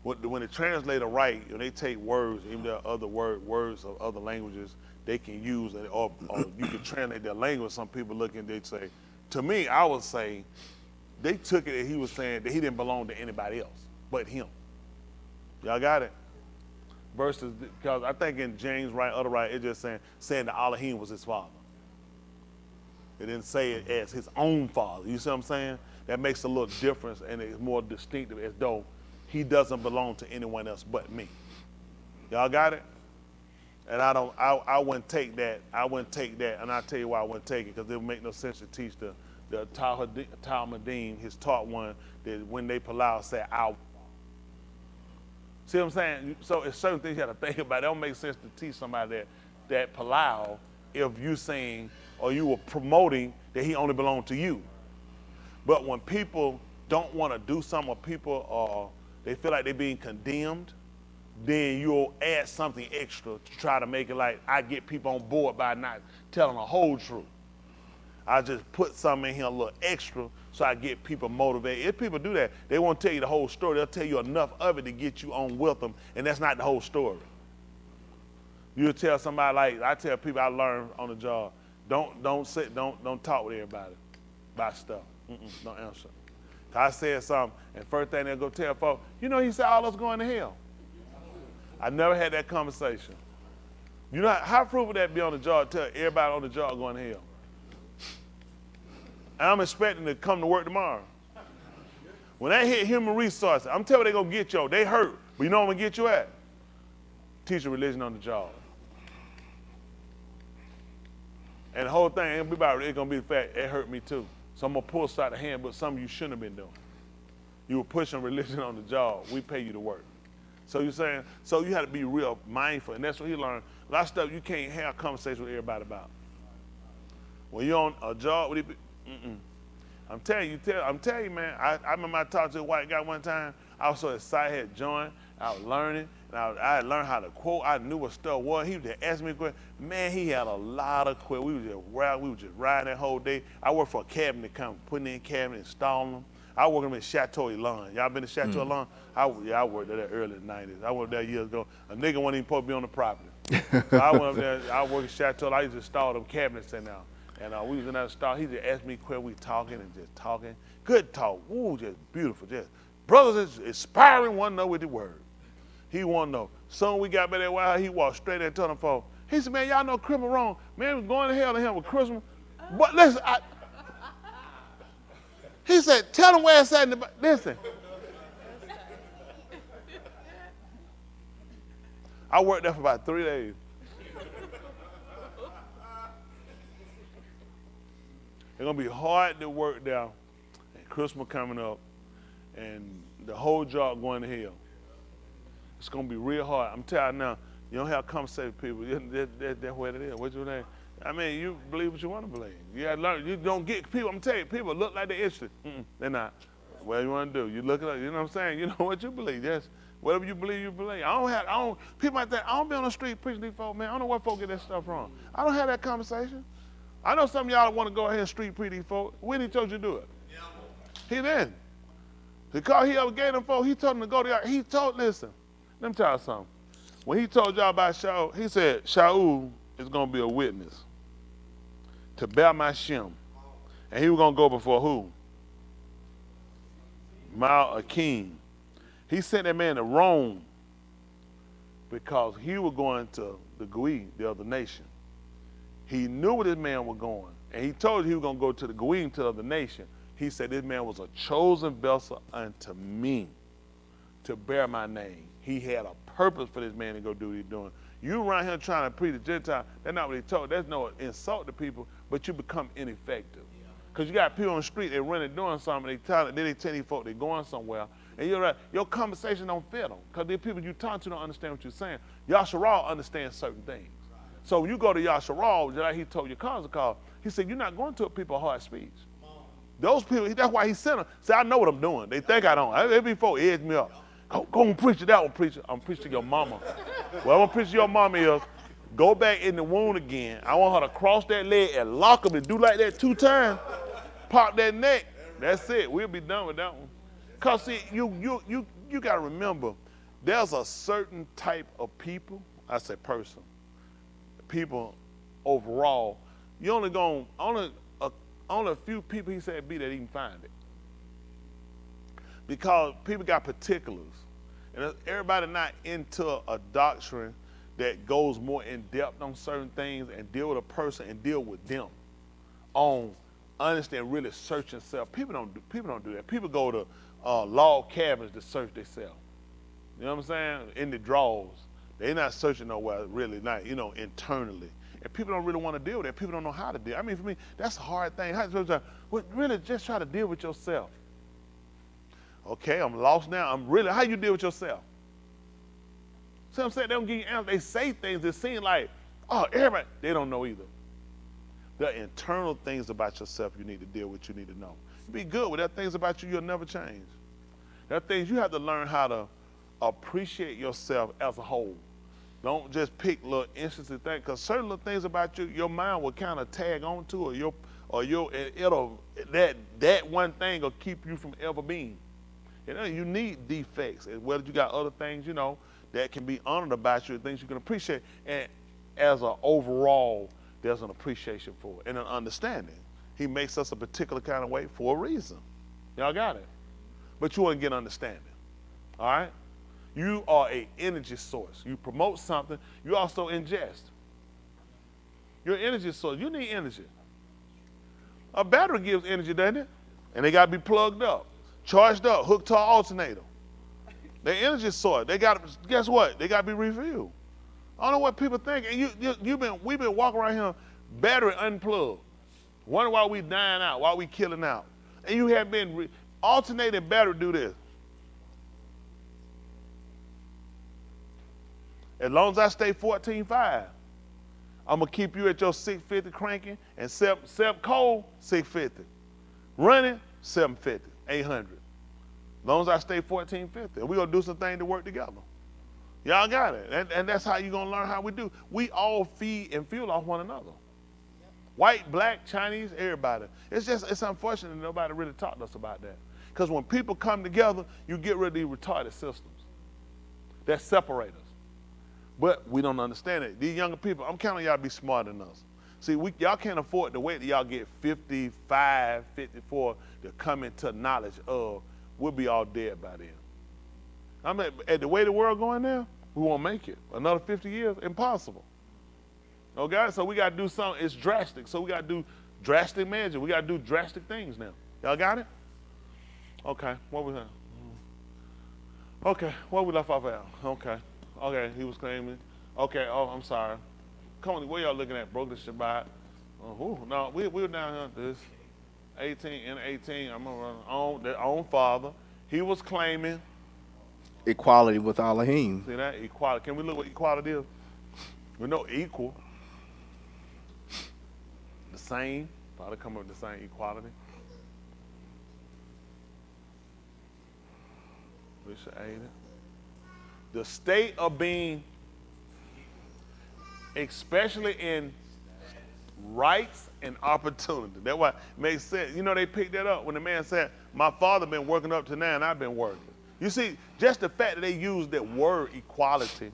When the translator write, when they take words, even there are other words of other languages they can use, or you can translate their language. Some people look and they say, to me, I would say, they took it that he was saying that he didn't belong to anybody else but him. Y'all got it? Versus, because I think in James right, other right, it's just saying that Elohim was his father. It didn't say it as his own father. You see what I'm saying? That makes a little difference, and it's more distinctive, as though he doesn't belong to anyone else but me. Y'all got it? And I wouldn't take that. I wouldn't take that, and I'll tell you why I wouldn't take it, because it would make no sense to teach the Talmudim, his taught one, that when they palau say, "Our." See what I'm saying? So it's certain things you have to think about. It don't make sense to teach somebody that palau if you saying or you were promoting that he only belonged to you. But when people don't want to do something, or people they feel like they're being condemned, then you'll add something extra to try to make it like I get people on board by not telling the whole truth. I just put something in here a little extra so I get people motivated. If people do that, they won't tell you the whole story. They'll tell you enough of it to get you on with them, and that's not the whole story. You'll tell somebody, like I tell people I learned on the job, don't talk with everybody about stuff. Don't answer. I said something, and first thing they'll go tell folks, he said all us going to hell. I never had that conversation. You know how fruitful that be on the job, tell everybody on the job going to hell. And I'm expecting to come to work tomorrow. When they hit human resources, I'm telling you they're going to get you. They hurt, but you know what I'm going to get you at? Teach religion on the job. And the whole thing ain't about it. It's going to be the fact it hurt me too. So I'm going to pull side of the hand, but something you shouldn't have been doing. You were pushing religion on the job. We pay you to work. So you're saying, so you had to be real mindful, and that's what he learned. A lot of stuff you can't have conversations with everybody about. When you're on a job, I'm telling you, man. I remember I talked to a white guy one time. I was so excited, I had joined. I was learning, and I had learned how to quote. I knew what stuff was. He was just asking me a question. Man, he had a lot of quotes. We were just riding that whole day. I worked for a cabinet company, putting in cabinets, installing them. I worked in Chateau Elan. Y'all been to Chateau Elan? I worked there early in the 90s. I worked there years ago. A nigga wasn't even supposed to be on the property. So I went up there. I worked in Chateau. I used to install them cabinets in there. And we was in that stall. He just asked me questions. We talking and just talking. Good talk. Ooh, just beautiful. Just brothers is inspiring. Want to know with the word. He want to know. Soon we got back there, while he walked straight there and told them folks. He said, man, y'all know Christmas wrong. Man, we're going to hell to him with Christmas. But listen, he said, tell them where it's at. Listen. I worked there for about 3 days. It's going to be hard to work there, and Christmas coming up, and the whole job going to hell. It's going to be real hard. I'm telling you now, you don't have conversation with people. That's what it is. What's your name? I mean, you believe what you want to believe. You got to learn. You don't get people. I'm telling you, people look like they're interested. They're not. What you want to do? You look at it. You know what I'm saying? You know what you believe. Yes. Whatever you believe, you believe. People might think, I don't be on the street preaching to these folks, man. I don't know where folks get that stuff from. I don't have that conversation. I know some of y'all want to go ahead and street preach these folks. When he told you to do it? Yeah. He didn't. Because he ever gave them folks, he told them to go there. Listen, let me tell you something. When he told y'all about Shaul, he said, Shaul is going to be a witness to bear my shem. And he was going to go before who? Mount a king. He sent that man to Rome because he was going to the Goyim, the other nation. He knew where this man was going, and he told you he was going to go to the Goyim, to the other nation. He said this man was a chosen vessel unto me to bear my name. He had a purpose for this man to go do what he's doing. You around here trying to preach the Gentile, that's not what he told. That's no insult to people, but you become ineffective. Because you got people on the street, they're running doing something, then they tell these folks they're going somewhere, and your conversation don't fit them. Because the people you talk to don't understand what you're saying. Yasharal understands certain things. So when you go to Yasharal, just like he told your call, he said, you're not going to a people hard speech. Those people, that's why he sent them. Say, I know what I'm doing. They think I don't. Every folks edge me up. Go and preach to that one, preacher. I'm preaching to your mama. What I'm going to preach to your mama is, go back in the wound again. I want her to cross that leg and lock them and do like that 2 times. Pop that neck. That's it. We'll be done with that one. Because, see, you got to remember, there's a certain type of people, I say person, people overall, you only a few people he said be that even find it. Because people got particulars. And everybody not into a doctrine that goes more in depth on certain things and deal with a person and deal with them. on understand, really searching self. People don't do that. People go to log cabins to search themselves. You know what I'm saying? In the drawers. They're not searching nowhere really, not, internally. And people don't really want to deal with that. People don't know how to deal. I mean, for me, that's a hard thing. Really just try to deal with yourself. Okay, I'm lost now. How you deal with yourself? See what I'm saying? They don't give you answers. They say things that seem like, oh, everybody, they don't know either. There are internal things about yourself you need to deal with, you need to know. Be good with. There are things about you you'll never change. There are things you have to learn how to appreciate yourself as a whole. Don't just pick little instances of things, because certain little things about you, your mind will kind of tag on to, that one thing will keep you from ever being. You need defects, as well as you got other things, that can be honored about you, things you can appreciate. And as an overall, there's an appreciation for it and an understanding. He makes us a particular kind of way for a reason. Y'all got it? But you want to get understanding. All right? You are an energy source. You promote something, you also ingest. You're an energy source. You need energy. A battery gives energy, doesn't it? And they got to be plugged up, charged up, hooked to an alternator. They're energy source. Guess what? They got to be refueled. I don't know what people think. And we've been walking around here, battery unplugged. Wondering why we dying out, why we killing out. And you have been alternating battery do this. As long as I stay 14.5, I'm going to keep you at your 650 cranking, and Sep cold, 650. Running, 750, 800. As long as I stay 1450. And we're going to do some things to work together. Y'all got it. And that's how you're going to learn how we do. We all feed and fuel off one another. White, black, Chinese, everybody. It's unfortunate that nobody really taught us about that. Because when people come together, you get rid of these retarded systems that separate us. But we don't understand it. These younger people, I'm counting y'all to be smarter than us. See, y'all can't afford to wait till y'all get 55, 54 to come into knowledge of. We'll be all dead by then. I mean, at the way the world going now, we won't make it. Another 50 years, impossible. Okay, so we got to do something. It's drastic. So we got to do drastic measures. We got to do drastic things now. Y'all got it? Okay, what was that? Okay, what we left off at? Okay, he was claiming. Okay, I'm sorry. Come on, where y'all looking at? Broke the Shabbat. No, we were down here. This 18. I'm on their own father. He was claiming Equality with Elohim. See that? Equality. Can we look what equality is? We know equal. The same. Probably come up with the same equality. We should aid it. The state of being, especially in rights and opportunity. That's why it makes sense. They picked that up when the man said, my father been working up to now and I've been working. You see, just the fact that they used that word equality, you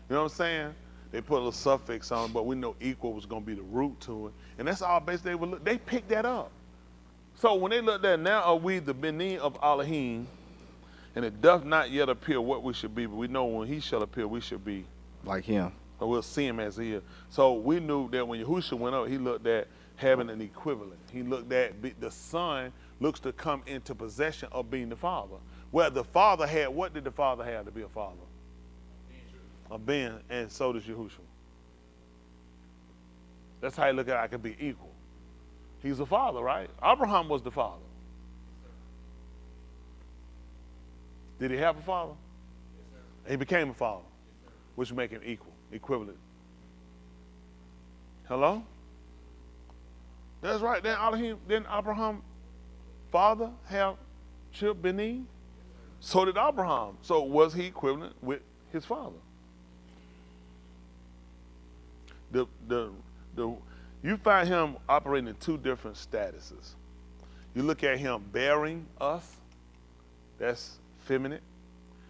know what I'm saying? They put a little suffix on it, but we know equal was going to be the root to it. And that's all basically they picked that up. So when they looked at, now are we the benin of Elohim, and it doth not yet appear what we should be, but we know when he shall appear, we should be like him. Or we'll see him as he is. So we knew that when Yahushua went up, he looked at having an equivalent. He looked at the Son looks to come into possession of being the Father. Well, the Father had, what did the Father have to be a Father? A being, and so does Yahushua. That's how you look at it, I can be equal. He's a father, right? Abraham was the father. Did he have a father? He became a father, which make him equal, equivalent. Hello? That's right. Then Abraham, father, have children beneath? So did Abraham. So was he equivalent with his father? You find him operating in two different statuses. You look at him bearing us, that's feminine.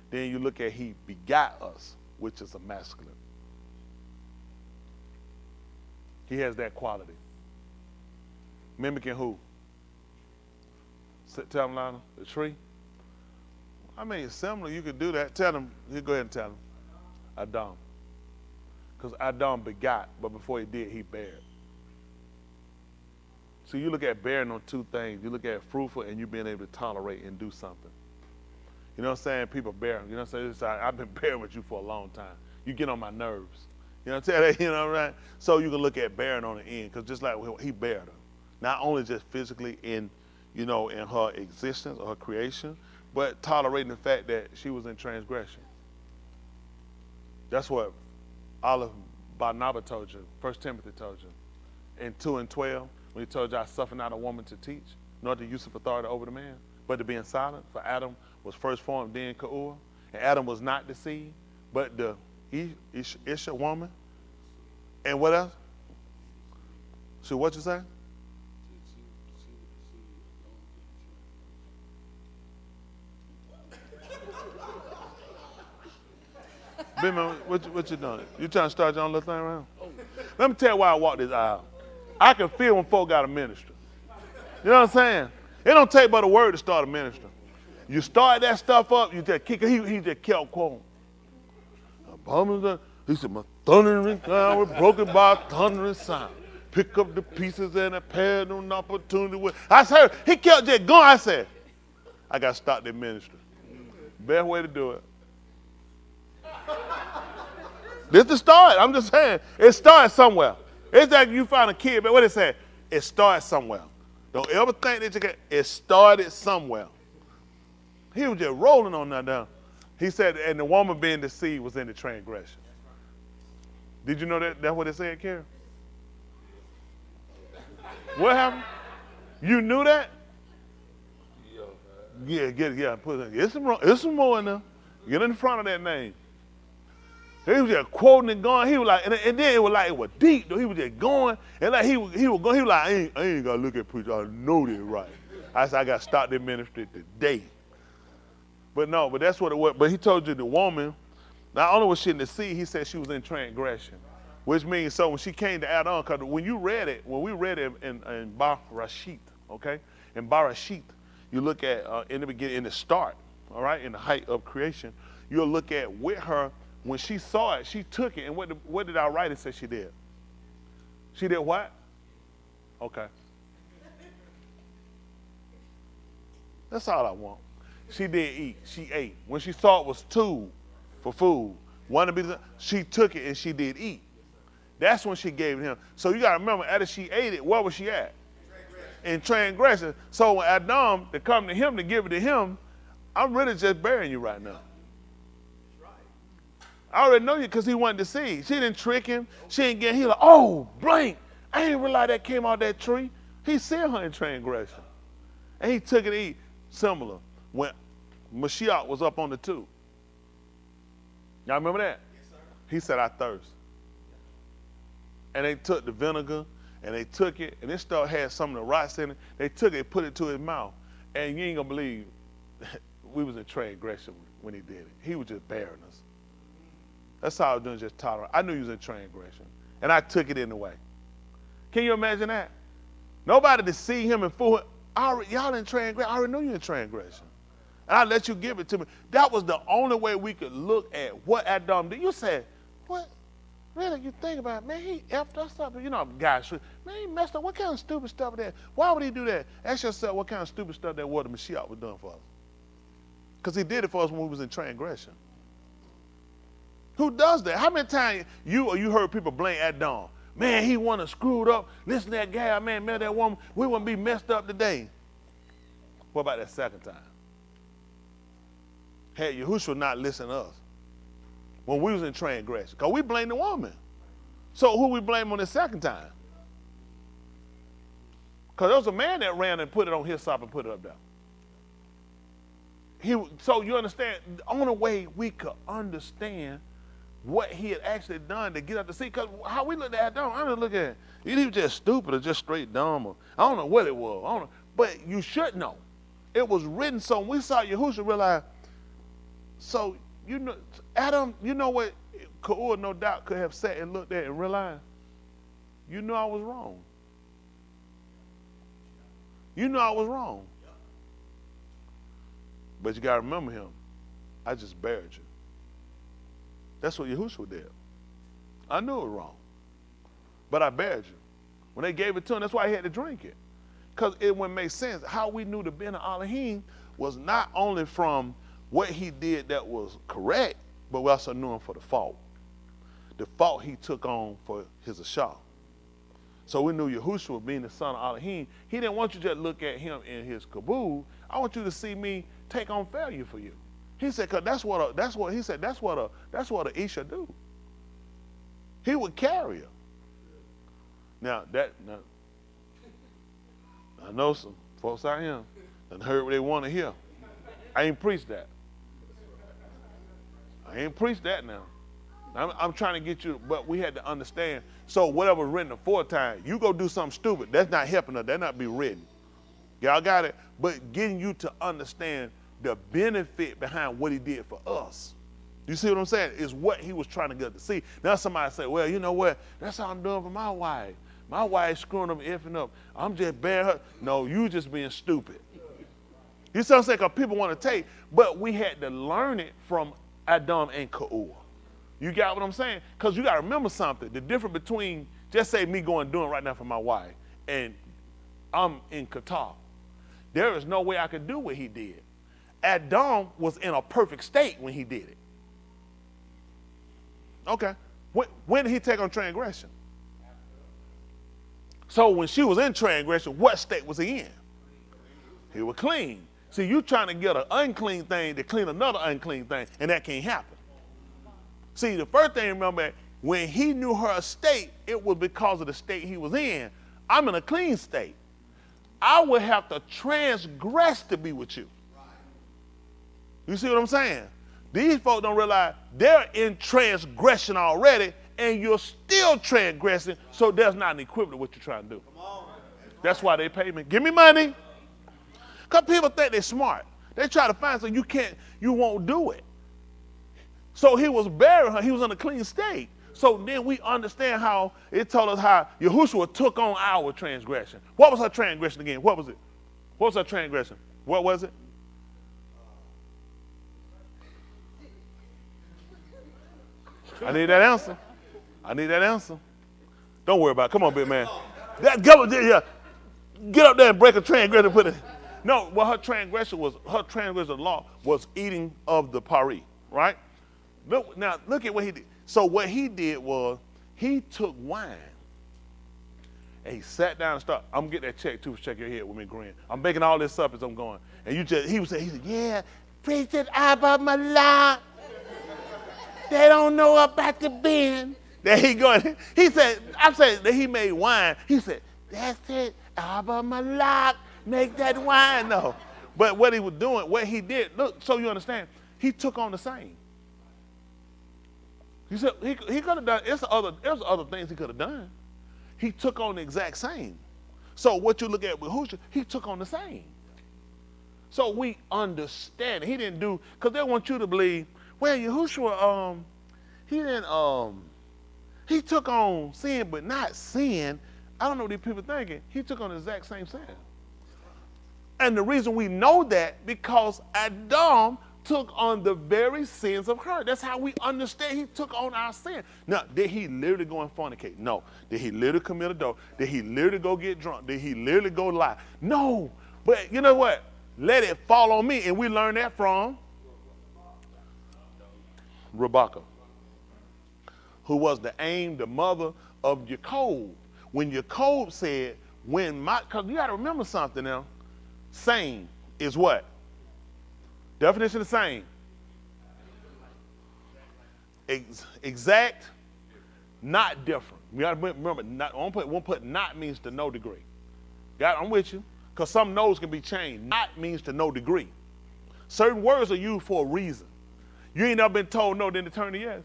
Then you look at he begot us, which is a masculine. He has that quality. Mimicking who? Tell him, Lana, the tree. I mean, similar, you could do that. Tell him, you go ahead and tell him. Adam. Because Adam begot, but before he did, he bared. So you look at bearing on two things. You look at fruitful and you being able to tolerate and do something. You know what I'm saying? People bear. You know what I'm saying? It's like, I've been bearing with you for a long time. You get on my nerves. You know what I'm saying? You know what I'm saying? So you can look at bearing on the end, because just like he bared her, not only just physically in, you know, in her existence or her creation, but tolerating the fact that she was in transgression. That's what Olive Barnabas told you, 1 Timothy told you. In 2:12, when he told you, I suffer not a woman to teach, nor to use of authority over the man, but to be silent. For Adam was first formed, then Keturah. And Adam was not deceived, but the Isha woman. And what else? So what you say? Big man, what you doing? You trying to start your own little thing around? Let me tell you why I walk this aisle. I can feel when folk got a ministry. You know what I'm saying? It don't take but a word to start a ministry. You start that stuff up, you just kick it. He just kept quoting. He said, my thundering sound was broken by a thundering sound. Pick up the pieces and a pair of an opportunity. I said, he kept just going. I said, I got to start that ministry. Best way to do it. This is the start. I'm just saying, it starts somewhere. It's like you find a kid, but what it say? It starts somewhere. Don't ever think that you can. It started somewhere. He was just rolling on that down. He said, and the woman being deceived was in the transgression. Did you know that? That's what it said, Karen? What happened? You knew that? Yeah. Put it in. It's some more in there. Get in front of that name. He was just quoting and going. He was like, and then it was deep though. He was just going, and like he was going. He was like, I ain't gotta look at preacher. I know this right. I said, I gotta start this ministry today. But that's what it was. But he told you the woman, not only was she in the sea, he said she was in transgression, which means so when she came to add on, because when we read it in Barashit, okay, in Barashit, you look at in the beginning, in the start, all right, in the height of creation, you'll look at with her. When she saw it, she took it, and what did our writer say she did? She did what? Okay. That's all I want. She did eat. She ate. When she saw it was too for food, she took it and she did eat. That's when she gave it him. So you got to remember, after she ate it, where was she at? In transgression. So when Adam to come to him to give it to him, I'm really just burying you right now. I already know you because he wanted to see. She didn't trick him. She didn't get, he like, oh, blank. I didn't realize that came out that tree. He seen her in transgression. And he took it to eat. Similar. When Mashiach was up on the tube. Y'all remember that? Yes, sir. He said, I thirst. And they took the vinegar and they took it, and this stuff had some of the rocks in it. They took it, put it to his mouth. And you ain't gonna believe we was in transgression when he did it. He was just bearing us. That's all I was doing, just tolerate. I knew he was in transgression. And I took it in the way. Can you imagine that? Nobody to see him and fool him. Y'all in transgression. I already knew you in transgression. And I let you give it to me. That was the only way we could look at what Adam did. You said, what? Really, you think about it, man, he effed us up. You know, guys, man, he messed up. What kind of stupid stuff that? Why would he do that? Ask yourself what kind of stupid stuff that was the Mashiach was doing for us. Because he did it for us when we was in transgression. Who does that? How many times you heard people blame Adam? Man, he wanna screwed up. Listen to that guy, man, met that woman. We wouldn't be messed up today. What about that second time? Had Yahushua not listened to us when we was in transgression? Because we blamed the woman. So who we blame on the second time? Because there was a man that ran and put it on his side and put it up there. So you understand, the only way we could understand what he had actually done to get out the sea, because how we looked at Adam, I didn't look at it. He was just stupid or just straight dumb. Or, I don't know what it was. I don't know. But you should know. It was written so when we saw Yahushua realize, so you know, Adam, you know what Keturah no doubt could have sat and looked at and realized? You know I was wrong. You know I was wrong. But you got to remember him. I just buried you. That's what Yahushua did. I knew it was wrong. But I buried you. When they gave it to him, that's why he had to drink it. because it wouldn't make sense. How we knew the Ben of Elohim was not only from what he did that was correct, but we also knew him for the fault. The fault he took on for his Ashah. So we knew Yahushua being the son of Elohim, he didn't want you to just look at him in his kabul. I want you to see me take on failure for you. He said, cause that's what a Isha do. He would carry her. Now I know some folks out here that heard what they want to hear. I ain't preached that. I ain't preached that now. I'm trying to get you, but we had to understand. So whatever was written the fourth time, you go do something stupid, that's not helping us. That not be written. Y'all got it? But getting you to understand the benefit behind what he did for us. You see what I'm saying? Is what he was trying to get to see. Now somebody say, well, you know what? That's how I'm doing for my wife. My wife screwing up, effing up. I'm just bearing her. No, you just being stupid. You see what I'm saying? Because people want to take, but we had to learn it from Adam and Ka'ur. You got what I'm saying? Because you got to remember something. The difference between, just say me going doing right now for my wife, and I'm in Qatar. There is no way I could do what he did. Adam was in a perfect state when he did it. Okay. When did he take on transgression? So when she was in transgression, what state was he in? He was clean. See, you trying to get an unclean thing to clean another unclean thing, and that can't happen. See, the first thing, remember, when he knew her state, it was because of the state he was in. I'm in a clean state. I would have to transgress to be with you. You see what I'm saying? These folks don't realize they're in transgression already, and you're still transgressing, so there's not an equivalent to what you're trying to do. That's why they pay me. Give me money. Because people think they're smart. They try to find something you won't do it. So he was burying her. He was in a clean state. So then we understand how it told us how Yahushua took on our transgression. What was her transgression again? What was it? What was her transgression? What was it? I need that answer. I need that answer. Don't worry about it. Come on, big man. Get up there and break a transgression and put it. No, well, her transgression law was eating of the pari, right? Now, look at what he did. So what he did was he took wine and he sat down and started. I'm going to get that check too, check your head with me, Green. I'm making all this up as I'm going. And he said, yeah, preach it about my life. They don't know about the bin. There he going. He said, I'm saying that he made wine. He said, that's it, Abba Malak, make that wine. No. But what he was doing, what he did, look, so you understand, he took on the same. He said he could have done, there's other things he could have done. He took on the exact same. So what you look at with Yahushua, he took on the same. So we understand it. He didn't do, because they want you to believe, well, Yahushua, he took on sin, but not sin. I don't know what these people thinking. He took on the exact same sin. And the reason we know that, because Adam took on the very sins of her. That's how we understand he took on our sin. Now, did he literally go and fornicate? No. Did he literally commit adultery? Did he literally go get drunk? Did he literally go lie? No. But you know what? Let it fall on me. And we learned that from Rebecca, who was the mother of Jacob. When Jacob said, because you got to remember something now, same is what? Definition of same. Exact, not different. You got to remember, one put not means to no degree. I'm with you, because some no's can be changed. Not means to no degree. Certain words are used for a reason. You ain't never been told no, then to turn to yes.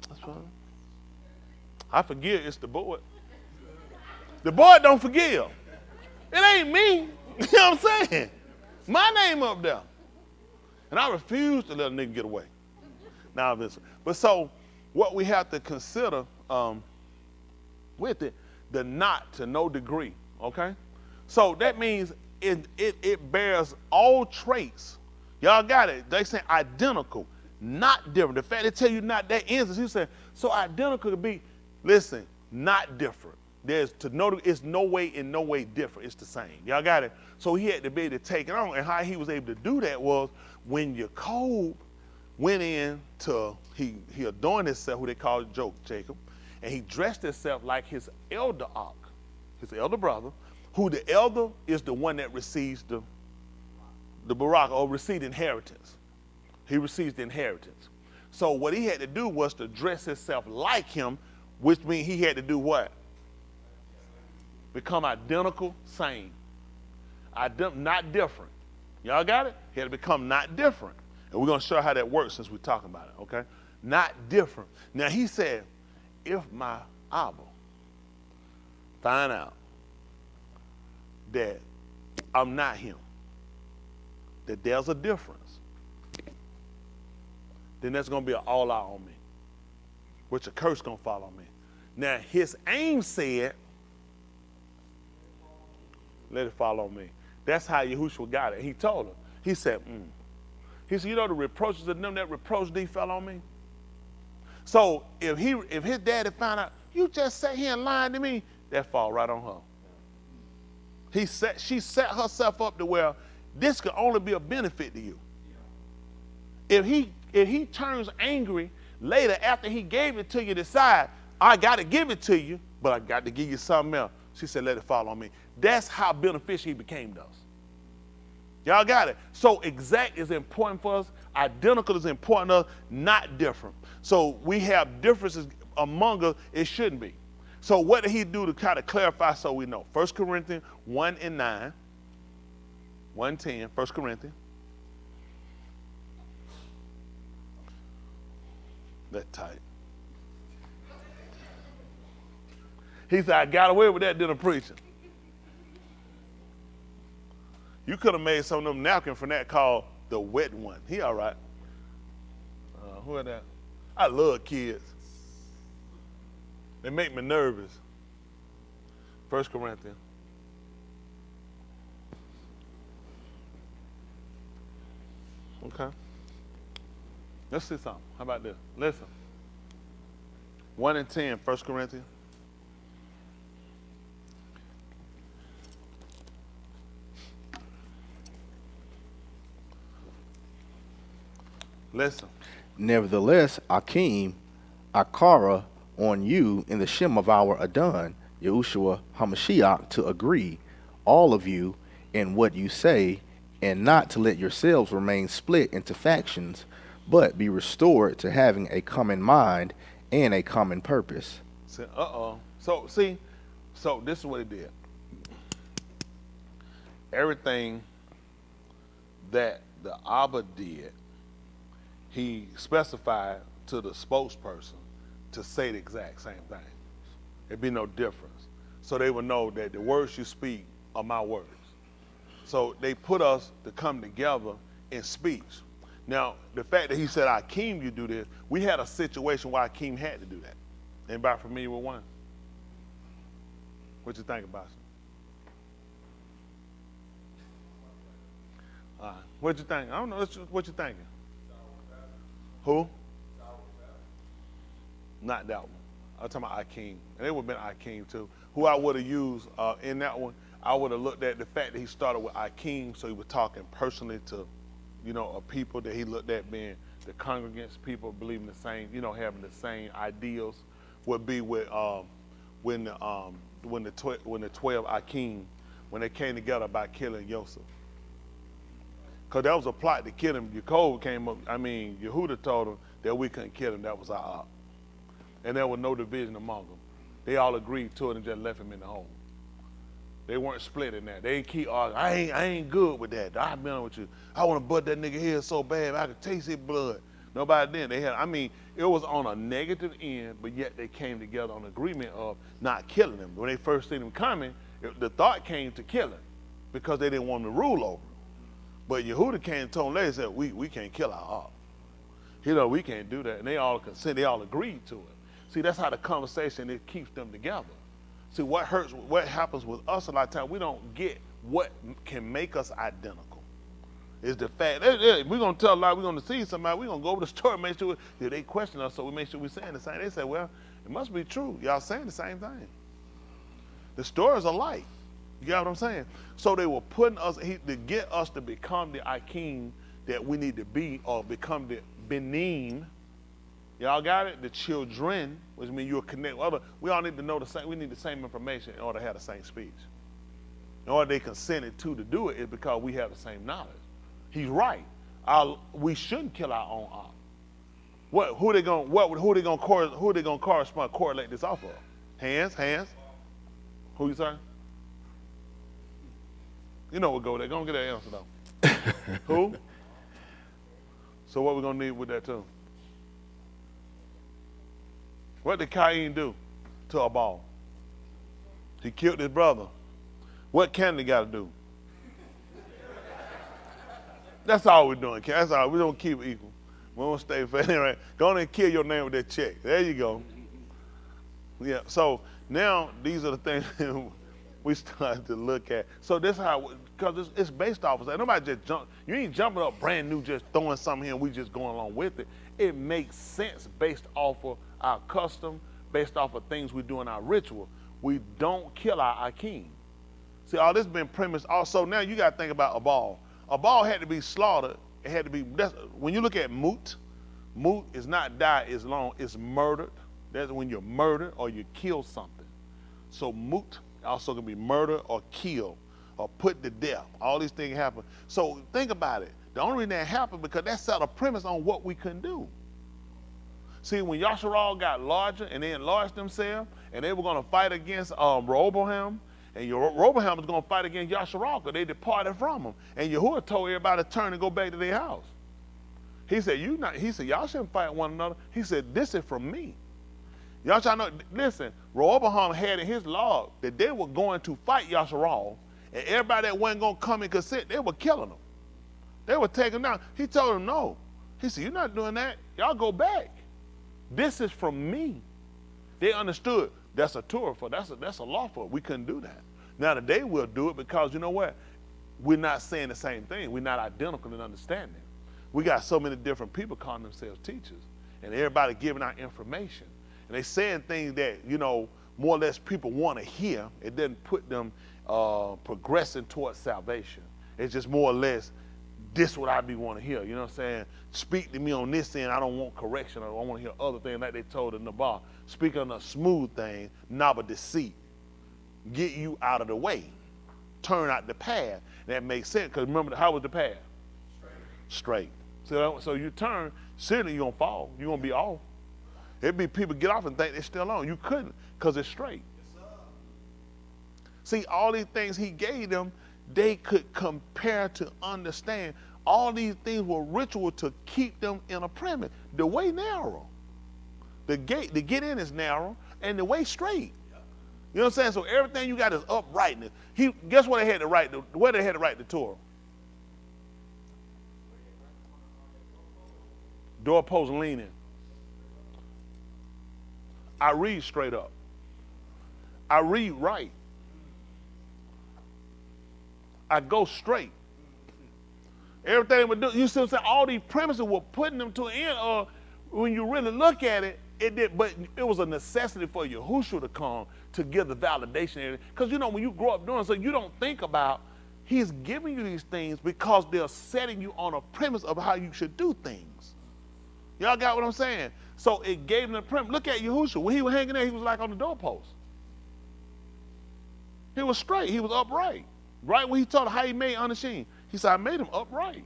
That's fine. I forgive, it's the board. The board don't forgive. It ain't me. You know what I'm saying? My name up there. And I refuse to let a nigga get away. Now, but so what we have to consider with it, the not to no degree, okay? So that means it bears all traits. Y'all got it. They say identical. not different. The fact they tell you not that instance, he said, so identical could be, listen, not different. It's no way, in no way different. It's the same. Y'all got it? So he had to be able to take it on. And how he was able to do that was when Jacob went in to, he adorned himself, who they called Jacob, and he dressed himself like his elder his elder brother, who the elder is the one that receives the barak, or received inheritance. He receives the inheritance. So what he had to do was to dress himself like him, which means he had to do what? Become identical, same. Not different. Y'all got it? He had to become not different. And we're going to show how that works since we're talking about it, okay? Not different. Now he said, if my Abba find out that I'm not him, that there's a difference, then that's going to be an all out on me, which a curse going to fall on me. Now his aim said, let it fall on me. That's how Yahushua got it. He told him. He said, He said, you know the reproaches of them that reproach thee fell on me? So if his daddy found out, you just sat here and lied to me, that fall right on her. She set herself up to where this could only be a benefit to you. If he turns angry later after he gave it to you, decide, I got to give it to you, but I got to give you something else. She said, let it fall on me. That's how beneficial he became to us. Y'all got it? So exact is important for us. Identical is important to us, not different. So we have differences among us. It shouldn't be. So what did he do to kind of clarify so we know? 1 Corinthians 1:9, 1:10, 1 Corinthians. That tight. He said, I got away with that dinner preaching. You could have made some of them napkins from that called the wet one. He all right. Who are that? I love kids. They make me nervous. 1 Corinthians. Okay. Let's see something. How about this? Listen. 1 and 10, 1 Corinthians. Listen. Nevertheless, Akim, Akara on you in the Shem of our Adon, Yahushua HaMashiach, to agree, all of you, in what you say, and not to let yourselves remain split into factions, but be restored to having a common mind and a common purpose. So this is what he did. Everything that the Abba did, he specified to the spokesperson to say the exact same thing. There'd be no difference. So they would know that the words you speak are my words. So they put us to come together in speech. Now, the fact that he said, Akeem, you do this, we had a situation where Akeem had to do that. Anybody familiar with one? What you think about it? What you think? I don't know. What you thinking? Who? Not that one. I'm talking about Akeem. And it would have been Akeem too. Who I would have used in that one, I would have looked at the fact that he started with Akeem, so he was talking personally to, a people that he looked at being the congregants, people believing the same, having the same ideals. Would be with when the 12 Akeem, when they came together about killing Yosef. Because that was a plot to kill him. Jacob came up, Yehuda told him that we couldn't kill him. That was our op. And there was no division among them. They all agreed to it and just left him in the home. They weren't split in that. They didn't keep arguing. I ain't good with that. I've been with you. I want to butt that nigga here so bad I could taste his blood. Nobody did. It was on a negative end, but yet they came together on agreement of not killing him. When they first seen him coming, the thought came to kill him because they didn't want him to rule over him. But Yehuda came and told them, they said, we can't kill our op. We can't do that. And they all consent, they all agreed to it. See, that's how the conversation, it keeps them together. See, what happens with us a lot of times, we don't get what can make us identical. It's the fact. We're going to tell a lie. We're going to see somebody. We're going to go over the store and make sure they question us, so we make sure we're saying the same. They say, well, it must be true. Y'all saying the same thing. The stories are alike. You got what I'm saying? So they were putting us, to get us to become the Akim that we need to be, or become the Benin. Y'all got it? The children, which means you'll connect with other. We all need to know the same. We need the same information in order to have the same speech. In order they consented to do it is because we have the same knowledge. He's right. We shouldn't kill our own op. Who they gonna correlate this off of? Hands. Who you saying? You know what go there. Go and get that answer though. Who? So what we gonna need with that too? What did Cain do to Abel? He killed his brother. What can they got to do? That's all we're doing, Ken. That's all. We don't keep it equal. We don't stay fair. Anyway, go on and kill your name with that check. There you go. Yeah, so now these are the things we started to look at. So this is how, because it's based off of that. Nobody just you ain't jumping up brand new, just throwing something here and we just going along with it. It makes sense based off of our custom, based off of things we do in our ritual. We don't kill our Akim. See, all this been premised. Also, now you got to think about Abal. Abal had to be slaughtered. It had to be, when you look at Mut is not die, it's long, it's murdered. That's when you're murdered or you kill something. So Mut also can be murder or kill or put to death. All these things happen. So think about it. The only reason that happened because that set a premise on what we couldn't do. See, when Yasharal got larger and they enlarged themselves and they were going to fight against Rehoboam, and Rehoboam was going to fight against Yasharal because they departed from him. And Yahuwah told everybody to turn and go back to their house. He said, y'all shouldn't fight one another. He said, this is from me. Y'all trying to know, listen, Rehoboam had in his log that they were going to fight Yasharal, and everybody that wasn't going to come and consent, they were killing them. They were taking them down. He told them no. He said, you're not doing that. Y'all go back. This is from me. They understood. That's a Torah for, that's a law for it. We couldn't do that. Now today we'll do it because you know what? We're not saying the same thing. We're not identical in understanding. We got so many different people calling themselves teachers, and everybody giving out information. And they saying things that, you know, more or less people want to hear. It doesn't put them progressing towards salvation. It's just more or less, this what I be want to hear. You know what I'm saying? Speak to me on this end. I don't want correction. I don't want to hear other things like they told in the bar. Speak on a smooth thing, not a deceit. Get you out of the way. Turn out the path. That makes sense. Because remember, how was the path? Straight. So you turn, certainly you're going to fall. You're going to be off. It'd be people get off and think they're still on. You couldn't because it's straight. See, all these things he gave them, they could compare to understand. All these things were ritual to keep them in a premise. The way narrow. The gate to get in is narrow and the way straight. You know what I'm saying? So everything you got is uprightness. Guess what they had to write? Where they had to write the Torah? Doorpost leaning. I read straight up. I read right. I go straight. Everything we do, you see what I'm saying? All these premises were putting them to an end. When you really look at it, it did, but it was a necessity for Yahushua to come to give the validation. Because you know, when you grow up doing so, you don't think about he's giving you these things because they're setting you on a premise of how you should do things. Y'all got what I'm saying? So it gave them the premise. Look at Yahushua. When he was hanging there, he was like on the doorpost. He was straight. He was upright. Right when he told how he made Anashim, he said, I made him upright.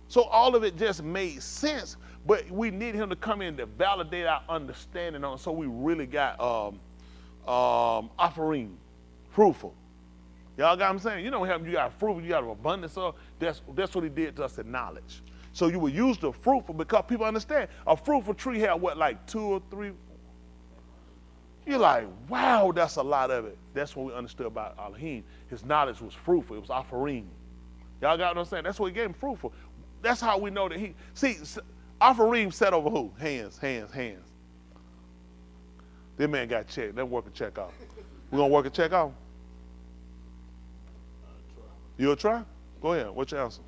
So all of it just made sense, but we need him to come in to validate our understanding on it. So we really got Afarim, fruitful. Y'all got what I'm saying? You know what you got fruitful, you got an abundance of. That's what he did to us in knowledge. So you would use the fruitful because people understand a fruitful tree had what, like 2 or 3? You're like, wow, that's a lot of it. That's what we understood about Elohim. His knowledge was fruitful. It was Afarim. Y'all got what I'm saying? That's what he gave him, fruitful. That's how we know that he, see, Afarim set over who? Hands. This man got checked. Let's work a check off. We're going to work a check off? You'll try? Go ahead. What's your answer?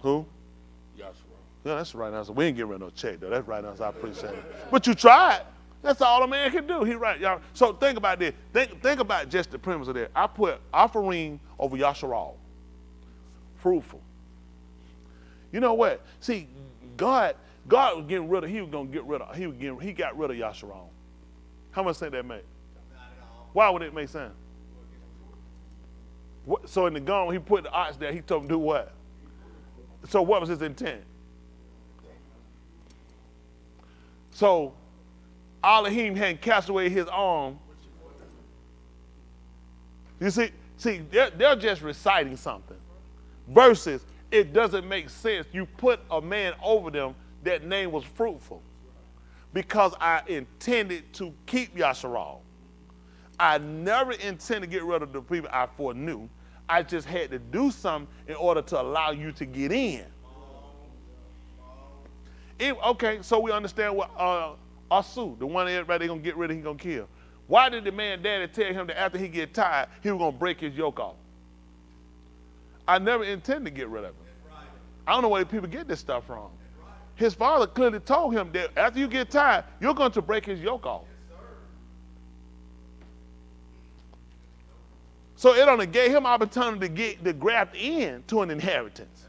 Who? Yeah, that's the right answer. We ain't getting rid of no check, though. That's the right answer. I appreciate it. But you tried. That's all a man can do. He right, y'all. So think about this. Think about just the premise of that. I put offering over Yasharal. Fruitful. You know what? See, God was getting rid of, he got rid of Yasharal. How much sense that make? Why would it make sense? So in the garden, he put the ox there, he told him to do what? So what was his intent? So Elohim hadn't cast away his arm. You see, they're just reciting something. Versus, it doesn't make sense. You put a man over them, that name was fruitful. Because I intended to keep Yasharal. I never intended to get rid of the people I foreknew. I just had to do something in order to allow you to get in. Okay, so we understand what Asu, the one everybody gonna get rid of, he gonna kill. Why did the man daddy tell him that after he get tired, he was gonna break his yoke off? I never intended to get rid of him. I don't know where people get this stuff from. His father clearly told him that after you get tired, you're going to break his yoke off. So it only gave him opportunity to graft in to an inheritance.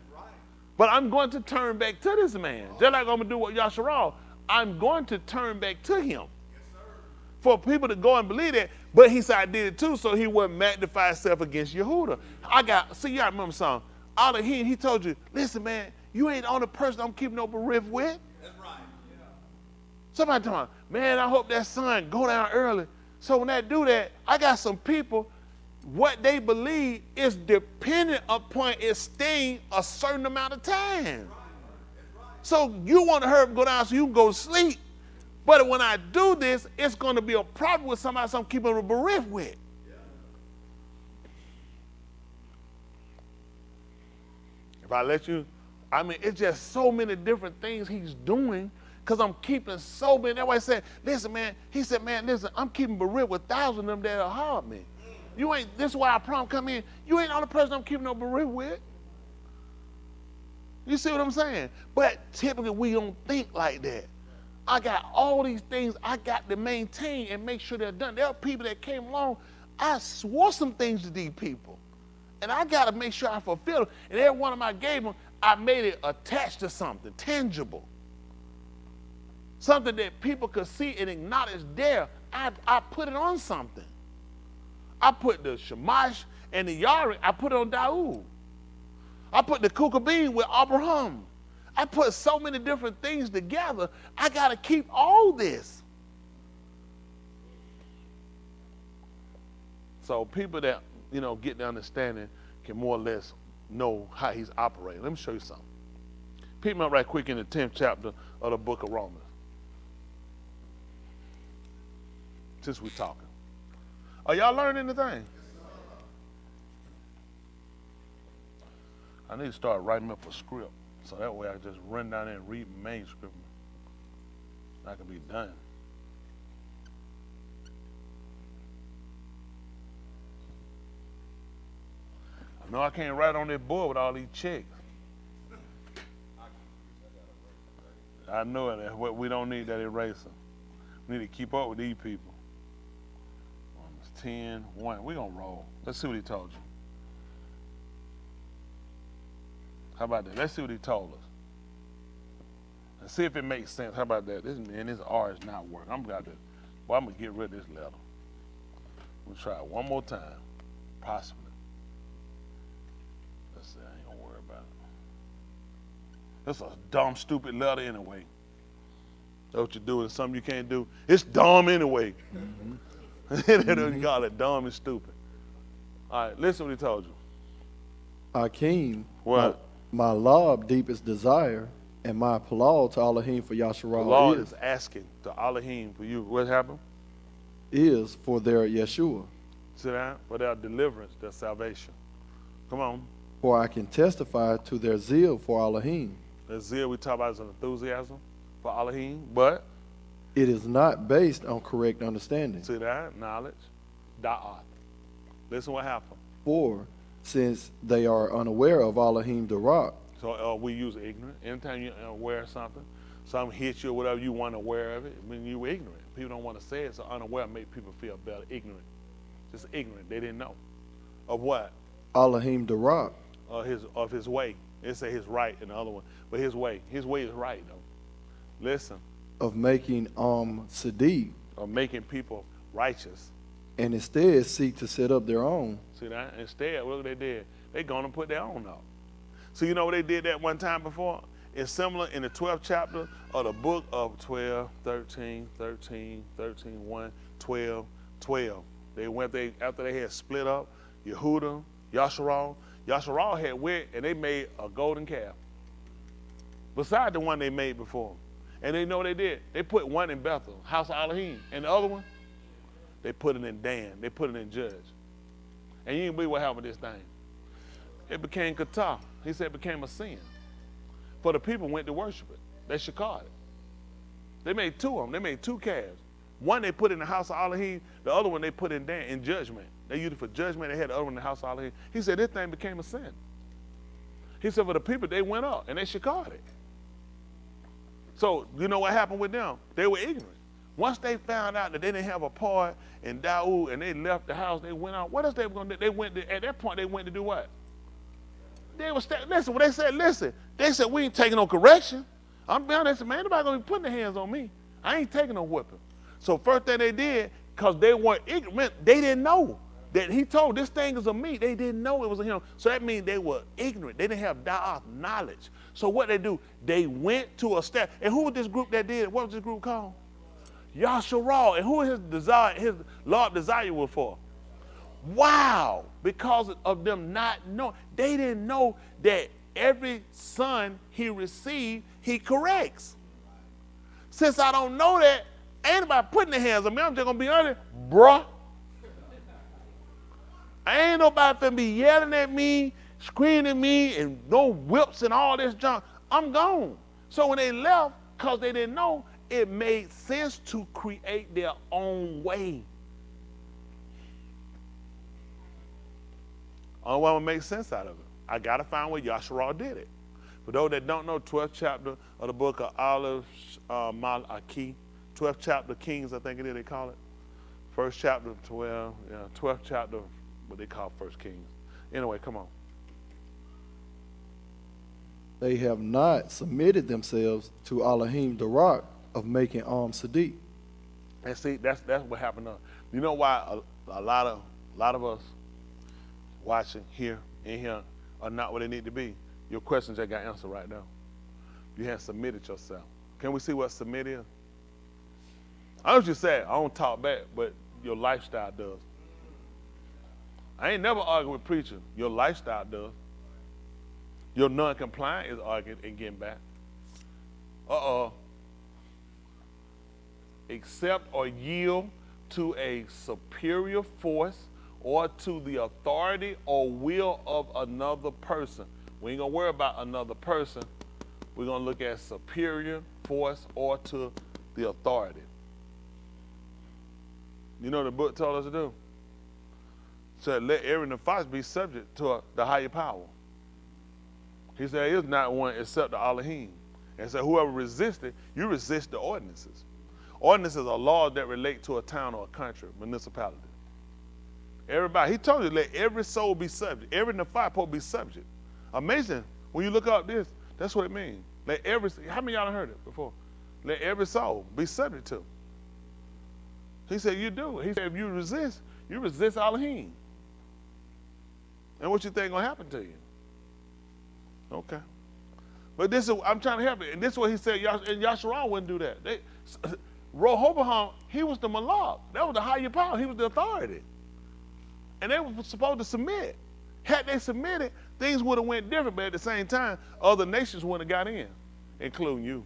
But I'm going to turn back to this man. Just like I'm going to do with Yasharal, I'm going to turn back to him. For people to go and believe that, but he said I did it too, so he wouldn't magnify himself against Yehuda. Y'all remember something. Elohim, he told you, listen, man, you ain't the only person I'm keeping no bereft with. That's right. Yeah. Somebody told me, man, I hope that sun go down early. So when I do that, I got some people, what they believe is dependent upon it staying a certain amount of time. That's right. So you want to hurry up and go down so you can go to sleep. But when I do this, it's going to be a problem with somebody I'm keeping a bereft with. If I let you, it's just so many different things he's doing because I'm keeping so many. That's why I said, listen, man, he said, man, listen, I'm keeping bereft with thousands of them that are hard me. This is why I promise come in, you ain't the only person I'm keeping no bereft with. You see what I'm saying? But typically we don't think like that. I got all these things I got to maintain and make sure they're done. There are people that came along, I swore some things to these people. And I got to make sure I fulfill them. And every one of them I gave them, I made it attached to something tangible. Something that people could see and acknowledge there. I put it on something. I put the Shamash and the Yari, I put it on Daoud. I put the Kukabin with Abraham. I put so many different things together. I got to keep all this. So people that, get the understanding can more or less know how he's operating. Let me show you something. Pick me up right quick in the 10th chapter of the book of Romans. Since we're talking. Are y'all learning anything? I need to start writing up a script. So that way I just run down there and read the manuscript. I can be done. I know I can't write on this board with all these checks. I know it. That's what we don't need, that eraser. We need to keep up with these people. 10, 1. We're going to roll. Let's see what he told you. How about that? Let's see what he told us. Let's see if it makes sense. How about that? This R is not working. I'm going to get rid of this letter. We'll try it one more time. Possibly. Let's see. I ain't going to worry about it. That's a dumb, stupid letter anyway. That's what you do. It's something you can't do. It's dumb anyway. They don't call it dumb and stupid. All right, listen what he told you. Akeem. What? My Lord deepest desire and my applaud to Elohim for Yasharal The Lord is asking to Elohim for you. What happened? Is for their Yeshua. See that? For their deliverance, their salvation. Come on. For I can testify to their zeal for Elohim. The zeal we talk about is an enthusiasm for Elohim, but it is not based on correct understanding. See that? Knowledge. Da'at. Listen what happened. For since they are unaware of Elohim the Rock. So we use ignorant. Anytime you're aware of something hits you or whatever, you weren't aware of it. When you were ignorant, people don't want to say it, so unaware make people feel better. Ignorant, just ignorant. They didn't know of what Elohim the Rock. of his way. It say his right in the other one, but his way is right though. Listen, Of making Sadiq, of making people righteous. and instead seek to set up their own. See that? Instead, look what they did. They gonna put their own up. So you know what they did that one time before? It's similar in the 12th chapter of the book of 12, 13, 13, 13, 1, 12, 12. They went after they had split up, Yehuda, Yasharal had went and they made a golden calf. Beside the one they made before. And they know what they did. They put one in Bethel, house of Elohim, and the other one, they put it in Dan. They put it in Judge. And you can believe what happened with this thing. It became kata. He said it became a sin. For the people went to worship it. They shakad it. They made two of them. They made two calves. One they put in the house of Elohim. The other one they put in Dan, in judgment. They used it for judgment. They had the other one in the house of Elohim. He said this thing became a sin. He said for the people, they went up and they shakad it. So you know what happened with them? They were ignorant. Once they found out that they didn't have a part in Daoud and they left the house, they went out. What else they were going to do? They went to, at that point, they went to do what? They were listen. When they said, listen, they said we ain't taking no correction. I'm being honest, man. Nobody gonna be putting their hands on me. I ain't taking no whipping. So first thing they did, cause they weren't ignorant, they didn't know that he told this thing is of me. They didn't know it was of him. So that means they were ignorant. They didn't have da'at knowledge. So what they do? They went to a staff. And who was this group that did it? What was this group called? Yasharal. And who his Lord desire was for? Wow, because of them not knowing. They didn't know that every son he received, he corrects. Since I don't know that, ain't nobody putting their hands on me. I'm just going to be honest, bruh. Ain't nobody finna be yelling at me, screaming at me, and no whips and all this junk. I'm gone. So when they left, because they didn't know, it made sense to create their own way. Only way I'm gonna make sense out of it. I gotta find where Yasharal did it. For those that don't know, 12th chapter of the book of Malaki, 12th chapter Kings, I think it is they call it. First chapter 12, 12th chapter, what they call First Kings. Anyway, come on. They have not submitted themselves to Elohim the Rock of making Sadiq. And see, that's what happened. You know why a lot of us watching here in here are not where they need to be? Your questions just got answered right now. You haven't submitted yourself. Can we see what submit is? I know what you said. I don't talk back, but your lifestyle does. I ain't never arguing with preaching. Your lifestyle does. Your non-compliant is arguing and getting back. Accept or yield to a superior force or to the authority or will of another person. We ain't gonna worry about another person. We're gonna look at superior force or to the authority. You know what the book told us to do? It said, let Aaron and Fox be subject to the higher power. He said, there is not one except the Elohim. And said, whoever resisted, you resist the ordinances. Ordinances are laws that relate to a town or a country, municipality. Everybody, he told you, let every soul be subject. Every Nephi supposed to be subject. Amazing. When you look up this, that's what it means. Let every, how many of y'all have heard it before? Let every soul be subject to. He said, you do. He said, if you resist Elohim. And what you think gonna happen to you? Okay. But this is, I'm trying to help it. And this is what he said, and Yasharal wouldn't do that. Rehoboam, he was the malak. That was the higher power. He was the authority. And they were supposed to submit. Had they submitted, things would have went different, but at the same time, other nations wouldn't have got in, including you.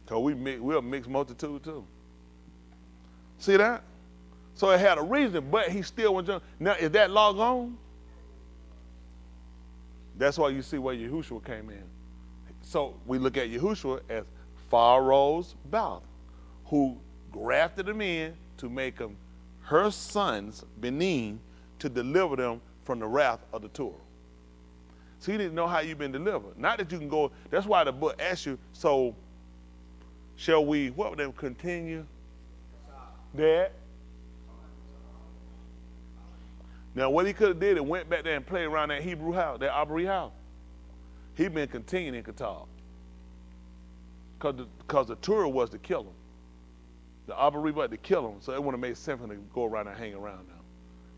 Because we're a mixed multitude too. See that? So it had a reason, but he still went. Now, is that law gone? That's why you see where Yahushua came in. So we look at Yahushua as Pharaoh's Baal, who grafted them in to make them her sons, Benin, to deliver them from the wrath of the Torah. So you need to know how you've been delivered. Not that you can go, that's why the book asks you, so shall we, what would they continue? That. Now what he could have did is went back there and played around that Hebrew house, that Aubrey house. He been continuing in Qatar. Because the Torah was to kill him. The Aubrey was to kill him, so it wouldn't have made sense for him to go around and hang around now,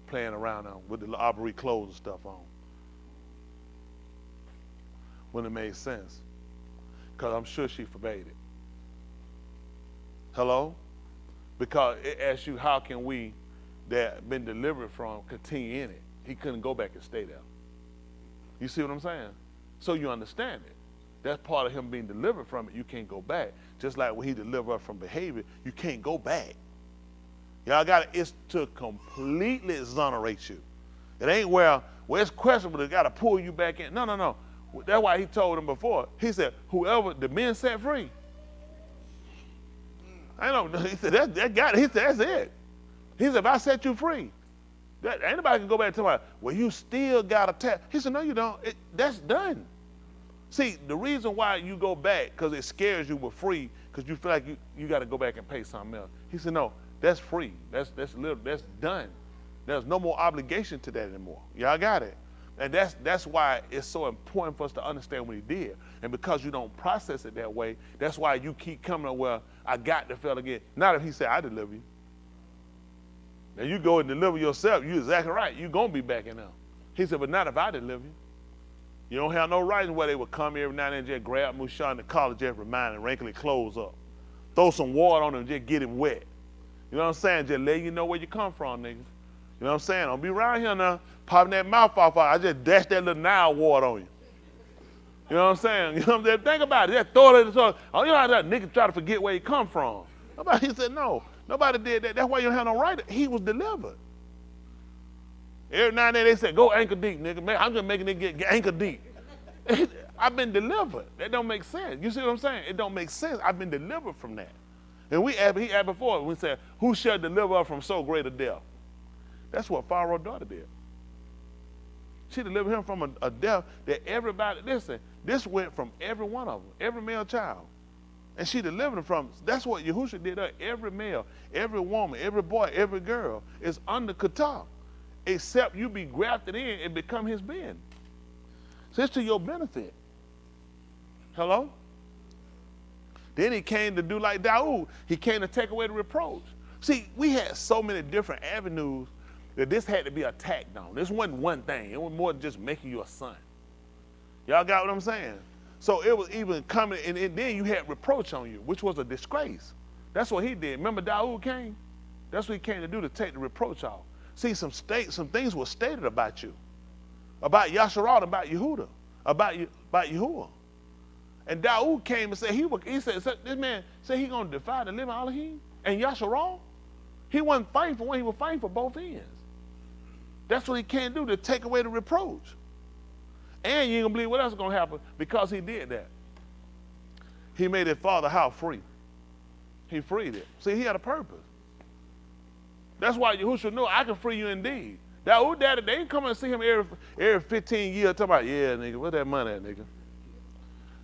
playing around now with the Aubrey clothes and stuff on. Wouldn't have made sense. Because I'm sure she forbade it. Hello? Because it asks you, how can we that been delivered from continue in it? He couldn't go back and stay there. You see what I'm saying? So you understand it. That's part of him being delivered from it. You can't go back. Just like when he delivered us from behavior, you can't go back. Y'all got it. It's to completely exonerate you. It ain't well, it's questionable. They got to pull you back in. No, no, no. That's why he told him before. He said, whoever the men set free. I don't know. He said, that got it. He said, that's it. He said, if I set you free, anybody can go back and tell me, well, you still got a tap. He said, no, you don't. That's done. See, the reason why you go back, because it scares you with free, because you feel like you got to go back and pay something else. He said, no, that's free. That's done. There's no more obligation to that anymore. Y'all got it. And that's why it's so important for us to understand what he did. And because you don't process it that way, that's why you keep coming to, well, I got the fella again. Not if he said, I deliver you. Now you go and deliver yourself, you're exactly right. You're going to be back in there. He said, but not if I deliver you. You don't have no reason where they would come every now and then, just grab Mushan in the collar, just remind him, wrinkle his clothes up. Throw some water on him, just get him wet. You know what I'm saying? Just let you know where you come from, nigga. You know what I'm saying? Don't be around here now, popping that mouth off. I just dash that little Nile water on you. You know what I'm saying? You know what I'm saying? Think about it. Just throw it in the toilet. Oh, you know how that nigga try to forget where he come from. He said, no. Nobody did that. That's why you don't have no right. He was delivered. Every now and then they said, go ankle deep, nigga. Man, I'm just making it get ankle deep. I've been delivered. That don't make sense. You see what I'm saying? It don't make sense. I've been delivered from that. And he asked before, we said, who shall deliver us from so great a death? That's what Pharaoh's daughter did. She delivered him from a death that everybody, listen, this went from every one of them, every male child. And she delivered him from, that's what Yahushua did. Every male, every woman, every boy, every girl is under Qatar. Except you be grafted in and become his being. So it's to your benefit. Hello? Then he came to do like Daoud. He came to take away the reproach. See, we had so many different avenues that this had to be attacked on. This wasn't one thing. It was more than just making you a son. Y'all got what I'm saying? So it was even coming, and then you had reproach on you, which was a disgrace. That's what he did. Remember Daoud came? That's what he came to do, to take the reproach off. See, some things were stated about you, about Yasharal, about Yehuda, about Yahuwah. And Daoud came and said, he said, this man said he going to defy the living Elohim and Yasharal. He wasn't fighting for one, he was fighting for both ends. That's what he came to do, to take away the reproach. And you ain't going to believe what else is going to happen because he did that. He made his father's house free. He freed it. See, he had a purpose. That's why Yahushua knew, I can free you indeed. Daoud daddy, they ain't come and see him every 15 years talking about, yeah, nigga, where that money at, nigga?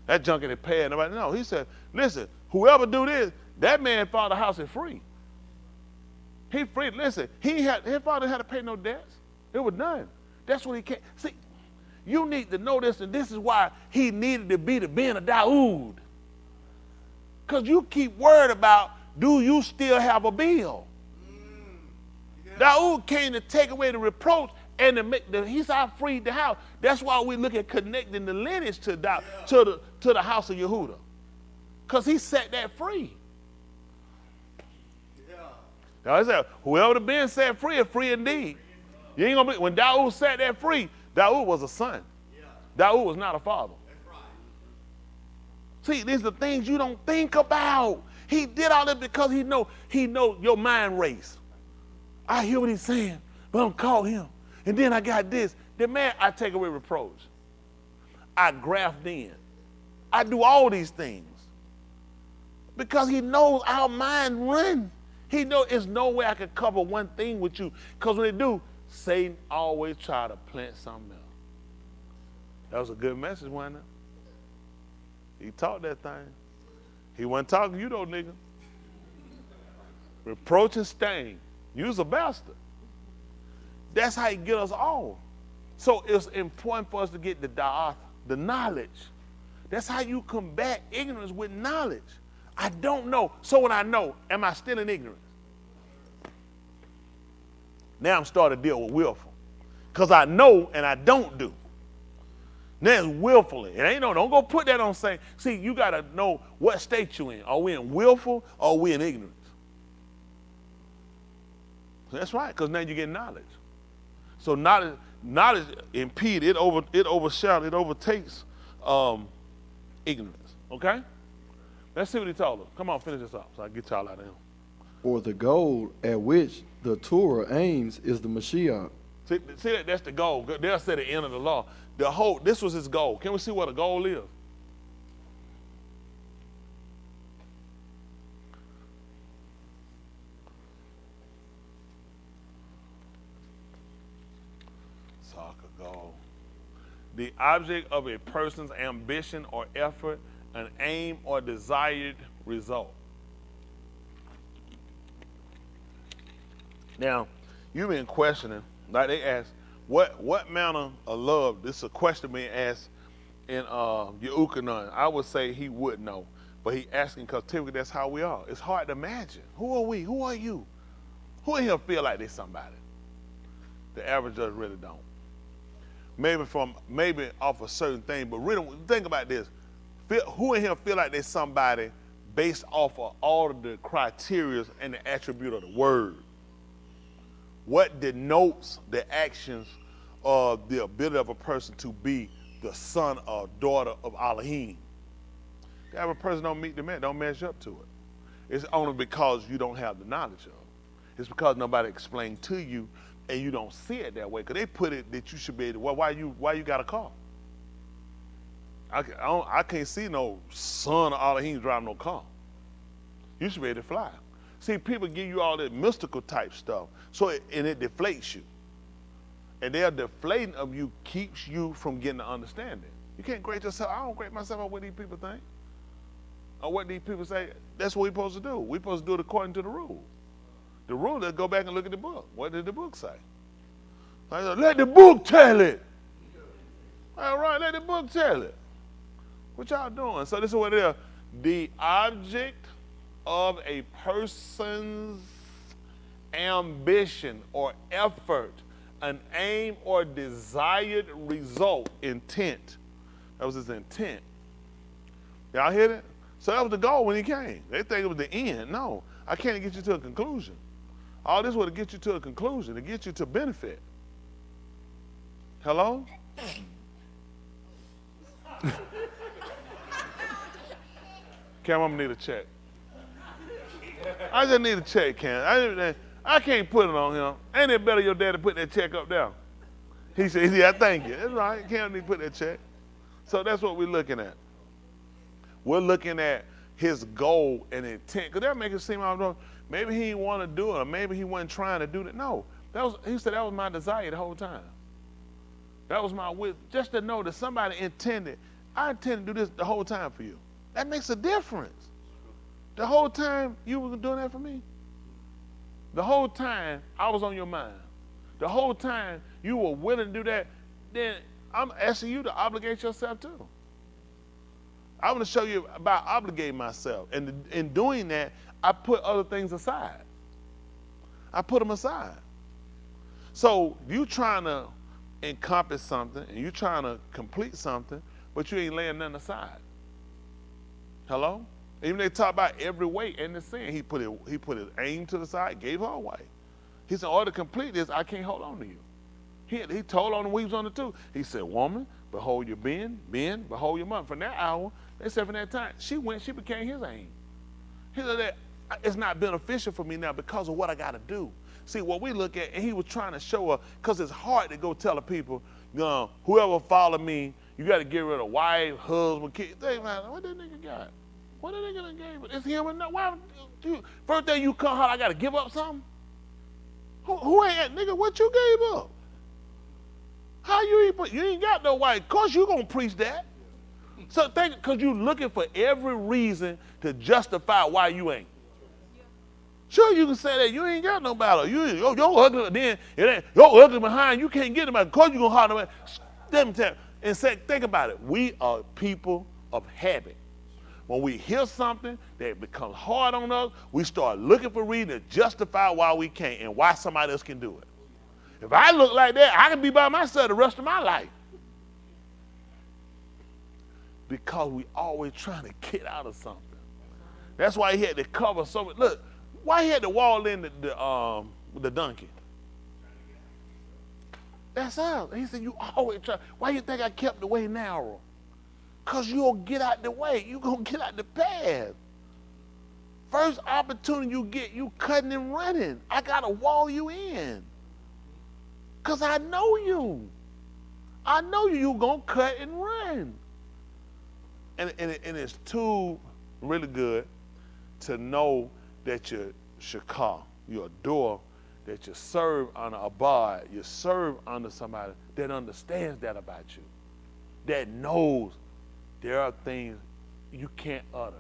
That junk in the pad. Nobody. No, he said, listen, whoever do this, that man father's house is free. He free. Listen, his father had to pay no debts. It was done. That's what he can't. See, you need to know this, and this is why he needed to be the Ben of Daoud. Because you keep worried about, do you still have a bill? Daoud came to take away the reproach and to make he said, I freed the house. That's why we look at connecting the lineage to the house of Yehuda. Because he set that free. Now I said, whoever the Ben set free is free indeed. You ain't gonna be, when Daoud set that free, Daoud was a son. Daoud was not a father. See, these are the things you don't think about. He did all that because he know your mind race. I hear what he's saying, but I'm call him. And then I got this. Then man, I take away reproach. I graft in. I do all these things. Because he knows our mind run. He knows there's no way I can cover one thing with you. Because when they do, Satan always try to plant something else. That was a good message, wasn't it? He taught that thing. He wasn't talking to you though, nigga. Reproach and stain. You's a bastard. That's how he get us all. So it's important for us to get the knowledge. That's how you combat ignorance with knowledge. I don't know. So when I know, am I still in ignorance? Now I'm starting to deal with willful. Because I know and I don't do. Now it's willfully. It ain't no, don't go put that on saying, see, you got to know what state you in. Are we in willful or are we in ignorance? That's right, because now you get knowledge. So knowledge impedes, it overshadows, it overtakes ignorance. Okay? Let's see what he told us. Come on, finish this up so I can get y'all out of here. For the goal at which the Torah aims is the Mashiach. See that's the goal. They'll say the end of the law. This was his goal. Can we see what the goal is? Soccer goal. The object of a person's ambition or effort, an aim or desired result. Now, you've been questioning, like they asked, what manner of love? This is a question being asked in Yehukanan. I would say he would know, but he asking because typically that's how we are. It's hard to imagine. Who are we? Who are you? Who in here feel like they're somebody? The average just really don't. Maybe off a certain thing, but really think about this. Who in here feel like they're somebody based off of all of the criteria and the attribute of the word? What denotes the actions of the ability of a person to be the son or daughter of Elohim? The average person don't meet the man, don't measure up to it. It's only because you don't have the knowledge of it. It's because nobody explained to you and you don't see it that way. Because they put it that you should be able to, well, why you got a car? I can't see no son of Elohim driving no car. You should be able to fly. See, people give you all that mystical type stuff, and it deflates you. And their deflating of you keeps you from getting the understanding. You can't grade yourself. I don't grade myself on what these people think. Or what these people say. That's what we're supposed to do. We're supposed to do it according to the rule. The rule is go back and look at the book. What did the book say? I said, let the book tell it. All right, let the book tell it. What y'all doing? So this is what it is. The object of a person's ambition or effort, an aim or desired result, intent. That was his intent. Y'all hear that? So that was the goal when he came. They think it was the end. No, I can't get you to a conclusion. All this was to get you to a conclusion, to get you to benefit. Hello? Cam, I'm gonna need a check. I just need a check, Cam. I can't put it on him. Ain't it better your daddy put that check up there? He said, yeah, thank you. That's right. Cam need to put that check. So that's what we're looking at. We're looking at his goal and intent. Because that make it seem like maybe he didn't want to do it, or maybe he wasn't trying to do it. No. He said that was my desire the whole time. That was my wish. Just to know that somebody intended, I intended to do this the whole time for you. That makes a difference. The whole time you were doing that for me. The whole time I was on your mind. The whole time you were willing to do that, then I'm asking you to obligate yourself too. I want to show you about obligating myself. And in doing that, I put other things aside. I put them aside. So you trying to encompass something and you trying to complete something, but you ain't laying nothing aside. Hello? Even they talk about every weight and the sin. He put his aim to the side, gave her away. He said, in order to complete this, I can't hold on to you. He told on the weaves on the two. He said, woman, behold your Ben, behold your mother. From that hour, they said from that time, she became his aim. He said that it's not beneficial for me now because of what I got to do. See, what we look at, and he was trying to show her, because it's hard to go tell the people, whoever follow me, you got to get rid of wife, husband, kids. They like, what that nigga got? What that nigga done gave? It's him and no. Why? First day you come out, I got to give up something? Who ain't, nigga, what you gave up? How you ain't got no wife. Of course you gonna preach that. So because you looking for every reason to justify why you ain't. Sure, you can say that you ain't got no battle. You're ugly, then it ain't, you're ugly behind, you can't get them out. Of course you gonna holler at and say, think about it. We are people of habit. When we hear something that becomes hard on us, we start looking for reason to justify why we can't and why somebody else can do it. If I look like that, I can be by myself the rest of my life. Because we always trying to get out of something. That's why he had to cover so much. Look, why he had to wall in the donkey? That's us. He said, you always try. Why you think I kept the way narrow? Because you'll get out the way. You're going to get out the path. First opportunity you get, you cutting and running. I got to wall you in. Because I know you. I know you're going to cut and run. And it's too really good to know that you're shakar, you're a door, that you serve under a bar, you serve under somebody that understands that about you, that knows there are things you can't utter.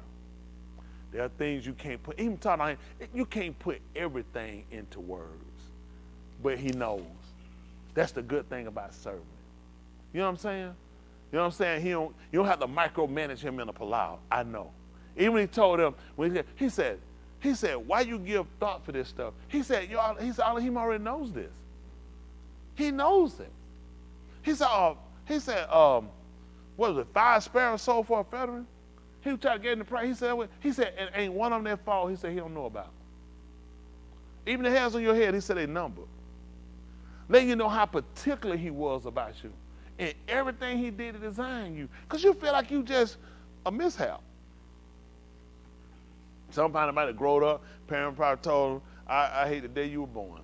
There are things you can't put, even talking, you can't put everything into words, but he knows. That's the good thing about serving. You know what I'm saying? You know what I'm saying? You don't have to micromanage him in a palau. I know. Even when he told him, he said, why you give thought for this stuff? He said, Elohim already knows this. He knows it. He said, what was it, 5 sparrows sold for a veteran? He was trying to get in the price. He said, and ain't one of them that fall, he said he don't know about. Even the hairs on your head, he said they numbered. Letting you know how particular he was about you. And everything he did to design you. Because you feel like you just a mishap. Somebody might have grown up, parent probably told him, I hate the day you were born.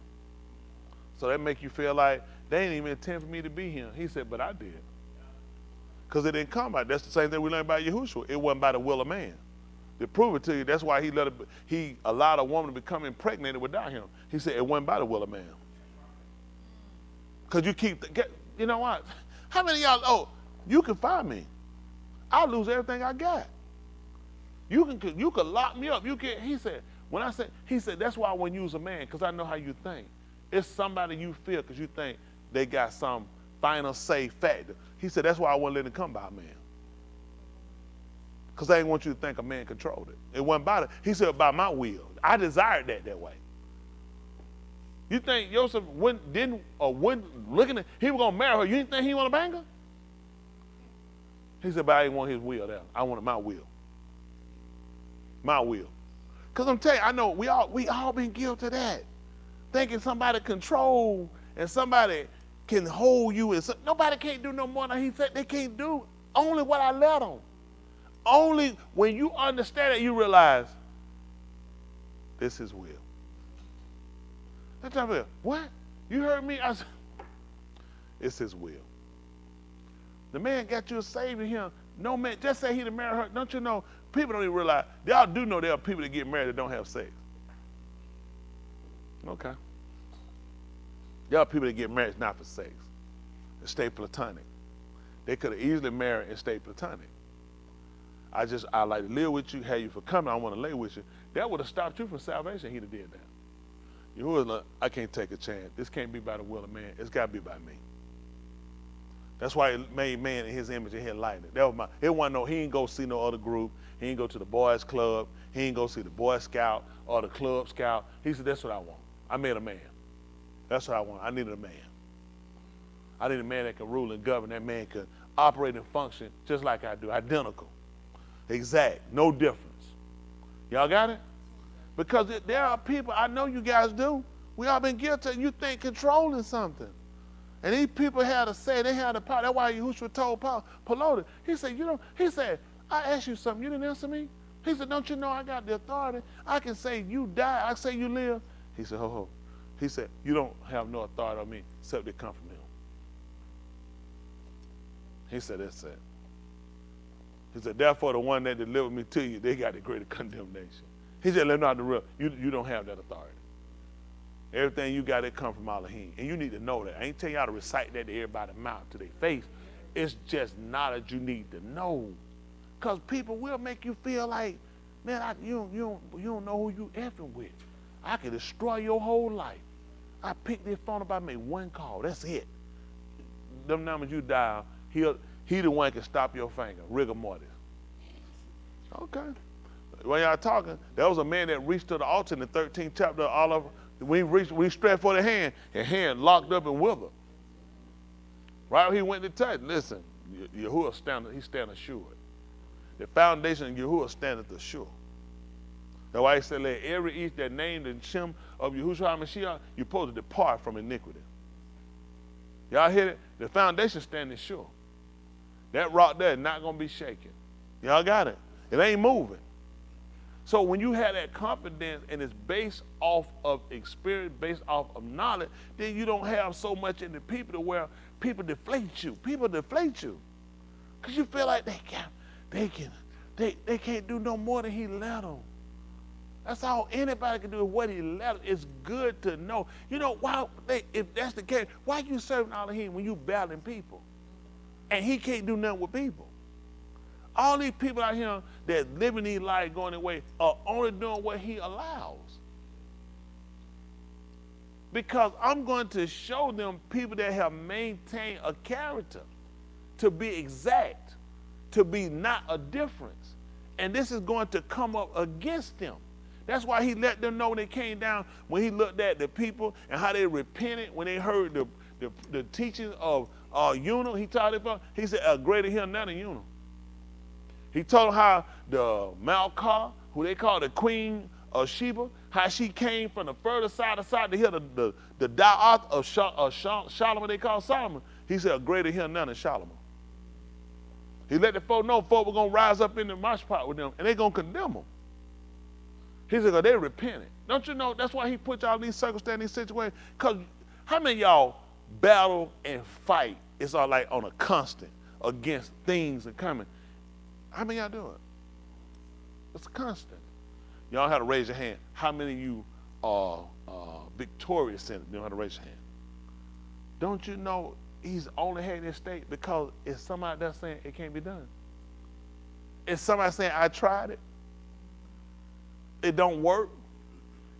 So that make you feel like they ain't even intend for me to be here. He said, but I did. Because it didn't come by. That's the same thing we learned about Yahushua. It wasn't by the will of man. To prove it to you, that's why he allowed a woman to become impregnated without him. He said it wasn't by the will of man. Because you know what? How many of y'all, you can find me. I'll lose everything I got. You can lock me up. He said, that's why I wouldn't use a man, because I know how you think. It's somebody you feel because you think they got some final say factor. He said, that's why I wouldn't let it come by a man. Because I didn't want you to think a man controlled it. It wasn't by he said, by my will. I desired that way. You think Joseph wouldn't looking at, he was going to marry her, you didn't think he want to bang her? He said, but I didn't want his will there. I wanted my will. My will. Because I'm telling you, I know we all been guilty of that. Thinking somebody control and somebody can hold you. Nobody can't do no more than he said they can't do. Only what I let them. Only when you understand it, you realize this is will. That's time what? You heard me? I said, it's his will. The man got you a savior here. No man, just say he to marry her. Don't you know, people don't even realize, y'all do know there are people that get married that don't have sex. Okay. There are people that get married not for sex. They stay platonic. They could have easily married and stayed platonic. I like to live with you, have you for coming, I want to lay with you. That would have stopped you from salvation, he'd have did that. You was like, I can't take a chance. This can't be by the will of man. It's got to be by me. That's why he made man in his image and his likeness. He ain't go see no other group. He ain't go to the boys club. He ain't go see the Boy Scout or the Club Scout. He said, that's what I want. I made a man. That's what I want. I needed a man. I need a man that can rule and govern. That man can operate and function just like I do. Identical. Exact. No difference. Y'all got it? Because there are people, I know you guys do, we all been guilty, and you think controlling something. And these people had to say, they had the power. That's why Yahushua told Paul, he said, I asked you something, you didn't answer me? He said, don't you know I got the authority? I can say you die, I say you live. He said, ho. He said, you don't have no authority on me except it come from him. He said, that's it. He said, therefore the one that delivered me to you, they got the greater condemnation. He said, let me know the real. You don't have that authority. Everything you got, it come from Elohim. And you need to know that. I ain't telling y'all to recite that to everybody's mouth, to their face. It's just knowledge you need to know. Because people will make you feel like, man, you don't know who you effing with. I can destroy your whole life. I pick this phone up, I make one call. That's it. Them numbers you dial, he the one can stop your finger. Rigor mortis. Okay. When y'all talking, there was a man that reached to the altar in the 13th chapter of Oliver. We stretched for the hand, his hand locked up and withered. Right when he went to touch, listen, Yahuwah he's standing assured. The foundation of Yahuwah standeth assured. That's why he said, let every each that named the Shem of Yahushua HaMashiach, you're supposed to depart from iniquity. Y'all hear it? The foundation standing sure. That rock there is not going to be shaken. Y'all got it? It ain't moving. So when you have that confidence and it's based off of experience, based off of knowledge, then you don't have so much in the people to where people deflate you. People deflate you. Because you feel like they can't do no more than he let them. That's all anybody can do is what he let them. It's good to know. You know, if that's the case, why you serving Elohim when you battling people? And he can't do nothing with people. All these people out here that living these lives going their way are only doing what he allows. Because I'm going to show them people that have maintained a character to be exact, to be not a difference. And this is going to come up against them. That's why he let them know when they came down, when he looked at the people and how they repented, when they heard the teachings of Unum, he taught them, he said, greater here than Unum. He told them how the Malkah, who they call the Queen of Sheba, how she came from the further side to hear the Da'ath of Solomon, they call Solomon. He said, greater here than Solomon. He let the folk know folk were going to rise up in the marsh pot with them, and they're going to condemn them. He said, they repented. Don't you know that's why he put y'all in these circumstances, situations? Because how many of y'all battle and fight, it's all like on a constant against things and coming? How many of y'all do it? It's a constant. Y'all have to raise your hand. How many of you are victorious in it? You don't have to raise your hand. Don't you know he's only had this state because it's somebody that's saying it can't be done? It's somebody saying, I tried it. It don't work.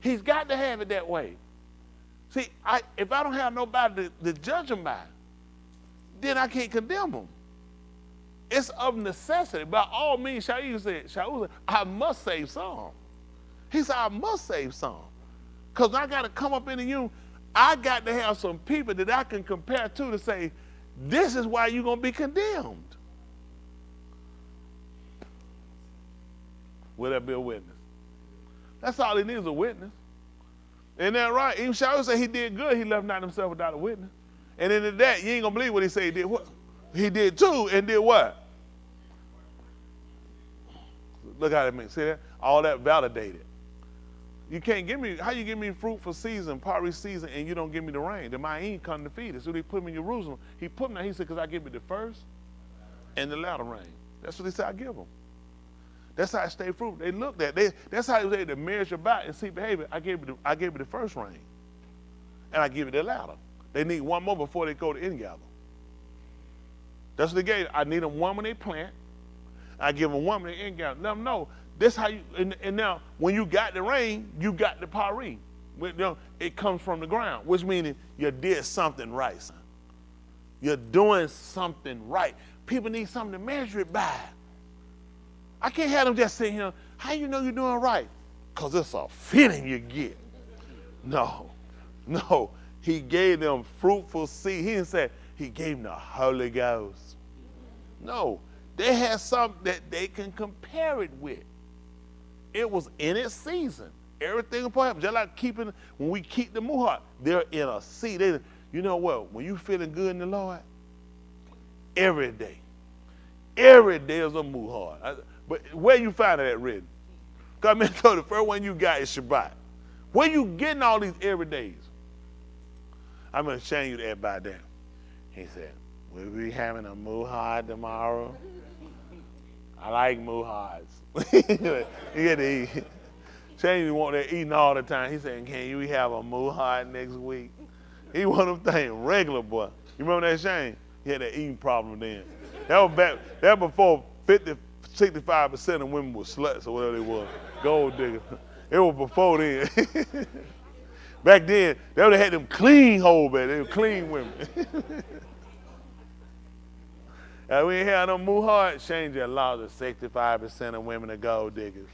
He's got to have it that way. See, if I don't have nobody to judge him by, then I can't condemn him. It's of necessity. By all means, Shaul said, I must save some. He said, I must save some. Because I got to come up into you. I got to have some people that I can compare to say, this is why you're going to be condemned. Will that be a witness? That's all he needs, a witness. Isn't that right? Even Shaul said he did good. He left not himself without a witness. And in that, you ain't going to believe what he said he did. What? He did too, and did what? Look how it makes. See that? All that validated. You can't give me, how you give me fruit for season, pottery season, and you don't give me the rain? The Ma'in come to feed us. So he put me in Jerusalem. He put me there, he said, because I give you the first and the latter rain. That's what he said I give them. That's how I stay fruitful. They looked at it. That's how he was able to measure back and see behavior. I gave you the first rain. And I give you the latter. They need one more before they go to ingather. That's what they gave. I need them one when they plant. I give them one when they ingather. Let them know. This how you, and now when you got the rain, you got the pari. It comes from the ground, which means you did something right, son. You're doing something right. People need something to measure it by. I can't have them just sitting here, how you know you're doing right? Because it's a feeling you get. No. He gave them fruitful seed. He didn't say he gave them the Holy Ghost. No. They had something that they can compare it with. It was in its season. Everything upon him. Just like when we keep the muhat, they're in a season. You know what? When you feeling good in the Lord, every day is a muhat. But where you find that written? Because I mean, so the first one you got is Shabbat. Where you getting all these every days? I'm going to shame you to everybody down. He said, we'll be having a muhad tomorrow. I like muhads. You get to eat. Shane want that eating all the time. He saying, can we have a muhad next week? He one of them things regular, boy. You remember that, Shane? He had that eating problem then. That was back. That before 65% of women were sluts or whatever they was. Gold diggers. It was before then. Back then, they would have had them clean hoes back. They were clean women. And we ain't had no muhad. Shane just allowed the 65% of women are gold diggers.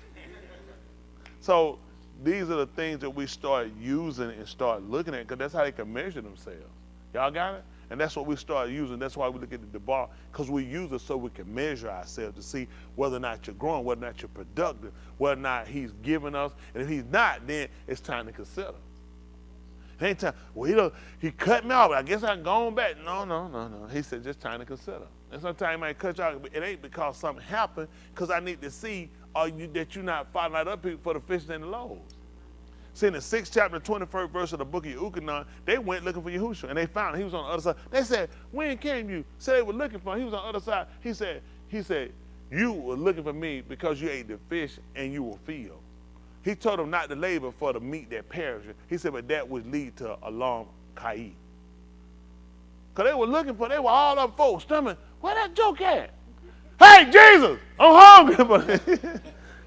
So these are the things that we start using and start looking at, because that's how they can measure themselves. Y'all got it? And that's what we start using. That's why we look at the bar, because we use it so we can measure ourselves to see whether or not you're growing, whether or not you're productive, whether or not he's giving us. And if he's not, then it's time to consider. It ain't time, well, he cut me off. I guess I can go on back. No. He said, just time to consider. And sometimes he might cut you off, but it ain't because something happened, because I need to see that you're not following out other people for the fish and the loaves. See, in the 6th chapter, 21st verse of the book of Yuchanan, they went looking for Yahushua, and they found him. He was on the other side. They said, when came you? Said they were looking for him. He was on the other side. He said, you were looking for me because you ate the fish and you were filled. He told them not to labor for the meat that perishes. He said, but that would lead to alarm kai. Because they were looking for, they were all up folks, stomach, where that joke at? Hey, Jesus, I'm hungry.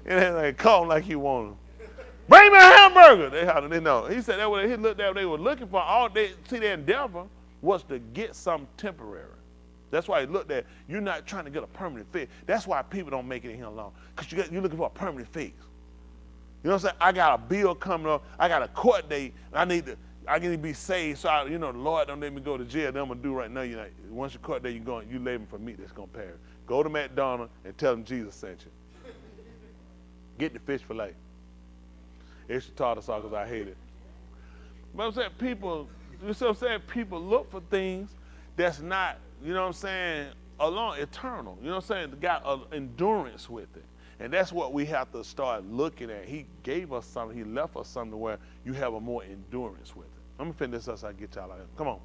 And they like, call him like he wanted him. Bring me a hamburger. They know. He said that when he looked at, they were looking for their endeavor was to get something temporary. That's why he looked at, you're not trying to get a permanent fix. That's why people don't make it in here long, because you're looking for a permanent fix. You know what I'm saying? I got a bill coming up. I got a court date. I need to be saved. So the Lord don't let me go to jail. Then I'm gonna do right now. Once your court date, you laboring for meat that's gonna perish. Go to McDonald's and tell them Jesus sent you. Get the fish fillet. It's tartar sauce because I hate it. But I'm saying people look for things that's not, alone, eternal. You know what I'm saying? Got endurance with it. And that's what we have to start looking at. He gave us something. He left us something where you have a more endurance with it. I'm going to finish this up so I can get y'all out of here. Come on.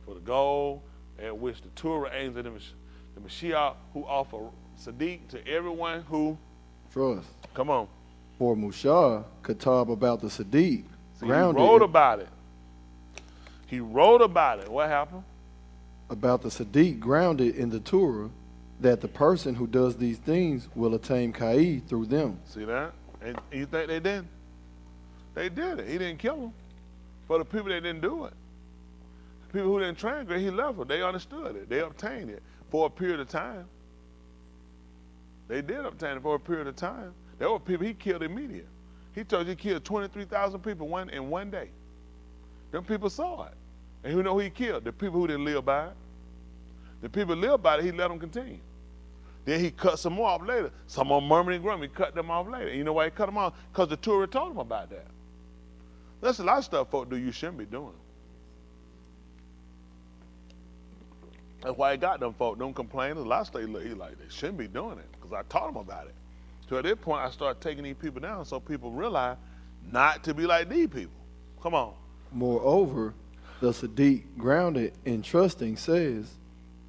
For the goal at which the Torah aims at the Mashiach, who offer Sadiq to everyone who trust. Come on. For Mushah, Katab about the Sadiq. See, he wrote about it. He wrote about it. What happened? About the Sadiq grounded in the Torah, that the person who does these things will attain Kai through them. See that? And you think they did? They did it. He didn't kill them. For the people that didn't do it, the people who didn't transgress, he left them. They understood it. They obtained it for a period of time. They did obtain it for a period of time. There were people he killed immediately. He told you he killed 23,000 people in one day. Them people saw it. And who know who he killed? The people who didn't live by it. The people who lived by it, he let them continue. Then he cut some more off later. Some of them murmuring and grumbling, he cut them off later. And you know why he cut them off? Because the Torah told him about that. That's a lot of stuff folk do you shouldn't be doing. That's why he got them folk. Don't complain. A lot of stuff he like, they shouldn't be doing it, because I taught them about it. So at that point, I started taking these people down so people realize not to be like these people. Come on. Moreover, the Sadiq grounded in trusting says,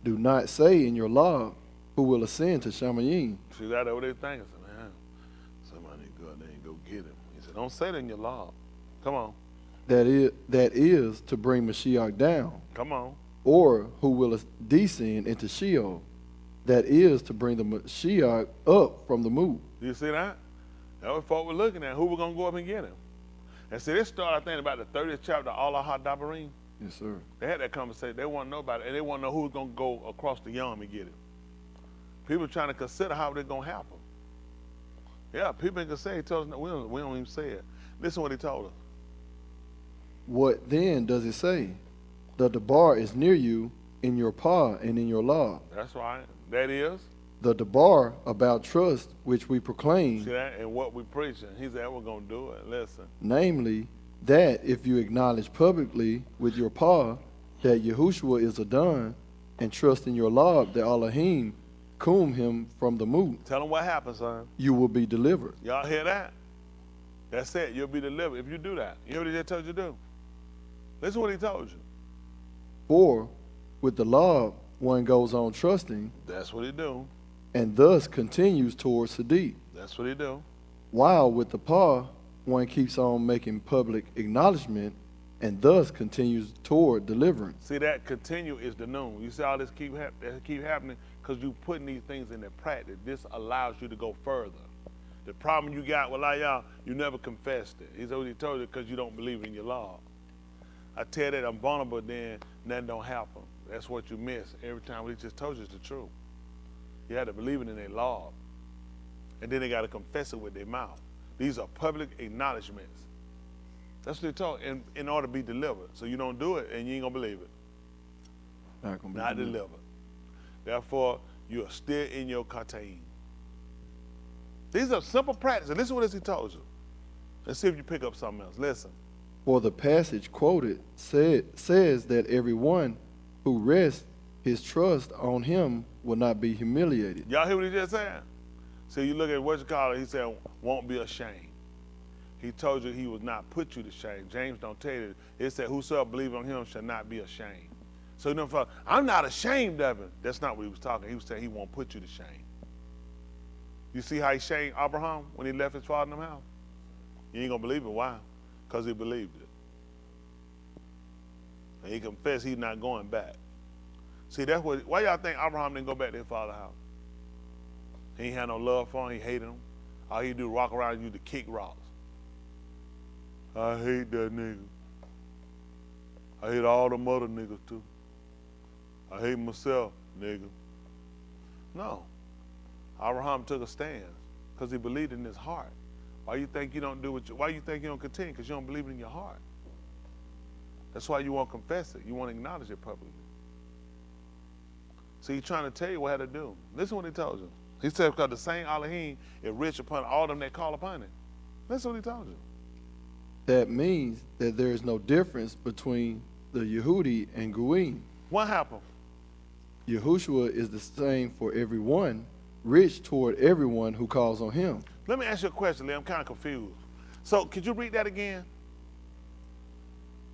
do not say in your law who will ascend to Shamayim. See that what they thinking? Man, somebody go out there and go get him. He said, don't say that in your law. Come on. That is to bring Mashiach down. Come on. Or who will descend into Sheol. That is to bring the Mashiach up from the move. You see that? That's what folk were looking at. Who were going to go up and get him? And see, this started, I think, about the 30th chapter of Allah HaDabarim. Yes, sir. They had that conversation. They want to know about it, and they want to know who's going to go across the Yom and get him. People trying to consider how they're going to happen. Yeah, people can say, he told us, we don't even say it. Listen to what he told us. What then does it say? The Debar is near you in your paw and in your law. That's right. That is? The Debar about trust which we proclaim. See that? And what we preaching. He said, we're going to do it. Listen. Namely, that if you acknowledge publicly with your paw that Yahushua is Adon, and trust in your law that Elohim cum him from the moot. Tell them what happened, son. You will be delivered. Y'all hear that? That's it. You'll be delivered if you do that. You hear what he just told you to do? Listen to what he told you. For with the law, one goes on trusting. That's what he do. And thus continues towards Sadiq. That's what he do. While with the paw, one keeps on making public acknowledgement and thus continues toward deliverance. See, that continue is the noon. You see all this keep happening because you putting these things into practice. This allows you to go further. The problem you got with y'all, you never confessed it. He's already told you because you don't believe in your law. I tell you that I'm vulnerable, then nothing don't happen. That's what you miss every time. We just told you it's the truth. You had to believe it in their law. And then they got to confess it with their mouth. These are public acknowledgments. That's what they told in order to be delivered. So you don't do it and you ain't gonna believe it. Not delivered. Therefore, you are still in your katain. These are simple practices. Listen to what he told you. Let's see if you pick up something else. Listen. For the passage quoted says that everyone who rests his trust on him will not be humiliated. Y'all hear what he just said? So you look at what you call it, he said, won't be ashamed. He told you he would not put you to shame. James don't tell you. It said, whosoever believes on him shall not be ashamed. So you know, I'm not ashamed of him. That's not what he was talking. He was saying he won't put you to shame. You see how he shamed Abraham when he left his father in the house? You ain't gonna believe it. Why? Because he believed it. And he confessed he's not going back. See, that's why y'all think Abraham didn't go back to his father's house? He ain't had no love for him. He hated him. All he do is walk around and use to kick rocks. I hate that nigga. I hate all the other niggas too. I hate myself, nigga. No. Abraham took a stand because he believed in his heart. Why you think you don't do it? Why you think you don't continue? Because you don't believe it in your heart. That's why you won't confess it. You won't acknowledge it publicly. So he's trying to tell you what to do. Listen to what he told you. He said, because the same Elohim is rich upon all them that call upon him. Listen what he told you. That means that there is no difference between the Yehudi and Goyim. What happened? Yahushua is the same for everyone, rich toward everyone who calls on him. Let me ask you a question, Lee. I'm kind of confused. So could you read that again?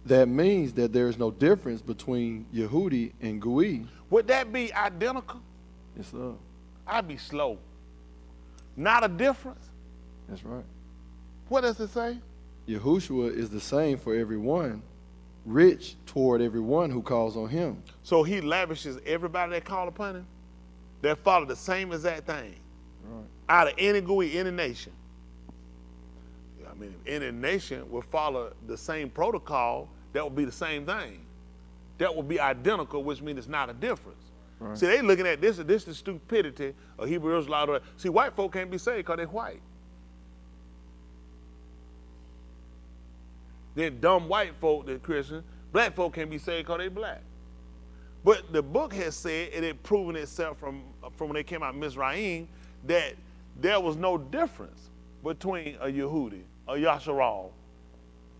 That means that there is no difference between Yehudi and Goyim. Would that be identical? Yes, sir. I'd be slow. Not a difference? That's right. What does it say? Yahushua is the same for everyone, rich toward everyone who calls on him. So he lavishes everybody that call upon him, that follow the same exact thing. Right. Out of any GUI, any nation. I mean, if any nation would follow the same protocol, that would be the same thing. That would be identical, which means it's not a difference. Right. See, they looking at this is the stupidity of Hebrew Israelites. See, white folk can't be saved because they're white. Then dumb white folk, they're Christian. Black folk can't be saved because they're black. But the book has said, it had proven itself from when they came out of Mizraim, that there was no difference between a Yehudi, a Yasharal,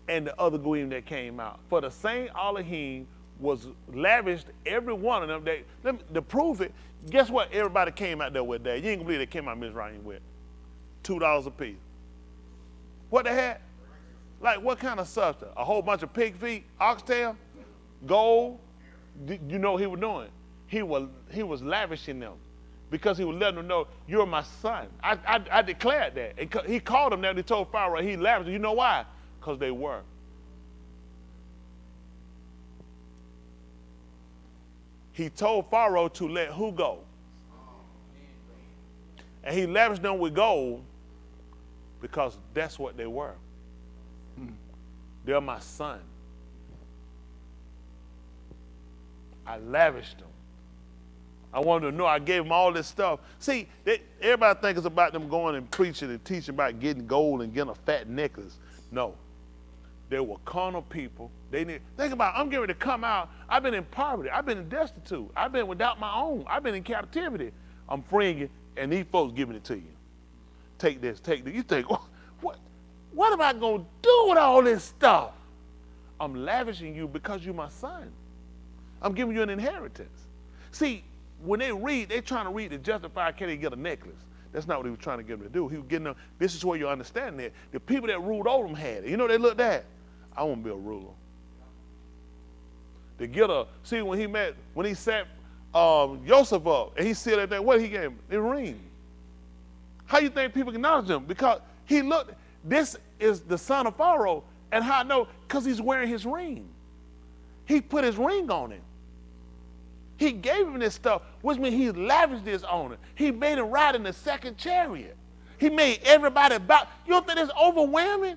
and the other Goyim that came out. For the same Elohim was lavished every one of them. To prove it, guess what everybody came out there with that? You ain't gonna believe they came out of Mizraim with $2 a piece. What they had? Like what kind of substance? A whole bunch of pig feet, oxtail, gold. You know what he was doing? He was lavishing them because he was letting them know, you're my son. I declared that. And he called them that and he told Pharaoh he lavished them. You know why? Because they were. He told Pharaoh to let who go? And he lavished them with gold because that's what they were. They're my son. I lavished them. I wanted to know. I gave them all this stuff. See, everybody thinks it's about them going and preaching and teaching about getting gold and getting a fat necklace. No. They were carnal people. Think about it. I'm getting ready to come out. I've been in poverty. I've been in destitute. I've been without my own. I've been in captivity. I'm freeing you, and these folks giving it to you. Take this, take this. You think, what am I going to do with all this stuff? I'm lavishing you because you're my son. I'm giving you an inheritance. See, when they read, they're trying to read to justify can they get a necklace. That's not what he was trying to get them to do. He was getting them, this is where you understand that. The people that ruled over them had it. You know they looked at? I want to be a ruler. To get see when he set Joseph up and he said that, what he gave him? A ring. How you think people acknowledge him? Because he looked, this is the son of Pharaoh. And how I know? Because he's wearing his ring. He put his ring on him. He gave him this stuff, which means he lavished this on him. He made him ride in the second chariot. He made everybody bow. You don't think it's overwhelming?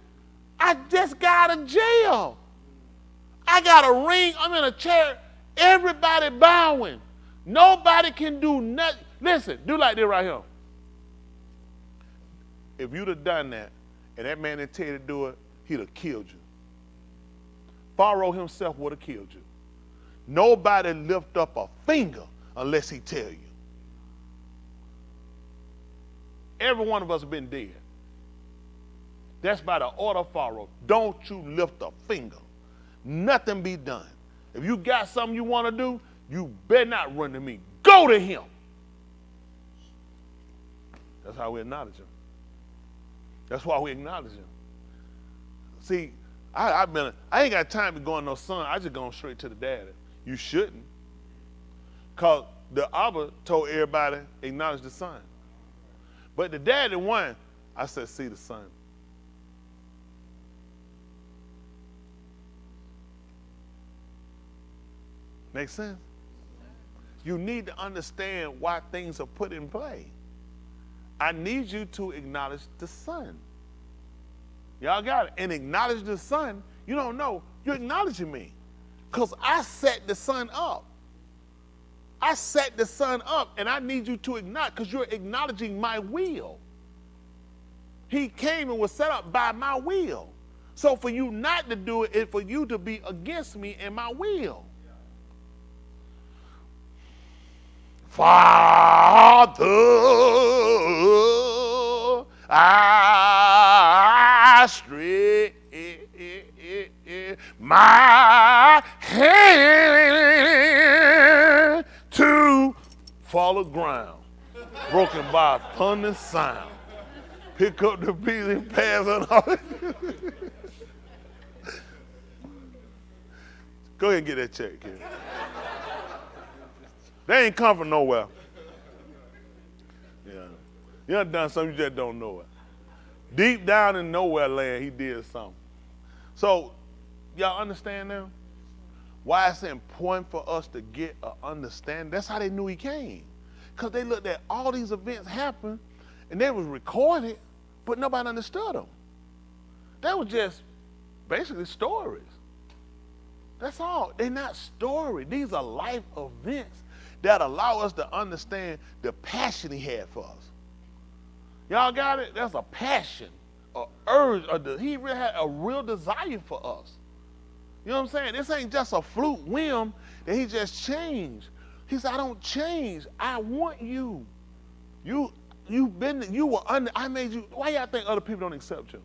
I just got out of jail. I got a ring. I'm in a chair. Everybody bowing. Nobody can do nothing. Listen, do like this right here. If you'd have done that, and that man didn't tell you to do it, he'd have killed you. Pharaoh himself would have killed you. Nobody lift up a finger unless he tell you. Every one of us have been dead. That's by the order of Pharaoh. Don't you lift a finger. Nothing be done. If you got something you want to do, you better not run to me. Go to him. That's how we acknowledge him. That's why we acknowledge him. See, I ain't got time to go on no son. I just going straight to the daddy. You shouldn't. Because the Abba told everybody, acknowledge the son. But the daddy won. I said, see the son. Make sense? You need to understand why things are put in play. I need you to acknowledge the son. Y'all got it? And acknowledge the son, you don't know, you're acknowledging me. Because I set the son up. I set the son up, and I need you to acknowledge, because you're acknowledging my will. He came and was set up by my will. So for you not to do it is for you to be against me and my will. Father, I stretch my hand to follow ground, broken by a thundering sound. Pick up the pieces and pass on all. Go ahead and get that check, kid. They ain't come from nowhere. Yeah. You done done something, you just don't know it. Deep down in nowhere land, he did something. So, y'all understand now? Why it's important for us to get an understanding. That's how they knew he came. Because they looked at all these events happen, and they was recorded, but nobody understood them. They were just basically stories. That's all. They're not stories. These are life events that allow us to understand the passion he had for us. Y'all got it? That's a passion, an urge. He really had a real desire for us. You know what I'm saying? This ain't just a fluke whim that he just changed. He said, I don't change. I want you. You were under, I made you. Why y'all think other people don't accept you?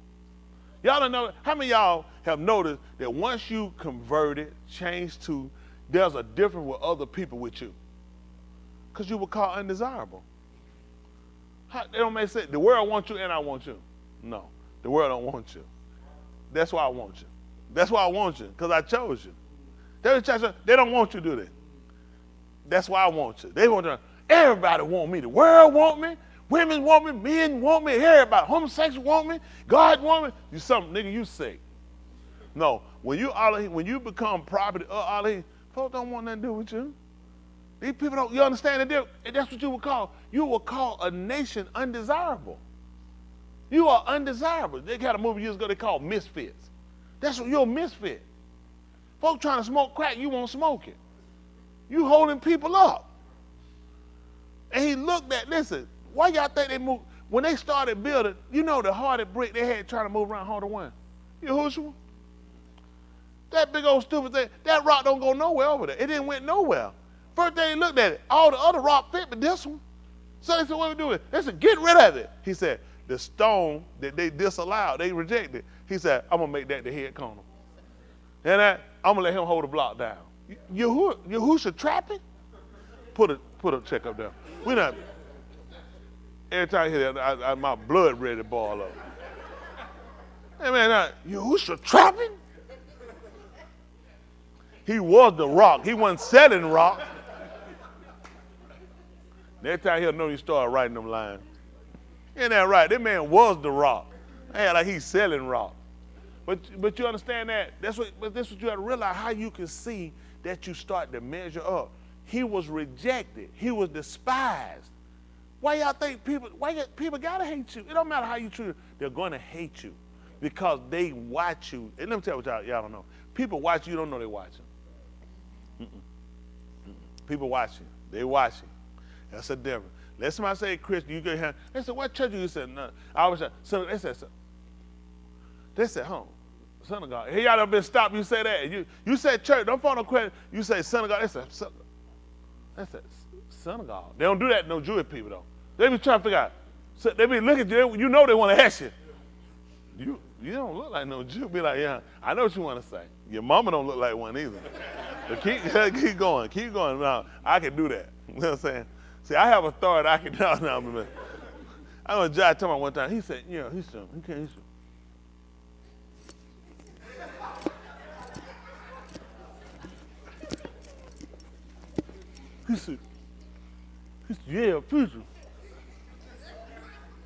Y'all don't know, how many of y'all have noticed that once you converted, changed to, there's a difference with other people with you? Because you were called undesirable. They don't make sense. The world wants you and I want you. No, the world don't want you. That's why I want you. That's why I want you, because I chose you. They don't want you, do they? That's why I want you. They want you. Everybody want me. The world want me. Women want me. Men want me. Everybody. Homosexuals want me. God want me. You something, nigga, you sick. No, when you become property of Allah, folks don't want nothing to do with you. These people don't, you understand that? That's what you would call. You would call a nation undesirable. You are undesirable. They had a movie years ago they called Misfits. That's what you're a misfit. Folks trying to smoke crack, you won't smoke it. You holding people up. And he looked at, listen, why y'all think they moved? When they started building, you know the hardest brick they had trying to move around Harder One. Yahushua? That big old stupid thing, that rock don't go nowhere over there. It didn't went nowhere. First thing he looked at it, all the other rock fit, but this one. So they said, what are we doing? They said, get rid of it. He said, the stone that they disallowed, they rejected. He said, I'm going to make that the head corner. And I'm going to let him hold the block down. Yahusha trapping? Put a check up there. We not. Every time I hear that, my blood ready to boil up. Hey man, Yahusha trapping? He was the rock. He wasn't selling rock. Next time he'll know you start writing them lines. Ain't that right? That man was the rock. Yeah, like he's selling rock. But you understand that? That's what you have to realize, how you can see that you start to measure up. He was rejected. He was despised. Why y'all think people gotta hate you? It don't matter how you treat them. They're gonna hate you because they watch you. And let me tell you what y'all don't know. People watch you, don't know they're watching. People watch you. They watch you. That's a difference. Let somebody say Christian, you get here. They said, what church you said? No. I always said, they said, Synagogue. Here y'all done been stopped, you say that. You said church, don't phone no question. You say Synagogue, they said Synagogue. They don't do that to no Jewish people though. They be trying to figure out. So they be looking at you, you know they want to ask you. You don't look like no Jew. Be like, yeah, I know what you want to say. Your mama don't look like one either. But keep going. Now, I can do that. You know what I'm saying? See, I have authority. I can no. I know Jai told me one time. He said, yeah, he can't. He said, yeah, future.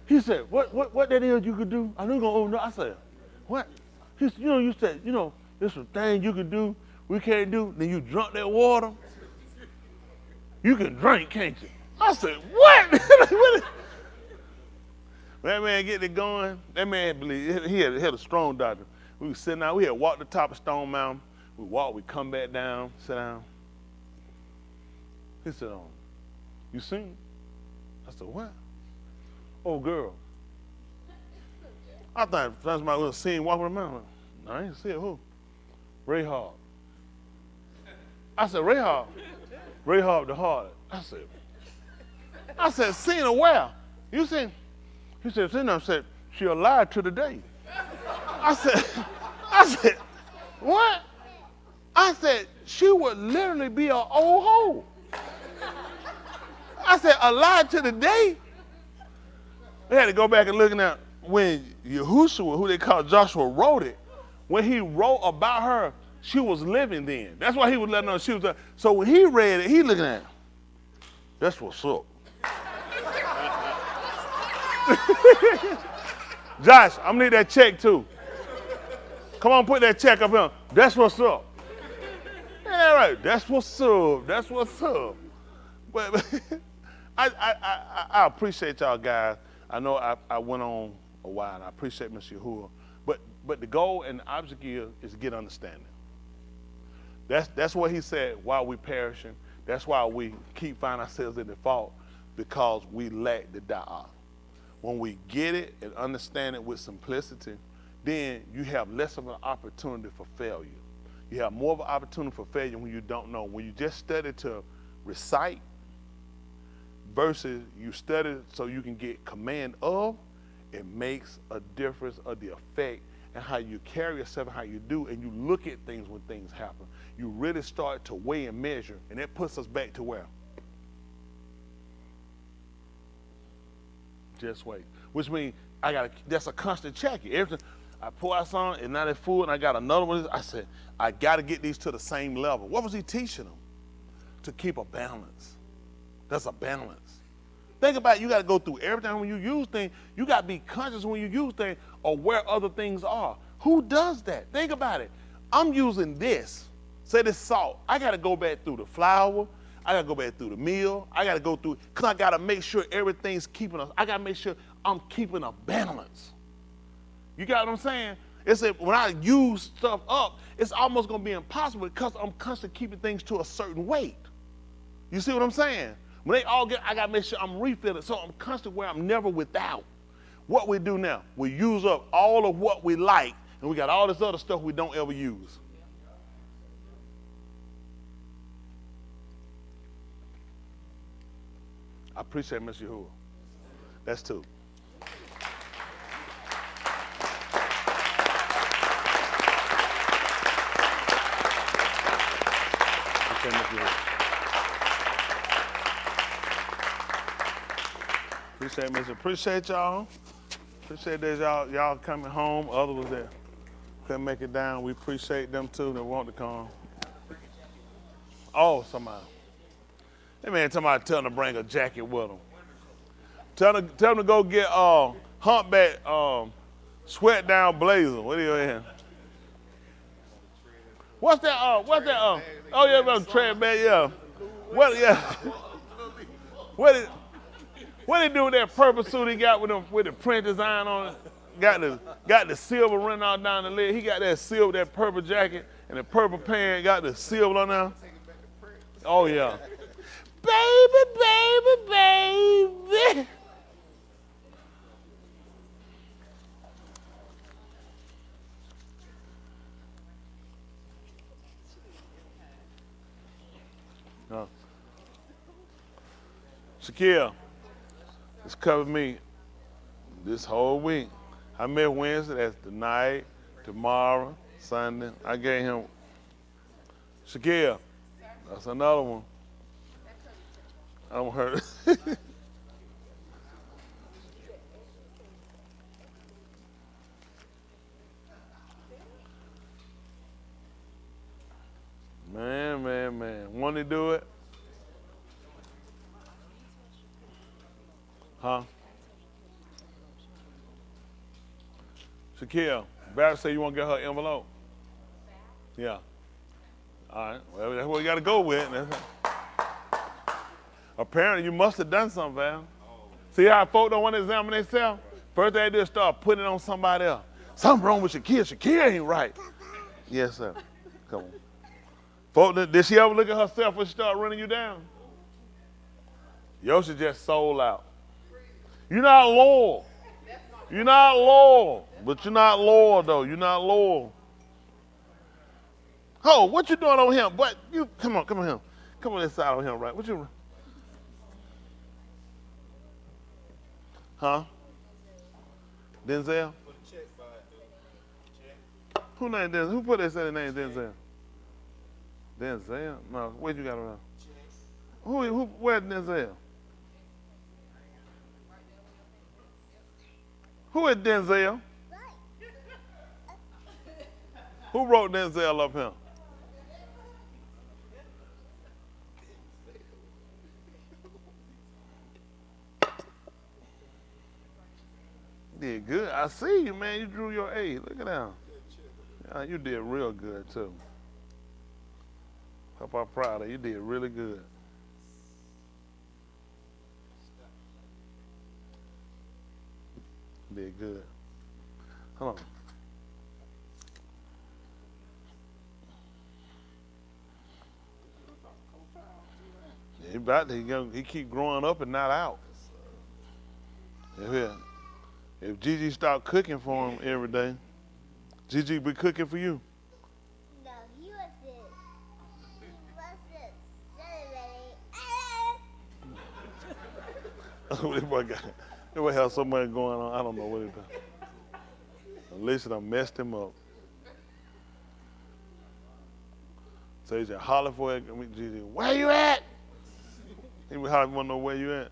He said, what that is you could do? I knew gonna open up. I said, what? He said, you said, there's some things you can do we can't do. Then you drunk that water. You can drink, can't you? I said, what? That man get it going. That man believed he had a strong doctor. We was sitting out. We had walked the top of Stone Mountain. We walked. We come back down. Sit down. He said, you seen? I said, what? Oh, girl. I thought somebody was seen walking around. No, I ain't see it. Who? Rahab. I said, Rahab. Rahab the harlot. I said, seen her where? You seen? He said, seen her. I said, she alive to the day. I said, what? I said, she would literally be an old hoe. I said, alive to the day? They had to go back and look at when Yahushua, who they call Joshua, wrote it. When he wrote about her, she was living then. That's why he was letting her know she was there. So when he read it, he looking at it. That's what's up. Josh, I'm gonna need that check too. Come on, put that check up here. That's what's up. Yeah, right. That's what's up. That's what's up. But I appreciate y'all guys. I know I went on a while, and I appreciate Mr. Yahuwah. But the goal and the object here is to get understanding. That's what he said, while we perishing. That's why we keep finding ourselves in the fault, because we lack the da'ah. When we get it and understand it with simplicity, then you have less of an opportunity for failure. You have more of an opportunity for failure when you don't know. When you just study to recite versus you study so you can get command of, it makes a difference of the effect and how you carry yourself and how you do, and you look at things when things happen. You really start to weigh and measure, and that puts us back to where? Just wait. Which means that's a constant check. Everything I pour out some, and now they're full, and I got another one. I said, I got to get these to the same level. What was he teaching them? To keep a balance. That's a balance. Think about it, you got to go through everything. When you use things, you got to be conscious when you use things of where other things are. Who does that? Think about it. I'm using this. Say this salt. I got to go back through the flour. I got to go back through the meal. I got to go through, because I got to make sure everything's keeping us. I got to make sure I'm keeping a balance. You got what I'm saying? It's that when I use stuff up, it's almost going to be impossible because I'm constantly keeping things to a certain weight. You see what I'm saying? When they all get, I got to make sure I'm refilling, so I'm constantly where I'm never without. What we do now, we use up all of what we like, and we got all this other stuff we don't ever use. I appreciate Mr. Yahuwah. That's two. Appreciate Mr. Yahuwah. Appreciate y'all. Appreciate that y'all coming home. Others that couldn't make it down, we appreciate them too that want to come. Oh, somebody. That man tell them to bring a jacket with them. Tell them to go get humpback Sweat down blazer. What are you in? What's that? What's that? Oh yeah, about trade bag. Yeah. What? Yeah. What he do with that purple suit he got with the print design on it? Got the silver running all down the leg. He got that silver, that purple jacket, and the purple pants. Got the silver on there. Oh yeah. Baby. No. Shaquille, it's covered me this whole week. I met Wednesday, that's tonight, tomorrow, Sunday. I gave him, Shaquille, that's another one. I'm hurt. Man. Want to do it? Huh? Shaquille, Barrett said you want to get her envelope. Yeah. All right. Well, that's what you got to go with. Apparently, you must have done something, Val. See how folk don't want to examine themselves? First thing they do is start putting it on somebody else. Something wrong with Shaquille. Shaquille ain't right. Yes, sir. Come on. Folk, did she ever look at herself when she started running you down? Yoshi just sold out. You're not loyal. You're not loyal. But you're not loyal, though. You're not loyal. Oh, what you doing on him? What? You come on him. Come on inside on him, right? What you? Huh? Denzel? Who named Denzel? Who put that said the name Denzel? Denzel? No, where you got around? Who where's Denzel? Who is Denzel? Who wrote Denzel up here? Did good. I see you, man. You drew your A. Look at that. Yeah, you did real good, too. Hope I'm proud of you. You did really good. You did good. Hold on. He about to, he keep growing up and not out. If Gigi start cooking for him every day, Gigi be cooking for you. No, he wasn't. This boy got, this boy has so much going on. I don't know what he done. Alicia done messed him up. So he just holler for it. Gigi, where you at? He would holler, want to know where you at.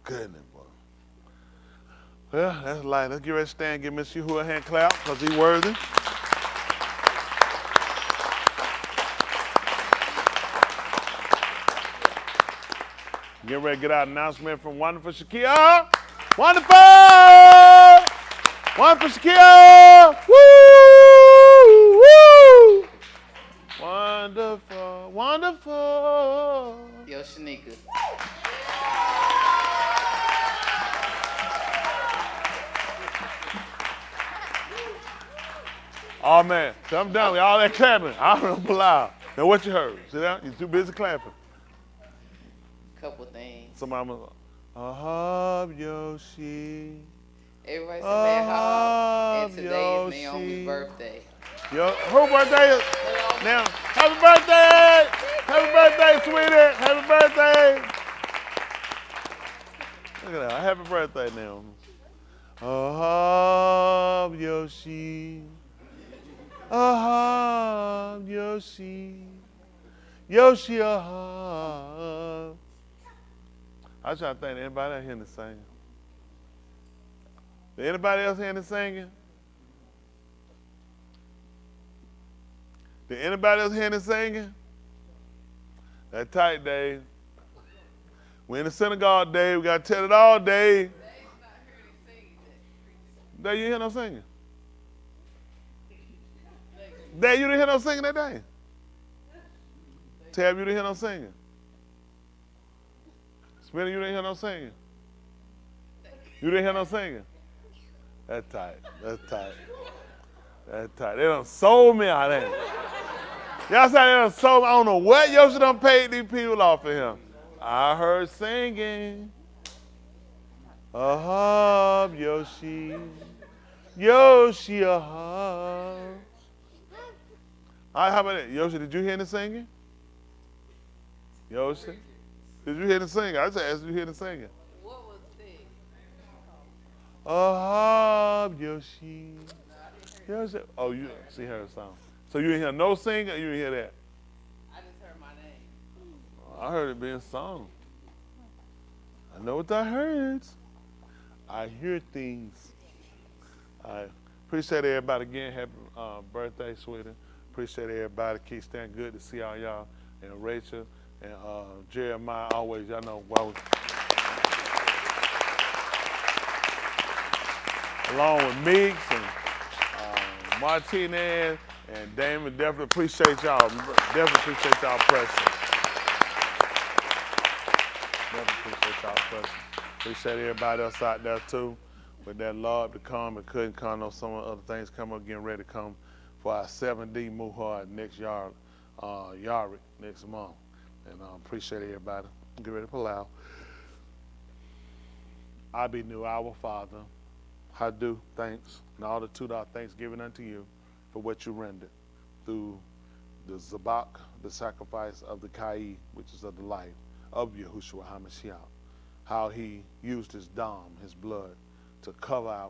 Goodness, boy. Well, that's light. Let's get ready to stand. Give Miss Yahu a hand clap, because he's worthy. Get ready to get our announcement from Wonderful Shakia. Wonderful! Wonderful Shakia! Woo! Woo! Wonderful, wonderful. Yo, Shanika. Oh, man. Come down with all that clapping. I don't allow. Now, what you heard? Sit down. You're too busy clapping. Couple things. Somebody was like, Yoshi. Everybody said that. And today is Naomi's birthday. Yo, her birthday is now. Happy birthday! Happy birthday, sweetie! Happy birthday! Look at that. Happy birthday, Naomi. Yoshi. Yoshi. Yoshi, I was trying to think, anybody out here to sing? Did anybody else hear the singing? Did anybody else hear the singing? That tight, Dave. We in the synagogue, Dave. We got to tell it all, Dave. Dave, you didn't hear no singing? Dave, you didn't hear no singing that day? Tab, you didn't hear no singing? Smitty, you didn't hear no singing? You didn't hear no singing? That's tight. That's tight. That's tight. They done sold me out, ain't it? Y'all say they done sold me. I don't know what Yoshi done paid these people off of him. I heard singing. A hub, Yoshi. Yoshi, a hub. All right, how about that? Yoshi, did you hear the singing? Yoshi? Did you hear the singing? I just asked, did you hear the singing? What was it? A hub, Yoshi. Yoshi. Oh, you see her song. So you didn't hear no singing or you didn't hear that? I just heard my name. I heard it being sung. I know what I heard. I hear things. I appreciate everybody again. Happy birthday, sweetie. Appreciate everybody. Keep staying good to see all y'all. And Rachel and Jeremiah, always, y'all know why we. Along with Meeks and Martinez and Damon, definitely appreciate y'all. Definitely appreciate y'all presence. Definitely appreciate y'all presence. Appreciate everybody else out there too. With that love to come and couldn't come, know some of the other things come up, getting ready to come for our 7D Muhar next Yari next month. And appreciate everybody. Get ready to pull out. I be new, our Father. I do thanks and all the $2 thanksgiving unto you for what you rendered through the Zabak, the sacrifice of the Kai, which is of the life of Yahushua HaMashiach. How he used his dam, his blood, to cover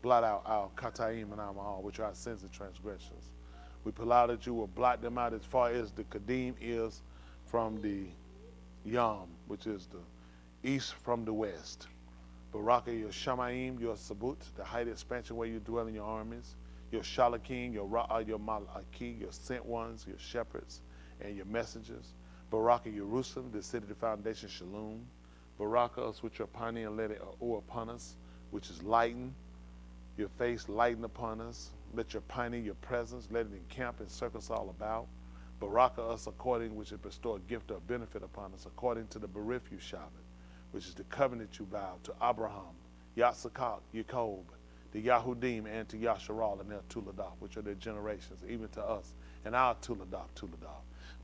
blot out our kataim and our mahal, which are our sins and transgressions. We pull out that you will blot them out as far as the kadim is from the yam, which is the east from the west. Baraka, your Shamaim, your Sabut, the height expansion where you dwell in your armies, your Shalakim, your Ra'ah, your Malaki, your sent ones, your shepherds, and your messengers. Baraka, Jerusalem, the city of the foundation, Shalom. Baraka us with your pani and let it upon us, which is lighten. Your face lighten upon us. Let your pani, your presence, let it encamp and circle us all about. Baraka us according, which is bestow a gift or benefit upon us, according to the Berith you Shabbat, which is the covenant you vowed to Abraham, Yitzchak, Jacob, the Yahudim, and to Yasharal and their Tuledah, which are their generations, even to us and our Tuledah.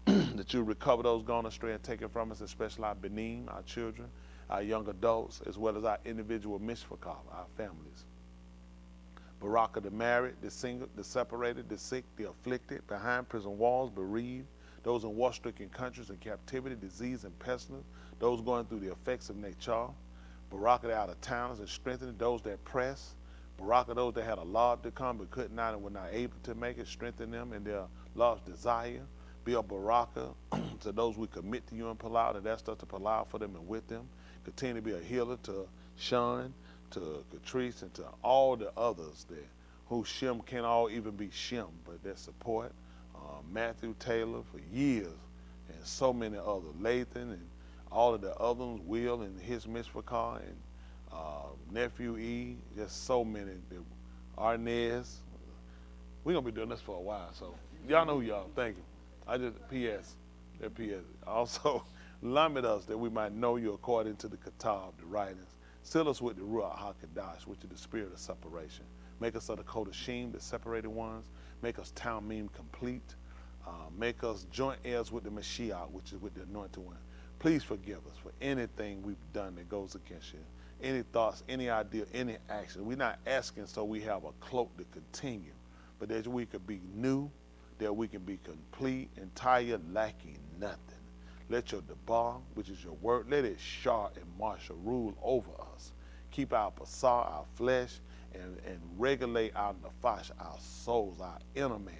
That you recover those gone astray and taken from us, especially our Benin, our children, our young adults, as well as our individual mishpachah, our families. Baraka, the married, the single, the separated, the sick, the afflicted, behind prison walls, bereaved, those in war-stricken countries in captivity, disease, and pestilence, those going through the effects of nature. Baraka, the out of towners and strengthening those that press. Baraka, those that had a lot to come but could not and were not able to make it, strengthen them in their love's desire. Be a baraka to those we commit to you and Palau, and that's us to Palau for them and with them. Continue to be a healer to Sean, to Catrice, and to all the others there who Shem can't all even be Shem, but their support. Matthew Taylor for years, and so many others. Lathan and all of the other ones, Will and his Mishpachah, and nephew E, just so many. Arnez. We're going to be doing this for a while, so y'all know who y'all. Thank you. I just, P.S. That P.S. Also, limit us that we might know you according to the Kitab, the writings. Seal us with the Ruach HaKadosh, which is the spirit of separation. Make us of the Kodashim, the separated ones. Make us Talmim complete. Make us joint heirs with the Mashiach, which is with the anointed one. Please forgive us for anything we've done that goes against you. Any thoughts, any idea, any action. We're not asking so we have a cloak to continue, but that we could be new, that we can be complete, entire, lacking nothing. Let your debar, which is your word, let it shar and marshal rule over us. Keep our basar, our flesh, and regulate our nafash, our souls, our inner man,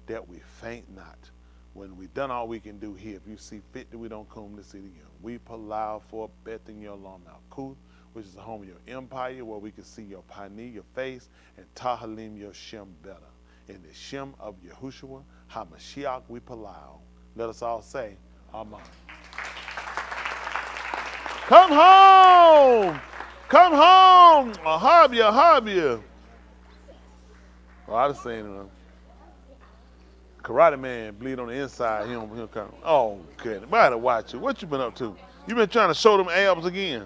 that we faint not. When we done all we can do here, if you see fit that we don't come to see it again, we palau for Bething your Lam Malkuth, which is the home of your empire, where we can see your pani, your face, and Tahalim, your Shem better. In the Shem of Yahushua, HaMashiach we palau. Let us all say, Amen. Come home. Come home. A hub you, a hub you. Oh, I just seen him. Karate Man bleed on the inside. He don't come. Oh, goodness. I gotta watch you. What you been up to? You been trying to show them abs again?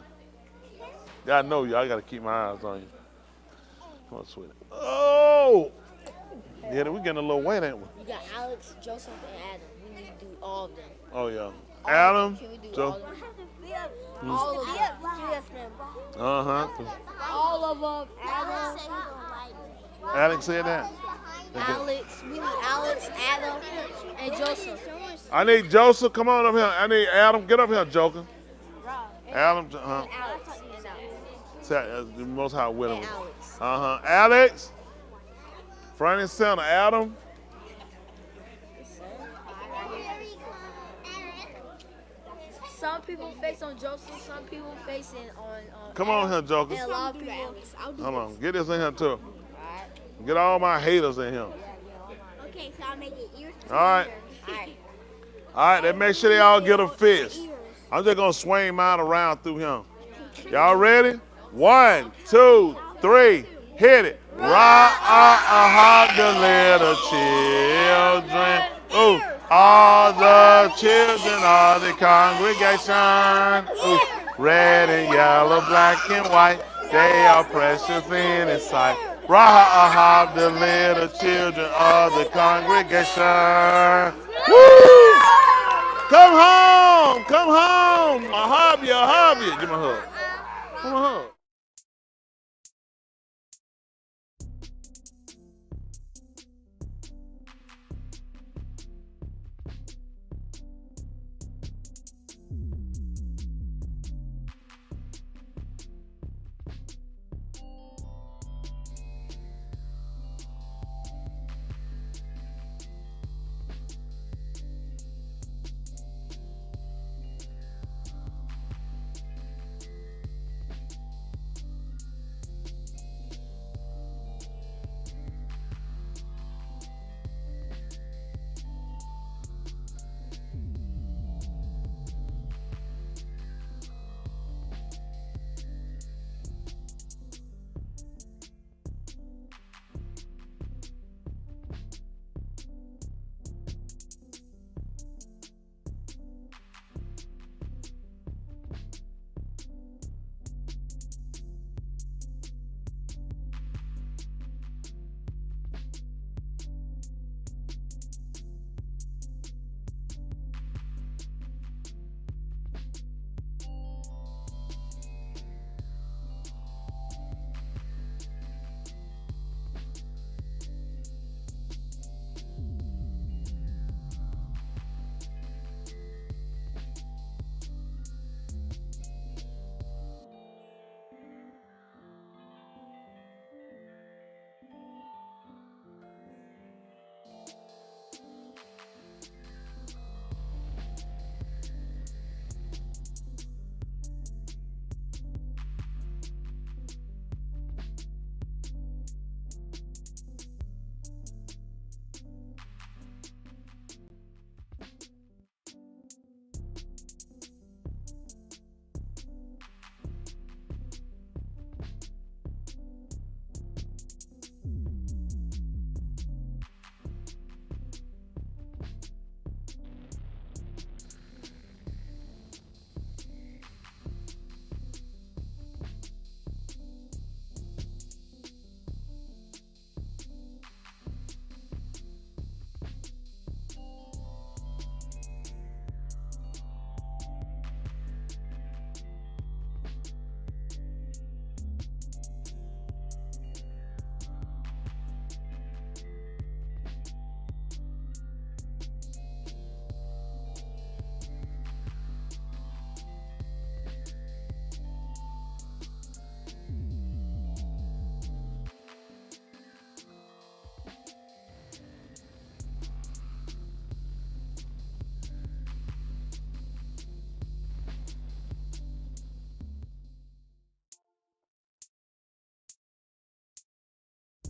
Yeah, I know you. I gotta keep my eyes on you. Come on, sweetie. Oh! Yeah, we getting a little weight, ain't we? You got Alex, Joseph, and Adam. We need to do all of them. Oh, yeah. Adam, Can we do Joe. all of them? All of them. Uh-huh. All of them. Adam. Alex said that? Alex. We need Alex, Adam, and Joseph. I need Joseph. Come on up here. I need Adam. Get up here, Joker. Adam, Alex and Alex. the Most High with him. And Alex. Uh-huh. Alex. Front and center. Adam. Some people face on Joseph, some people facing on Come on here, Joker. and a lot of people. Hold on. Get this in here, too. Get all my haters in here. Okay, so I'll make it ears. All right. All right, then make sure they all get a fist. I'm just going to swing mine around through him. Y'all ready? 1, 2, 3, hit it. Rock the little children. Ooh, all the children of the congregation. Ooh, red and yellow, black and white, they are precious in His sight. Rock the little children of the congregation. Woo! Come home, come home. A hobby, a hobby. Give me a hug. Give me a hug.